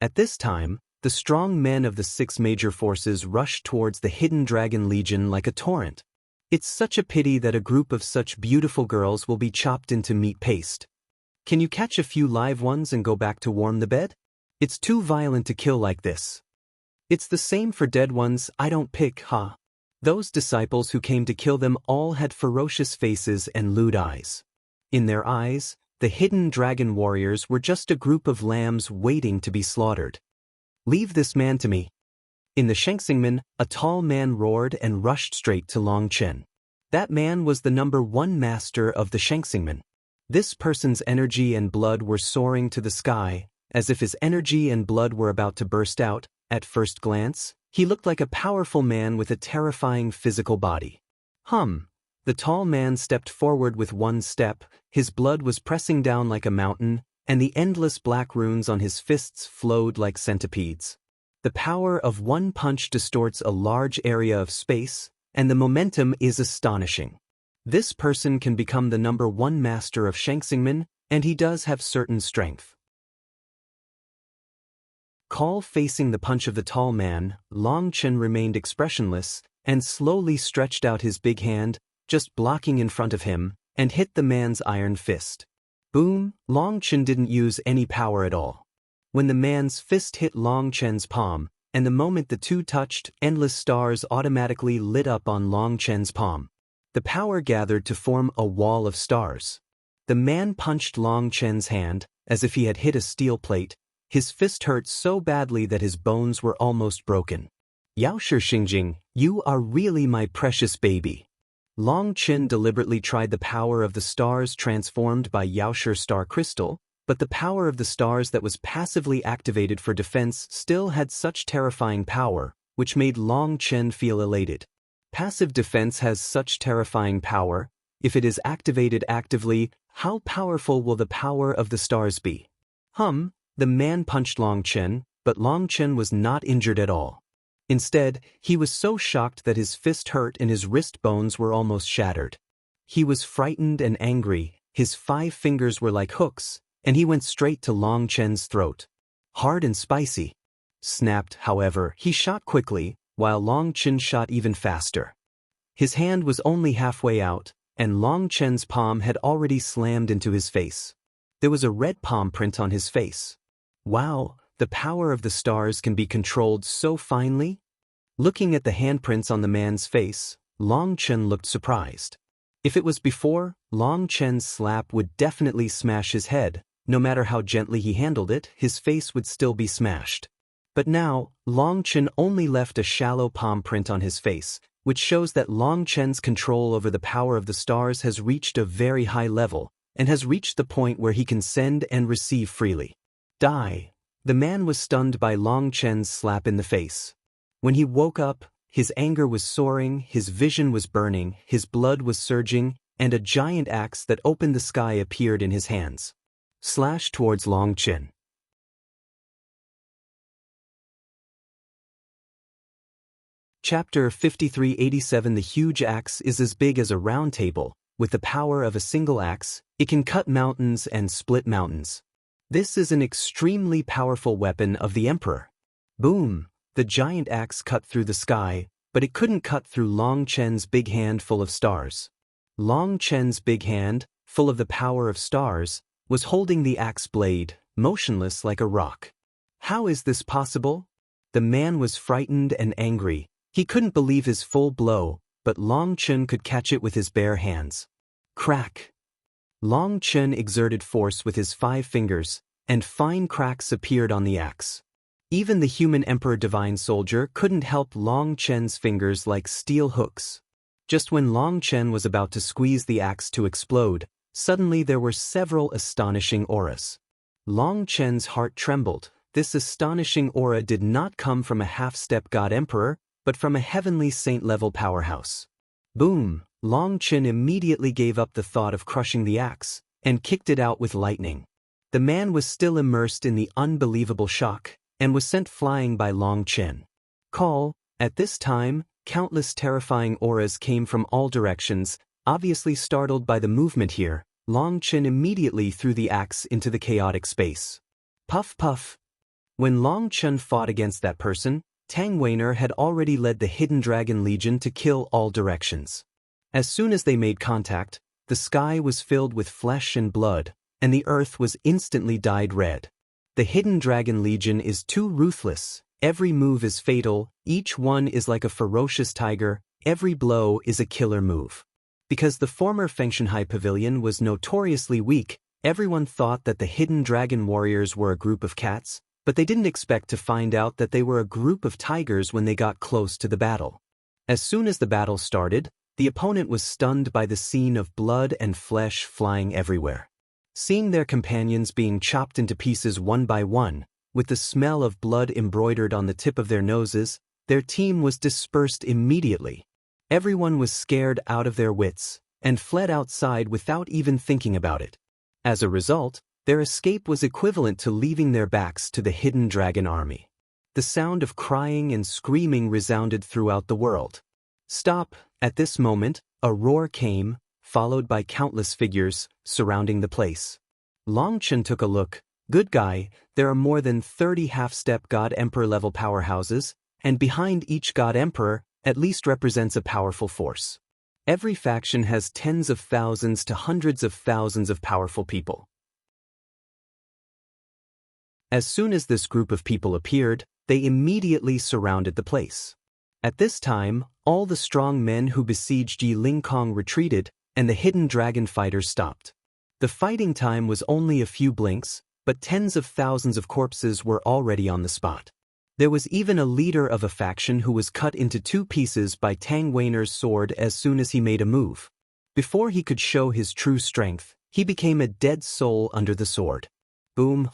At this time, the strong men of the 6 major forces rushed towards the Hidden Dragon Legion like a torrent. It's such a pity that a group of such beautiful girls will be chopped into meat paste. Can you catch a few live ones and go back to warm the bed? It's too violent to kill like this. It's the same for dead ones I don't pick, huh? Those disciples who came to kill them all had ferocious faces and lewd eyes. In their eyes, the hidden dragon warriors were just a group of lambs waiting to be slaughtered. Leave this man to me. In the Shengxingmen, a tall man roared and rushed straight to Longchen. That man was the number 1 master of the Shengxingmen. This person's energy and blood were soaring to the sky, as if his energy and blood were about to burst out. At first glance, he looked like a powerful man with a terrifying physical body. The tall man stepped forward with 1 step, his blood was pressing down like a mountain, and the endless black runes on his fists flowed like centipedes. The power of 1 punch distorts a large area of space, and the momentum is astonishing. This person can become the number 1 master of Shengxingmen, and he does have certain strength. Facing the punch of the tall man, Longchen remained expressionless, and slowly stretched out his big hand, just blocking in front of him, and hit the man's iron fist. Boom! Longchen didn't use any power at all. When the man's fist hit Longchen's palm, and the moment the two touched, endless stars automatically lit up on Longchen's palm. The power gathered to form a wall of stars. The man punched Longchen's hand, as if he had hit a steel plate. His fist hurt so badly that his bones were almost broken. Yao Shijing, you are really my precious baby. Long Chen deliberately tried the power of the stars transformed by Yaoshi star crystal, but the power of the stars that was passively activated for defense still had such terrifying power, which made Long Chen feel elated. Passive defense has such terrifying power. If it is activated actively, how powerful will the power of the stars be? The man punched Long Chen, but Long Chen was not injured at all. Instead, he was so shocked that his fist hurt and his wrist bones were almost shattered. He was frightened and angry, his 5 fingers were like hooks, and he went straight to Long Chen's throat. Hard and spicy. Snapped, however, he shot quickly, while Long Chen shot even faster. His hand was only halfway out, and Long Chen's palm had already slammed into his face. There was a red palm print on his face. Wow, the power of the stars can be controlled so finely? Looking at the handprints on the man's face, Long Chen looked surprised. If it was before, Long Chen's slap would definitely smash his head. No matter how gently he handled it, his face would still be smashed. But now, Long Chen only left a shallow palm print on his face, which shows that Long Chen's control over the power of the stars has reached a very high level, and has reached the point where he can send and receive freely. Die. The man was stunned by Long Chen's slap in the face. When he woke up, his anger was soaring, his vision was burning, his blood was surging, and a giant axe that opened the sky appeared in his hands. Slash towards Long Chen. Chapter 5387. The huge axe is as big as a round table. With the power of a single axe, it can cut mountains and split mountains. This is an extremely powerful weapon of the Emperor. Boom! The giant axe cut through the sky, but it couldn't cut through Long Chen's big hand full of stars. Long Chen's big hand, full of the power of stars, was holding the axe blade, motionless like a rock. How is this possible? The man was frightened and angry. He couldn't believe his full blow, but Long Chen could catch it with his bare hands. Crack! Long Chen exerted force with his 5 fingers, and fine cracks appeared on the axe. Even the human Emperor Divine Soldier couldn't help Long Chen's fingers like steel hooks. Just when Long Chen was about to squeeze the axe to explode, suddenly there were several astonishing auras. Long Chen's heart trembled. This astonishing aura did not come from a half-step god emperor, but from a heavenly saint-level powerhouse. Boom! Long Chen immediately gave up the thought of crushing the axe, and kicked it out with lightning. The man was still immersed in the unbelievable shock, and was sent flying by Long Chen. At this time, countless terrifying auras came from all directions. Obviously startled by the movement here, Long Chen immediately threw the axe into the chaotic space. Puff puff! When Long Chen fought against that person, Tang Weiner had already led the Hidden Dragon Legion to kill all directions. As soon as they made contact, the sky was filled with flesh and blood, and the earth was instantly dyed red. The Hidden Dragon Legion is too ruthless. Every move is fatal, each one is like a ferocious tiger, every blow is a killer move. Because the former Fengshanhai Pavilion was notoriously weak, everyone thought that the Hidden Dragon Warriors were a group of cats, but they didn't expect to find out that they were a group of tigers when they got close to the battle. As soon as the battle started, the opponent was stunned by the scene of blood and flesh flying everywhere. Seeing their companions being chopped into pieces one by one, with the smell of blood embroidered on the tip of their noses, their team was dispersed immediately. Everyone was scared out of their wits, and fled outside without even thinking about it. As a result, their escape was equivalent to leaving their backs to the Hidden Dragon Army. The sound of crying and screaming resounded throughout the world. Stop! At this moment, a roar came, followed by countless figures, surrounding the place. Long Chen took a look. Good guy, there are more than 30 half-step God Emperor level powerhouses, and behind each God Emperor, at least represents a powerful force. Every faction has tens of thousands to hundreds of thousands of powerful people. As soon as this group of people appeared, they immediately surrounded the place. At this time, all the strong men who besieged Yi Lingkong retreated, and the Hidden Dragon fighters stopped. The fighting time was only a few blinks, but tens of thousands of corpses were already on the spot. There was even a leader of a faction who was cut into 2 pieces by Tang Weiner's sword as soon as he made a move. Before he could show his true strength, he became a dead soul under the sword. Boom.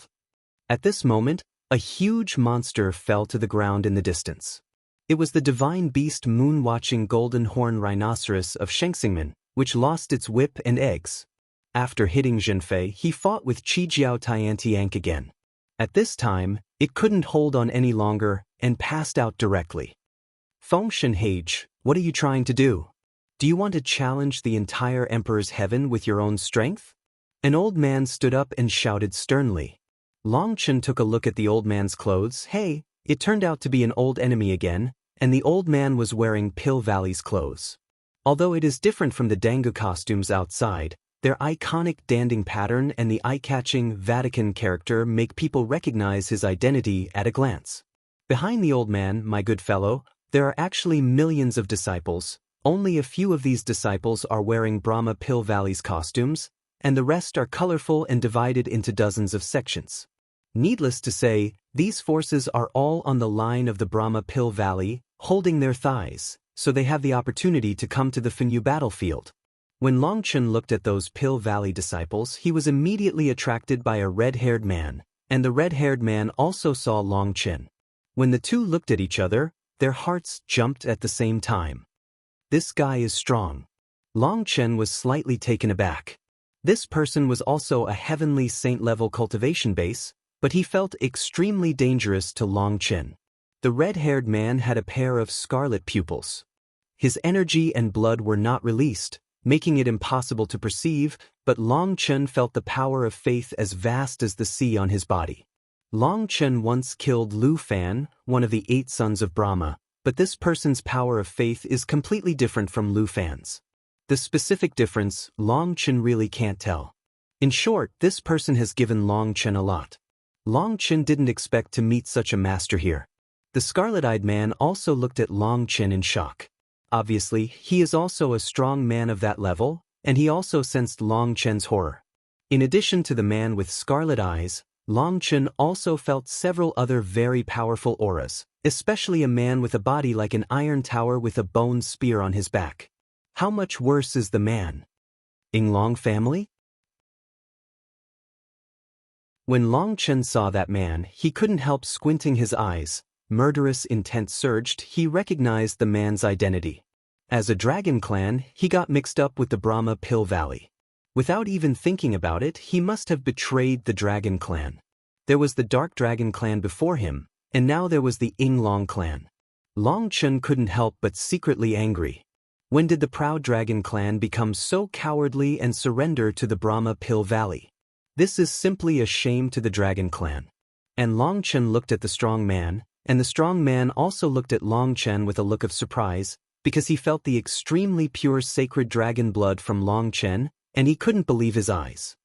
At this moment, a huge monster fell to the ground in the distance. It was the divine beast moon-watching golden horn rhinoceros of Shengxingmen, which lost its whip and eggs. After hitting Zhenfei, he fought with Qijiao Tiantiank again. At this time, it couldn't hold on any longer and passed out directly. Fengshen Hage, what are you trying to do? Do you want to challenge the entire Emperor's heaven with your own strength? An old man stood up and shouted sternly. Long Chen took a look at the old man's clothes. Hey, it turned out to be an old enemy again, and the old man was wearing Pill Valley's clothes. Although it is different from the Dangu costumes outside, their iconic danding pattern and the eye-catching Vatican character make people recognize his identity at a glance. Behind the old man, my good fellow, there are actually millions of disciples. Only a few of these disciples are wearing Brahma Pill Valley's costumes, and the rest are colorful and divided into dozens of sections. Needless to say, these forces are all on the line of the Brahma Pill Valley, holding their thighs, so they have the opportunity to come to the Fenyu battlefield. When Long Chen looked at those Pill Valley disciples, he was immediately attracted by a red-haired man, and the red-haired man also saw Long Chen. When the two looked at each other, their hearts jumped at the same time. This guy is strong. Long Chen was slightly taken aback. This person was also a heavenly saint-level cultivation base, but he felt extremely dangerous to Long Chen. The red-haired man had a pair of scarlet pupils. His energy and blood were not released, making it impossible to perceive, but Long Chen felt the power of faith as vast as the sea on his body. Long Chen once killed Lu Fan, one of the 8 sons of Brahma, but this person's power of faith is completely different from Lu Fan's. The specific difference, Long Chen really can't tell. In short, this person has given Long Chen a lot. Long Chen didn't expect to meet such a master here. The scarlet-eyed man also looked at Long Chen in shock. Obviously, he is also a strong man of that level, and he also sensed Long Chen's horror. In addition to the man with scarlet eyes, Long Chen also felt several other very powerful auras, especially a man with a body like an iron tower with a bone spear on his back. How much worse is the man? Yinglong family? When Long Chen saw that man, he couldn't help squinting his eyes. Murderous intent surged. He recognized the man's identity. As a dragon clan, he got mixed up with the Brahma Pill Valley. Without even thinking about it, he must have betrayed the dragon clan. There was the Dark Dragon clan before him, and now there was the Yinglong clan. Long Chen couldn't help but secretly angry. When did the proud dragon clan become so cowardly and surrender to the Brahma Pill Valley? This is simply a shame to the dragon clan. And Long Chen looked at the strong man, and the strong man also looked at Long Chen with a look of surprise, because he felt the extremely pure sacred dragon blood from Long Chen, and he couldn't believe his eyes.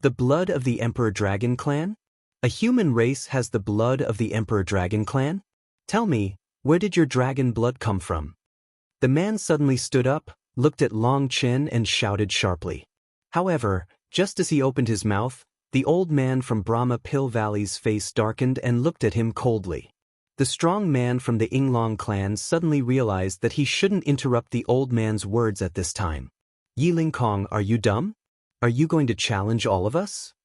The blood of the Emperor Dragon Clan? A human race has the blood of the Emperor Dragon Clan? Tell me, where did your dragon blood come from? The man suddenly stood up, looked at Long Chen and shouted sharply. However, just as he opened his mouth, the old man from Brahma Pill Valley's face darkened and looked at him coldly. The strong man from the Yinglong clan suddenly realized that he shouldn't interrupt the old man's words at this time. Yiling Kong, are you dumb? Are you going to challenge all of us?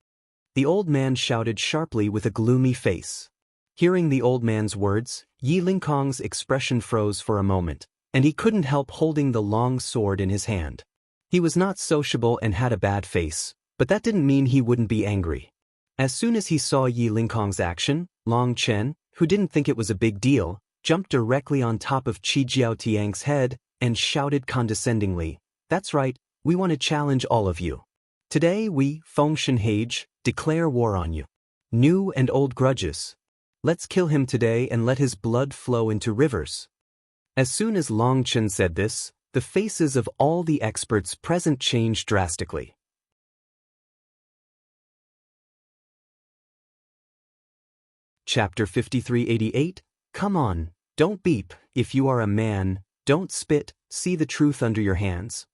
The old man shouted sharply with a gloomy face. Hearing the old man's words, Yiling Kong's expression froze for a moment, and he couldn't help holding the long sword in his hand. He was not sociable and had a bad face, but that didn't mean he wouldn't be angry. As soon as he saw Yiling Kong's action, Long Chen, who didn't think it was a big deal, jumped directly on top of Qijiao Tiang's head and shouted condescendingly, "That's right, we want to challenge all of you. Today we, Fengshen Hage, declare war on you. New and old grudges. Let's kill him today and let his blood flow into rivers." As soon as Long Chen said this, the faces of all the experts present changed drastically. Chapter 5388, Come on, don't beep, if you are a man, don't spit, see the truth under your hands.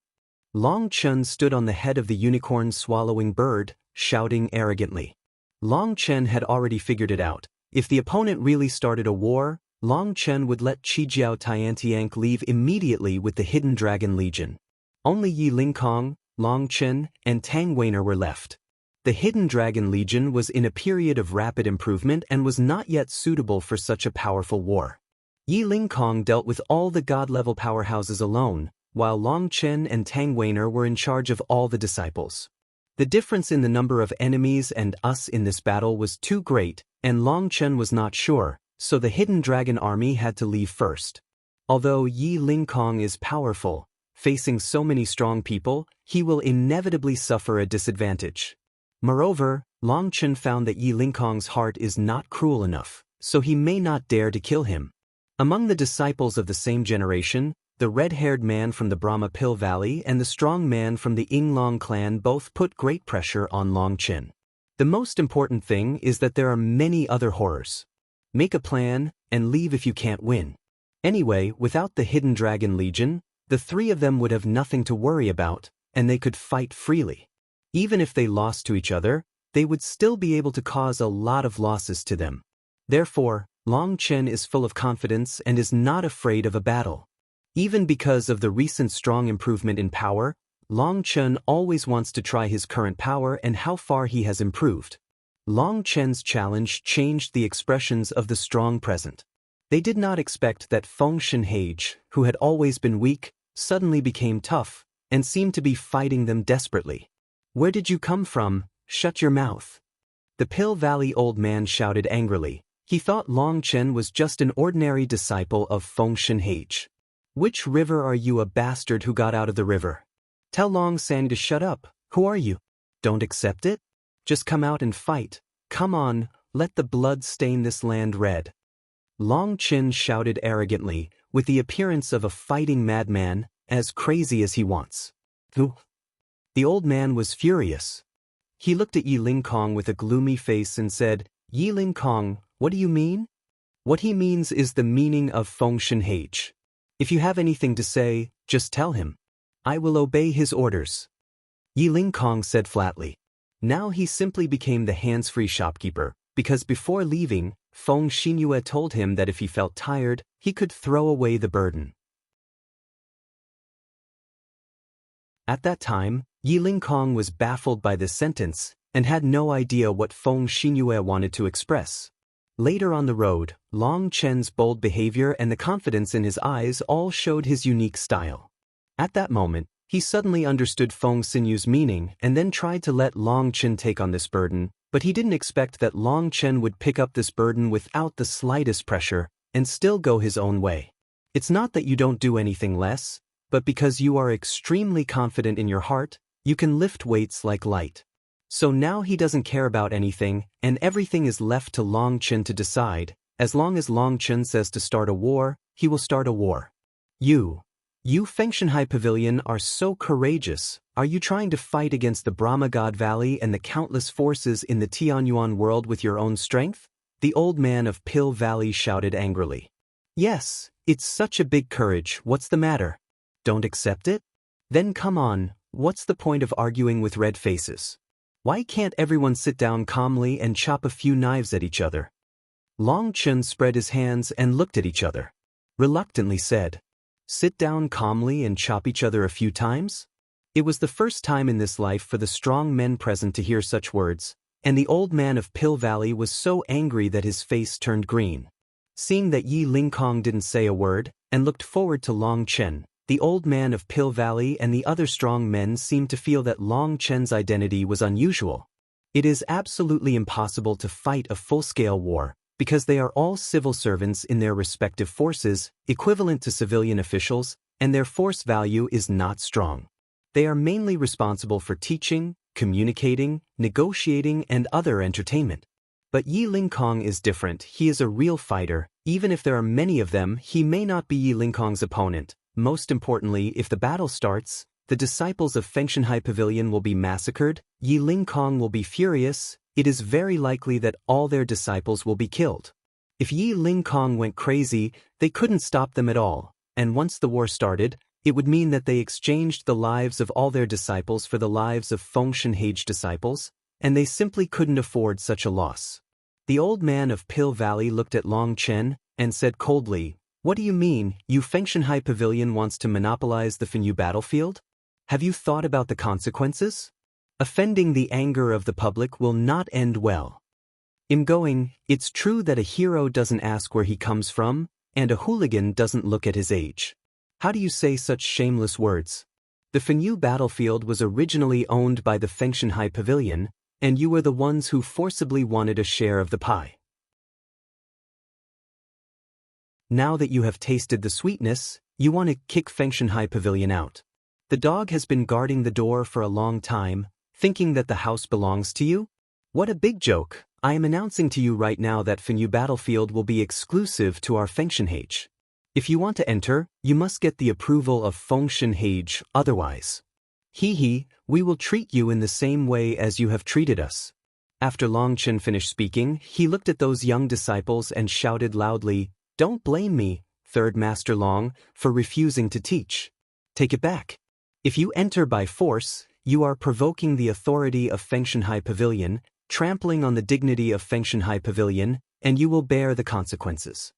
Long Chen stood on the head of the unicorn-swallowing bird, shouting arrogantly. Long Chen had already figured it out. If the opponent really started a war, Long Chen would let Qijiao Tiantiank leave immediately with the Hidden Dragon Legion. Only Yi Lingkong, Long Chen, and Tang Weiner were left. The Hidden Dragon Legion was in a period of rapid improvement and was not yet suitable for such a powerful war. Yi Lingkong dealt with all the god-level powerhouses alone, while Long Chen and Tang Weiner were in charge of all the disciples. The difference in the number of enemies and us in this battle was too great, and Long Chen was not sure, so the Hidden Dragon army had to leave first. Although Yi Lingkong is powerful, facing so many strong people, he will inevitably suffer a disadvantage. Moreover, Long Chen found that Yi Lingkong's heart is not cruel enough, so he may not dare to kill him. Among the disciples of the same generation, the red-haired man from the Brahma Pill Valley and the strong man from the Yinglong clan both put great pressure on Long Chen. The most important thing is that there are many other horrors. Make a plan, and leave if you can't win. Anyway, without the Hidden Dragon Legion, the three of them would have nothing to worry about, and they could fight freely. Even if they lost to each other, they would still be able to cause a lot of losses to them. Therefore, Long Chen is full of confidence and is not afraid of a battle. Even because of the recent strong improvement in power, Long Chen always wants to try his current power and how far he has improved. Long Chen's challenge changed the expressions of the strong present. They did not expect that Feng Shenhage, who had always been weak, suddenly became tough, and seemed to be fighting them desperately. "Where did you come from? Shut your mouth." The Pill Valley old man shouted angrily. He thought Long Chen was just an ordinary disciple of Feng Shenhage. "Which river are you, a bastard who got out of the river? Tell Long San to shut up. Who are you? Don't accept it? Just come out and fight. Come on, let the blood stain this land red." Long Chen shouted arrogantly, with the appearance of a fighting madman, as crazy as he wants. "Who?" The old man was furious. He looked at Yi Lingkong with a gloomy face and said, "Yi Lingkong, what do you mean?" "What he means is the meaning of Feng Shenhage. If you have anything to say, just tell him. I will obey his orders." Yi Lingkong said flatly. Now he simply became the hands-free shopkeeper, because before leaving, Feng Xinyue told him that if he felt tired, he could throw away the burden. At that time, Yi Lingkong was baffled by this sentence, and had no idea what Feng Xinyue wanted to express. Later on the road, Long Chen's bold behavior and the confidence in his eyes all showed his unique style. At that moment, he suddenly understood Feng Xinyue's meaning and then tried to let Long Chen take on this burden, but he didn't expect that Long Chen would pick up this burden without the slightest pressure, and still go his own way. It's not that you don't do anything less, but because you are extremely confident in your heart, you can lift weights like light. So now he doesn't care about anything, and everything is left to Long Chen to decide. As long as Long Chen says to start a war, he will start a war. You Fengshanhai Pavilion are so courageous. Are you trying to fight against the Brahma God Valley and the countless forces in the Tianyuan world with your own strength? The old man of Pill Valley shouted angrily. Yes, it's such a big courage. What's the matter? Don't accept it? Then come on, what's the point of arguing with red faces? Why can't everyone sit down calmly and chop a few knives at each other? Long Chen spread his hands and looked at each other. Reluctantly said, "Sit down calmly and chop each other a few times?" It was the first time in this life for the strong men present to hear such words, and the old man of Pill Valley was so angry that his face turned green. Seeing that Yi Lingkong didn't say a word, and looked forward to Long Chen, the old man of Pill Valley and the other strong men seemed to feel that Long Chen's identity was unusual. It is absolutely impossible to fight a full-scale war, because they are all civil servants in their respective forces, equivalent to civilian officials, and their force value is not strong. They are mainly responsible for teaching, communicating, negotiating, and other entertainment. But Yi Lingkong is different. He is a real fighter. Even if there are many of them, he may not be Yi Lingkong's opponent. Most importantly, if the battle starts, the disciples of Fengshanhai Pavilion will be massacred, Yi Lingkong will be furious. It is very likely that all their disciples will be killed. If Yi Lingkong went crazy, they couldn't stop them at all, and once the war started, it would mean that they exchanged the lives of all their disciples for the lives of Feng Shenhage disciples, and they simply couldn't afford such a loss. The old man of Pill Valley looked at Long Chen and said coldly, "What do you mean, you Fengshanhai Pavilion wants to monopolize the Fenyu battlefield? Have you thought about the consequences? Offending the anger of the public will not end well. In going, it's true that a hero doesn't ask where he comes from, and a hooligan doesn't look at his age. How do you say such shameless words? The Fenyu battlefield was originally owned by the Fengshanhai Pavilion, and you were the ones who forcibly wanted a share of the pie. Now that you have tasted the sweetness, you want to kick Fengshanhai Pavilion out. The dog has been guarding the door for a long time, thinking that the house belongs to you? What a big joke! I am announcing to you right now that Fenyu battlefield will be exclusive to our Fengshanhai. If you want to enter, you must get the approval of Fengshanhai, otherwise. We will treat you in the same way as you have treated us." After Long Chen finished speaking, he looked at those young disciples and shouted loudly, "Don't blame me, Third Master Long, for refusing to teach. Take it back. If you enter by force, you are provoking the authority of Fengshanhai Pavilion, trampling on the dignity of Fengshanhai Pavilion, and you will bear the consequences."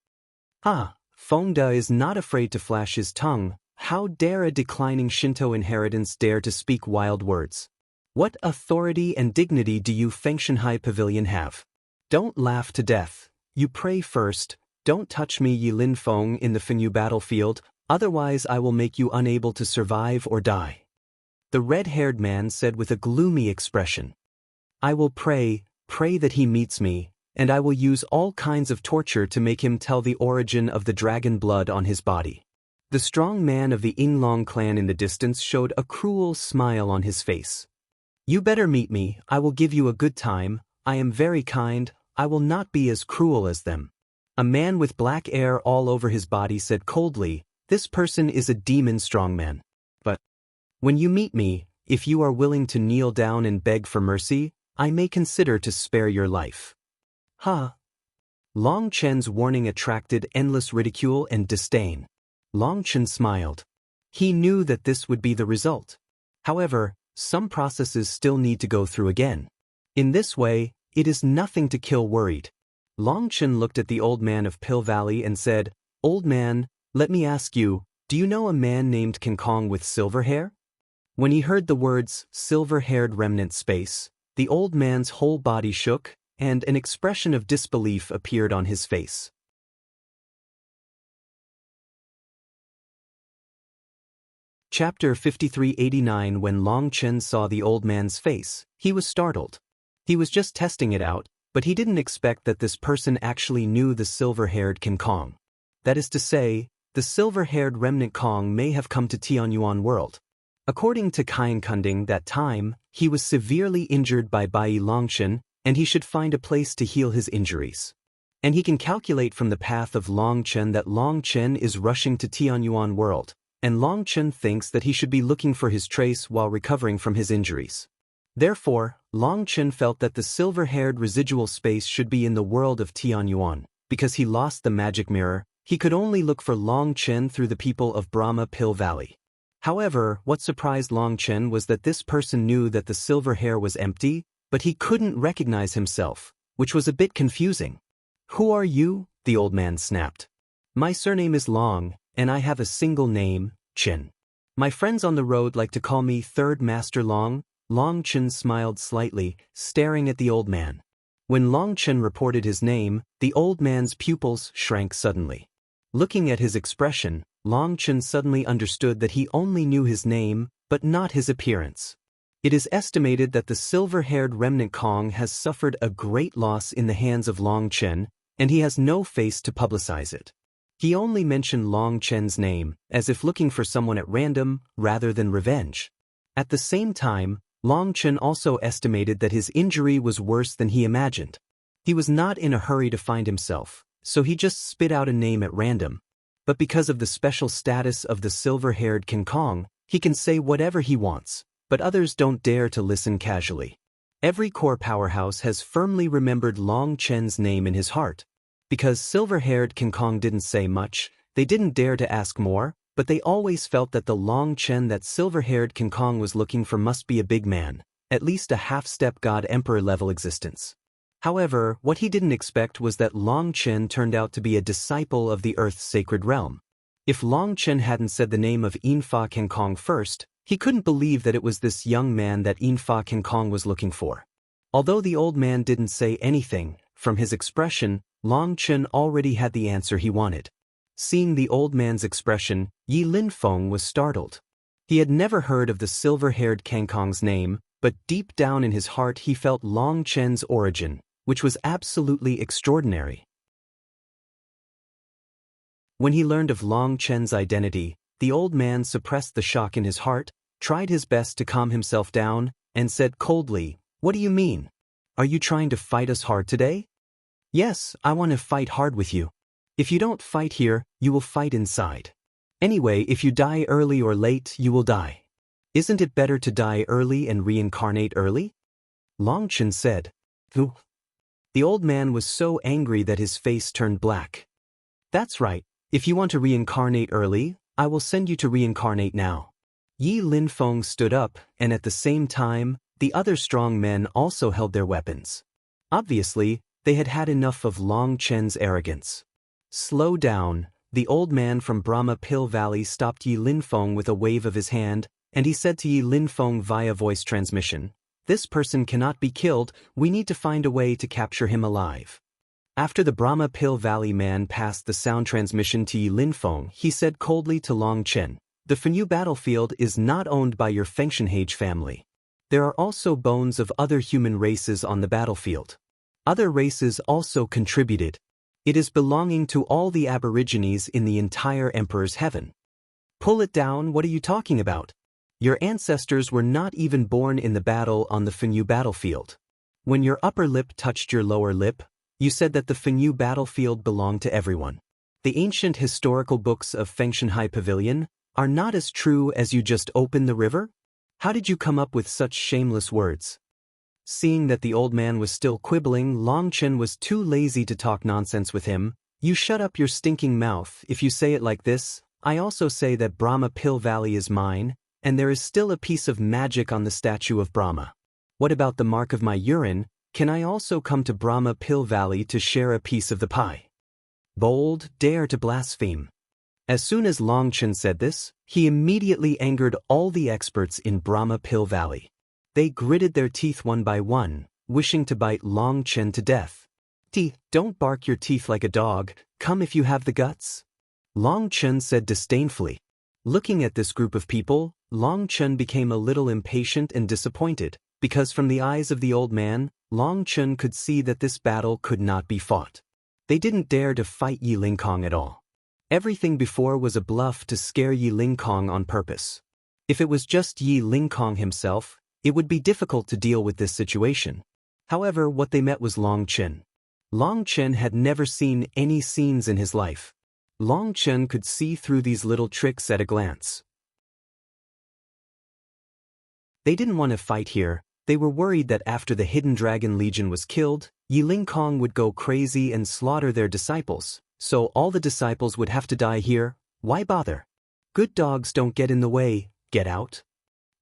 Fengda is not afraid to flash his tongue. How dare a declining Shinto inheritance dare to speak wild words? What authority and dignity do you Fengshanhai Pavilion have? Don't laugh to death. You pray first. Don't touch me, Yi Lin Feng, in the Fenyu battlefield, otherwise I will make you unable to survive or die. The red-haired man said with a gloomy expression. I will pray that he meets me, and I will use all kinds of torture to make him tell the origin of the dragon blood on his body. The strong man of the Yinglong clan in the distance showed a cruel smile on his face. You better meet me, I will give you a good time, I am very kind, I will not be as cruel as them. A man with black hair all over his body said coldly, this person is a demon strongman. But when you meet me, if you are willing to kneel down and beg for mercy, I may consider to spare your life. Long Chen's warning attracted endless ridicule and disdain. Long Chen smiled. He knew that this would be the result. However, some processes still need to go through again. In this way, it is nothing to kill worried. Long Chen looked at the old man of Pill Valley and said, Old man, let me ask you, do you know a man named King Kong with silver hair? When he heard the words, silver-haired remnant space, the old man's whole body shook, and an expression of disbelief appeared on his face. Chapter 5389. When Long Chen saw the old man's face, he was startled. He was just testing it out, but he didn't expect that this person actually knew the silver-haired King Kong. That is to say, the silver-haired remnant Kong may have come to Tianyuan world. According to Qian Kunding that time, he was severely injured by Bai Longchen, and he should find a place to heal his injuries. And he can calculate from the path of Long Chen that Long Chen is rushing to Tianyuan world, and Long Chen thinks that he should be looking for his trace while recovering from his injuries. Therefore, Long Chen felt that the silver-haired residual space should be in the world of Tianyuan. Because he lost the magic mirror, he could only look for Long Chen through the people of Brahma Pill Valley. However, what surprised Long Chen was that this person knew that the silver hair was empty, but he couldn't recognize himself, which was a bit confusing. Who are you? The old man snapped. My surname is Long, and I have a single name, Chen. My friends on the road like to call me Third Master Long. Long Chen smiled slightly, staring at the old man. When Long Chen reported his name, the old man's pupils shrank suddenly. Looking at his expression, Long Chen suddenly understood that he only knew his name, but not his appearance. It is estimated that the silver-haired remnant Kong has suffered a great loss in the hands of Long Chen, and he has no face to publicize it. He only mentioned Long Chen's name, as if looking for someone at random, rather than revenge. At the same time, Long Chen also estimated that his injury was worse than he imagined. He was not in a hurry to find himself, so he just spit out a name at random. But because of the special status of the silver-haired King Kong, he can say whatever he wants, but others don't dare to listen casually. Every core powerhouse has firmly remembered Long Chen's name in his heart. Because silver-haired King Kong didn't say much, they didn't dare to ask more, but they always felt that the Long Chen that silver-haired King Kong was looking for must be a big man, at least a half-step god-emperor level existence. However, what he didn't expect was that Long Chen turned out to be a disciple of the Earth's sacred realm. If Long Chen hadn't said the name of Yinfa Kong first, he couldn't believe that it was this young man that Yinfa Kong was looking for. Although the old man didn't say anything, from his expression, Long Chen already had the answer he wanted. Seeing the old man's expression, Yi Linfeng was startled. He had never heard of the silver-haired Kangkong's name, but deep down in his heart he felt Long Chen's origin, which was absolutely extraordinary. When he learned of Long Chen's identity, the old man suppressed the shock in his heart, tried his best to calm himself down, and said coldly, "What do you mean? Are you trying to fight us hard today?" "Yes, I want to fight hard with you. If you don't fight here, you will fight inside. Anyway, if you die early or late, you will die. Isn't it better to die early and reincarnate early?" Long Chen said. "Who?" The old man was so angry that his face turned black. "That's right. If you want to reincarnate early, I will send you to reincarnate now." Yi Linfeng stood up, and at the same time, the other strong men also held their weapons. Obviously, they had had enough of Long Chen's arrogance. "Slow down." The old man from Brahma Pill Valley stopped Yi Linfeng with a wave of his hand, and he said to Yi Linfeng via voice transmission, "This person cannot be killed, we need to find a way to capture him alive." After the Brahma Pill Valley man passed the sound transmission to Yi Linfeng, he said coldly to Long Chen, "The Fenyu battlefield is not owned by your Fengshenhage family. There are also bones of other human races on the battlefield. Other races also contributed. It is belonging to all the aborigines in the entire Emperor's heaven." "Pull it down, what are you talking about? Your ancestors were not even born in the battle on the Fenyu battlefield. When your upper lip touched your lower lip, you said that the Fenyu battlefield belonged to everyone. The ancient historical books of Fengshenhai Pavilion are not as true as you just opened the river? How did you come up with such shameless words?" Seeing that the old man was still quibbling, Long Chen was too lazy to talk nonsense with him. "You shut up your stinking mouth. If you say it like this, I also say that Brahma Pill Valley is mine, and there is still a piece of magic on the statue of Brahma. What about the mark of my urine? Can I also come to Brahma Pill Valley to share a piece of the pie?" Bold, dare to blaspheme. As soon as Long Chen said this, he immediately angered all the experts in Brahma Pill Valley. They gritted their teeth one by one, wishing to bite Long Chen to death. Don't bark your teeth like a dog, come if you have the guts." Long Chen said disdainfully. Looking at this group of people, Long Chen became a little impatient and disappointed, because from the eyes of the old man, Long Chen could see that this battle could not be fought. They didn't dare to fight Yi Linfeng at all. Everything before was a bluff to scare Yi Linfeng on purpose. If it was just Yi Linfeng himself, it would be difficult to deal with this situation. However, what they met was Long Chen. Long Chen had never seen any scenes in his life. Long Chen could see through these little tricks at a glance. They didn't want to fight here. They were worried that after the Hidden Dragon Legion was killed, Yi Linfeng would go crazy and slaughter their disciples, so all the disciples would have to die here. Why bother? Good dogs don't get in the way, get out.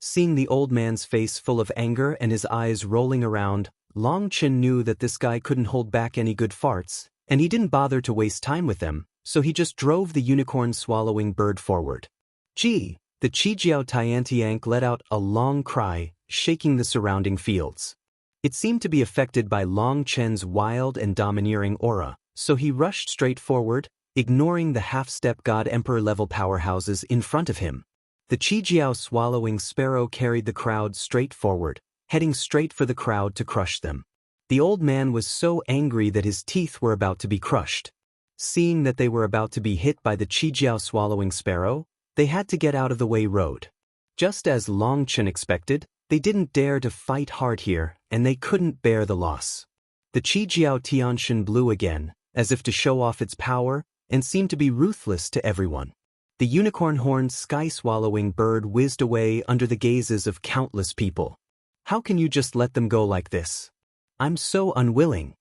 Seeing the old man's face full of anger and his eyes rolling around, Long Chen knew that this guy couldn't hold back any good farts, and he didn't bother to waste time with them, so he just drove the unicorn-swallowing bird forward. Gee! The Qijiao Tiantiank let out a long cry, shaking the surrounding fields. It seemed to be affected by Long Chen's wild and domineering aura, so he rushed straight forward, ignoring the half-step god-emperor level powerhouses in front of him. The Qijiao swallowing sparrow carried the crowd straight forward, heading straight for the crowd to crush them. The old man was so angry that his teeth were about to be crushed. Seeing that they were about to be hit by the Qijiao swallowing sparrow, they had to get out of the way road. Just as Long Chen expected, they didn't dare to fight hard here, and they couldn't bear the loss. The Qijiao Tianshan blew again, as if to show off its power, and seemed to be ruthless to everyone. The unicorn-horned sky-swallowing bird whizzed away under the gazes of countless people. How can you just let them go like this? I'm so unwilling.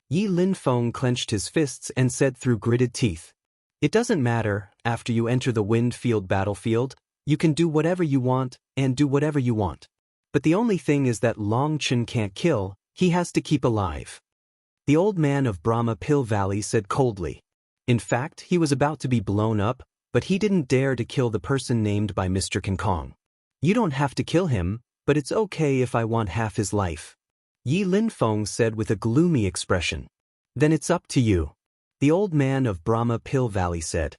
Yi Linfeng clenched his fists and said through gritted teeth, "It doesn't matter, after you enter the Wind Field battlefield, you can do whatever you want, and do whatever you want. But the only thing is that Long Chen can't kill, he has to keep alive. The old man of Brahma Pill Valley said coldly. In fact, he was about to be blown up, but he didn't dare to kill the person named by Mr. King Kong. You don't have to kill him, but it's okay if I want half his life. Yi Linfeng said with a gloomy expression. Then it's up to you. The old man of Brahma Pill Valley said.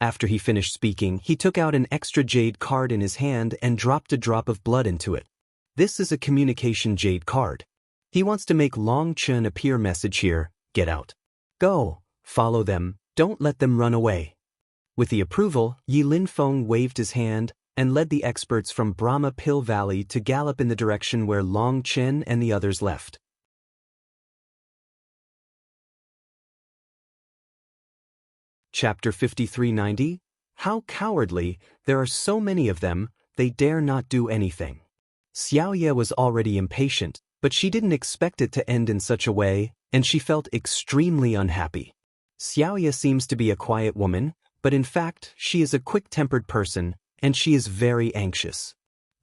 After he finished speaking, he took out an extra jade card in his hand and dropped a drop of blood into it. This is a communication jade card. He wants to make Long Chen appear message here, get out. Go, follow them, don't let them run away. With the approval, Yi Linfeng waved his hand and led the experts from Brahma Pill Valley to gallop in the direction where Long Chen and the others left. Chapter 5390. How cowardly, there are so many of them, they dare not do anything. Xiaoye was already impatient, but she didn't expect it to end in such a way, and she felt extremely unhappy. Xiaoye seems to be a quiet woman, but in fact, she is a quick-tempered person, and she is very anxious.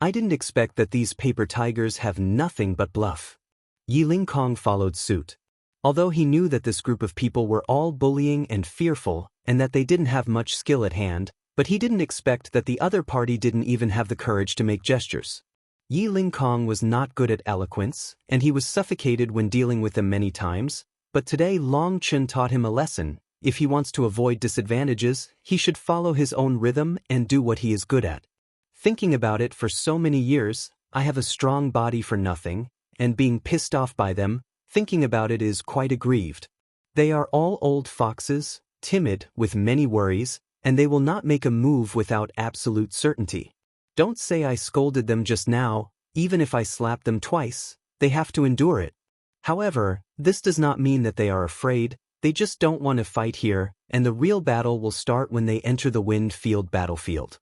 I didn't expect that these paper tigers have nothing but bluff. Yi Lingkong followed suit. Although he knew that this group of people were all bullying and fearful, and that they didn't have much skill at hand, but he didn't expect that the other party didn't even have the courage to make gestures. Yi Lingkong was not good at eloquence, and he was suffocated when dealing with them many times, but today Long Chen taught him a lesson. If he wants to avoid disadvantages, he should follow his own rhythm and do what he is good at. Thinking about it for so many years, I have a strong body for nothing, and being pissed off by them, thinking about it is quite aggrieved. They are all old foxes, timid, with many worries, and they will not make a move without absolute certainty. Don't say I scolded them just now, even if I slap them twice, they have to endure it. However, this does not mean that they are afraid, they just don't want to fight here, and the real battle will start when they enter the Wind Field battlefield.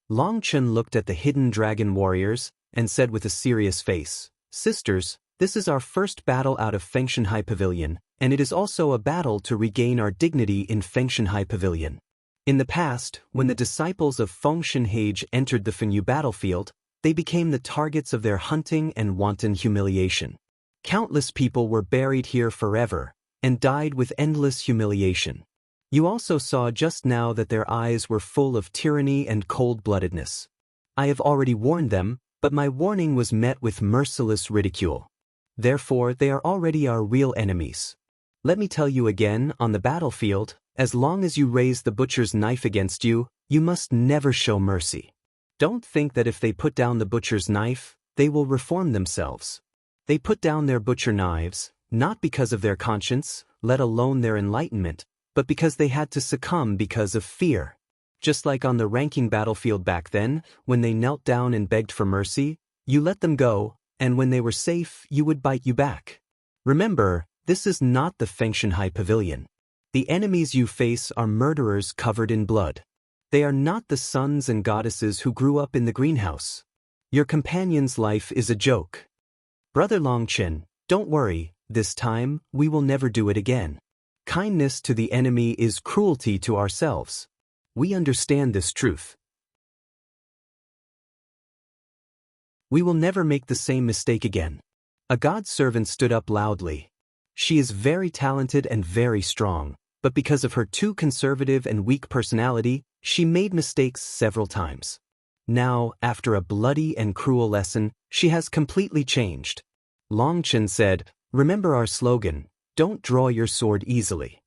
Long Chen looked at the hidden dragon warriors, and said with a serious face, Sisters, this is our first battle out of Fengshanhai Pavilion, and it is also a battle to regain our dignity in Fengshanhai Pavilion. In the past, when the disciples of Fengshanhage entered the Fengyu battlefield, they became the targets of their hunting and wanton humiliation. Countless people were buried here forever, and died with endless humiliation. You also saw just now that their eyes were full of tyranny and cold-bloodedness. I have already warned them, but my warning was met with merciless ridicule. Therefore, they are already our real enemies. Let me tell you again, on the battlefield, as long as you raise the butcher's knife against you, you must never show mercy. Don't think that if they put down the butcher's knife, they will reform themselves. They put down their butcher knives, not because of their conscience, let alone their enlightenment, but because they had to succumb because of fear. Just like on the ranking battlefield back then, when they knelt down and begged for mercy, you let them go, and when they were safe, you would bite you back. Remember, this is not the Fengshanhai Pavilion. The enemies you face are murderers covered in blood. They are not the sons and goddesses who grew up in the greenhouse. Your companion's life is a joke. Brother Long Chen, don't worry, this time, we will never do it again. Kindness to the enemy is cruelty to ourselves. We understand this truth. We will never make the same mistake again. A God servant stood up loudly. She is very talented and very strong, but because of her too conservative and weak personality, she made mistakes several times. Now, after a bloody and cruel lesson, she has completely changed. Long Chen said, Remember our slogan, don't draw your sword easily.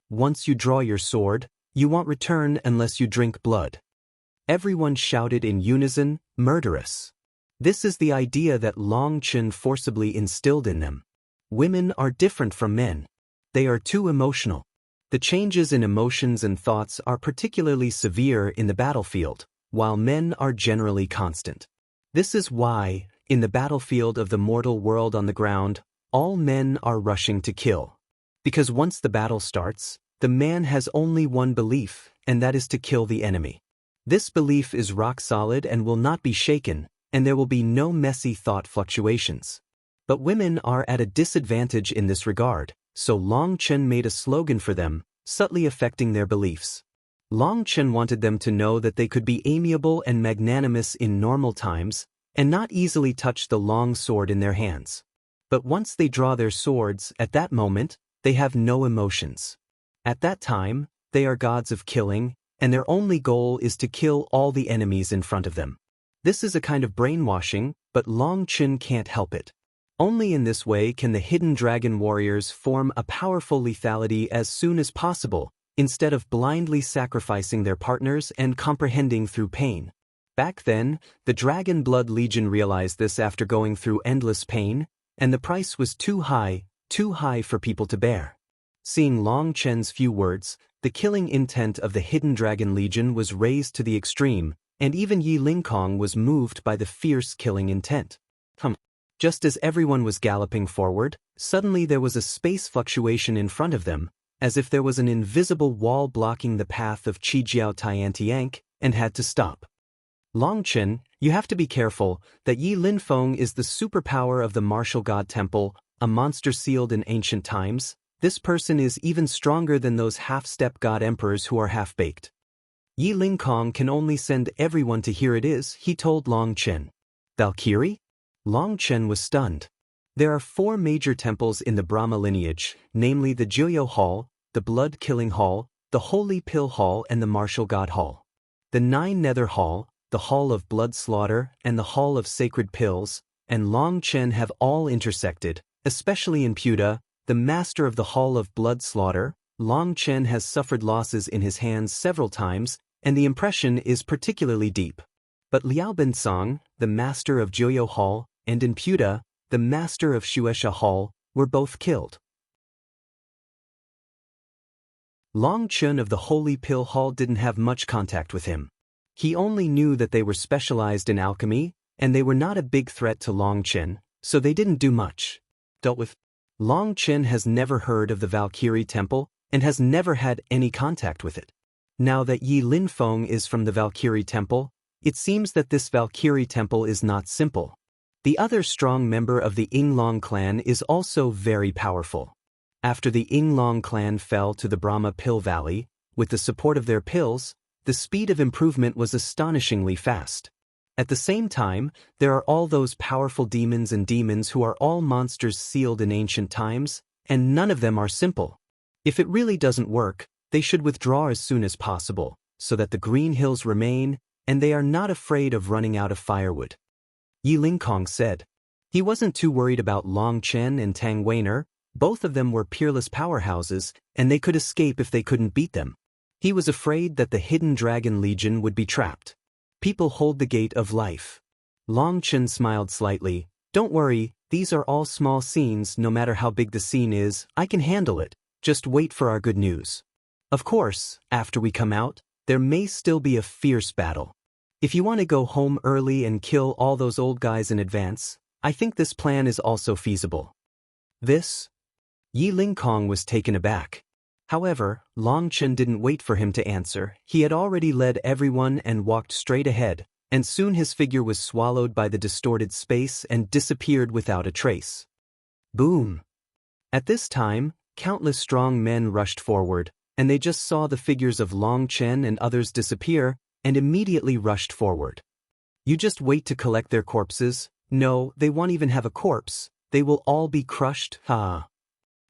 Once you draw your sword, you won't return unless you drink blood. Everyone shouted in unison, murderous. This is the idea that Long Chen forcibly instilled in them. Women are different from men. They are too emotional. The changes in emotions and thoughts are particularly severe in the battlefield, while men are generally constant. This is why, in the battlefield of the mortal world on the ground, all men are rushing to kill. Because once the battle starts, the man has only one belief, and that is to kill the enemy. This belief is rock solid and will not be shaken, and there will be no messy thought fluctuations. But women are at a disadvantage in this regard, so Long Chen made a slogan for them, subtly affecting their beliefs. Long Chen wanted them to know that they could be amiable and magnanimous in normal times, and not easily touch the long sword in their hands. But once they draw their swords, at that moment, they have no emotions. At that time, they are gods of killing, and their only goal is to kill all the enemies in front of them. This is a kind of brainwashing, but Long Chen can't help it. Only in this way can the hidden dragon warriors form a powerful lethality as soon as possible, instead of blindly sacrificing their partners and comprehending through pain. Back then, the Dragon Blood Legion realized this after going through endless pain, and the price was too high for people to bear. Seeing Long Chen's few words, the killing intent of the Hidden Dragon Legion was raised to the extreme, and even Yi Lingkong was moved by the fierce killing intent. Just as everyone was galloping forward, suddenly there was a space fluctuation in front of them, as if there was an invisible wall blocking the path of Qijiao Tiantiank, and had to stop. Long Chen, you have to be careful that Yi Linfeng is the superpower of the Martial God Temple, a monster sealed in ancient times. This person is even stronger than those half-step god emperors who are half-baked. Yi Lingkong can only send everyone to here it is, he told Long Chen. Valkyrie? Long Chen was stunned. There are 4 major temples in the Brahma lineage, namely the Jiuyo Hall, the Blood Killing Hall, the Holy Pill Hall and the Martial God Hall. The 9 Nether Hall, the Hall of Blood Slaughter and the Hall of Sacred Pills, and Long Chen have all intersected, especially in Puda, the master of the Hall of Blood Slaughter. Long Chen has suffered losses in his hands several times, and the impression is particularly deep. But Liao Bensong, the master of Jiuyo Hall, and in Puda, the master of Shueisha Hall, were both killed. Long Chen of the Holy Pill Hall didn't have much contact with him. He only knew that they were specialized in alchemy, and they were not a big threat to Long Chen, so they didn't do much. Dealt with. Long Chen has never heard of the Valkyrie Temple, and has never had any contact with it. Now that Yi Linfeng is from the Valkyrie Temple, it seems that this Valkyrie Temple is not simple. The other strong member of the Yinglong clan is also very powerful. After the Yinglong clan fell to the Brahma Pill Valley, with the support of their pills, the speed of improvement was astonishingly fast. At the same time, there are all those powerful demons and demons who are all monsters sealed in ancient times, and none of them are simple. If it really doesn't work, they should withdraw as soon as possible, so that the Green Hills remain, and they are not afraid of running out of firewood. Yi Lingkong said. He wasn't too worried about Long Chen and Tang Weiner. Both of them were peerless powerhouses, and they could escape if they couldn't beat them. He was afraid that the Hidden Dragon Legion would be trapped. People hold the gate of life. Long Chen smiled slightly. Don't worry, these are all small scenes. No matter how big the scene is, I can handle it. Just wait for our good news. Of course, after we come out, there may still be a fierce battle. If you want to go home early and kill all those old guys in advance, I think this plan is also feasible. This? Yi Lingkong was taken aback. However, Long Chen didn't wait for him to answer. He had already led everyone and walked straight ahead, and soon his figure was swallowed by the distorted space and disappeared without a trace. Boom! At this time, countless strong men rushed forward, and they just saw the figures of Long Chen and others disappear, and immediately rushed forward. You just wait to collect their corpses. No, they won't even have a corpse. They will all be crushed. Ha!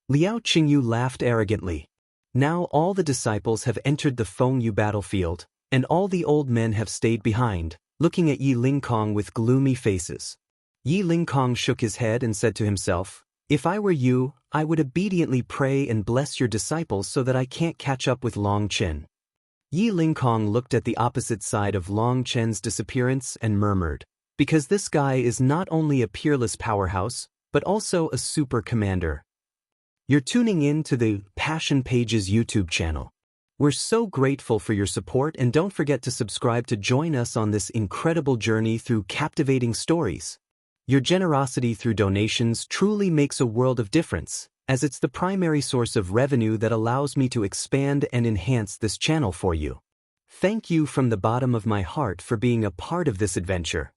Liao Qingyu laughed arrogantly. Now all the disciples have entered the Fengyu battlefield, and all the old men have stayed behind, looking at Yi Lingkong with gloomy faces. Yi Lingkong shook his head and said to himself, "If I were you, I would obediently pray and bless your disciples so that I can't catch up with Long Chen." Yi Lingkong looked at the opposite side of Long Chen's disappearance and murmured, "Because this guy is not only a peerless powerhouse, but also a super commander." You're tuning in to the Passion Pages YouTube channel. We're so grateful for your support, and don't forget to subscribe to join us on this incredible journey through captivating stories. Your generosity through donations truly makes a world of difference, as it's the primary source of revenue that allows me to expand and enhance this channel for you. Thank you from the bottom of my heart for being a part of this adventure.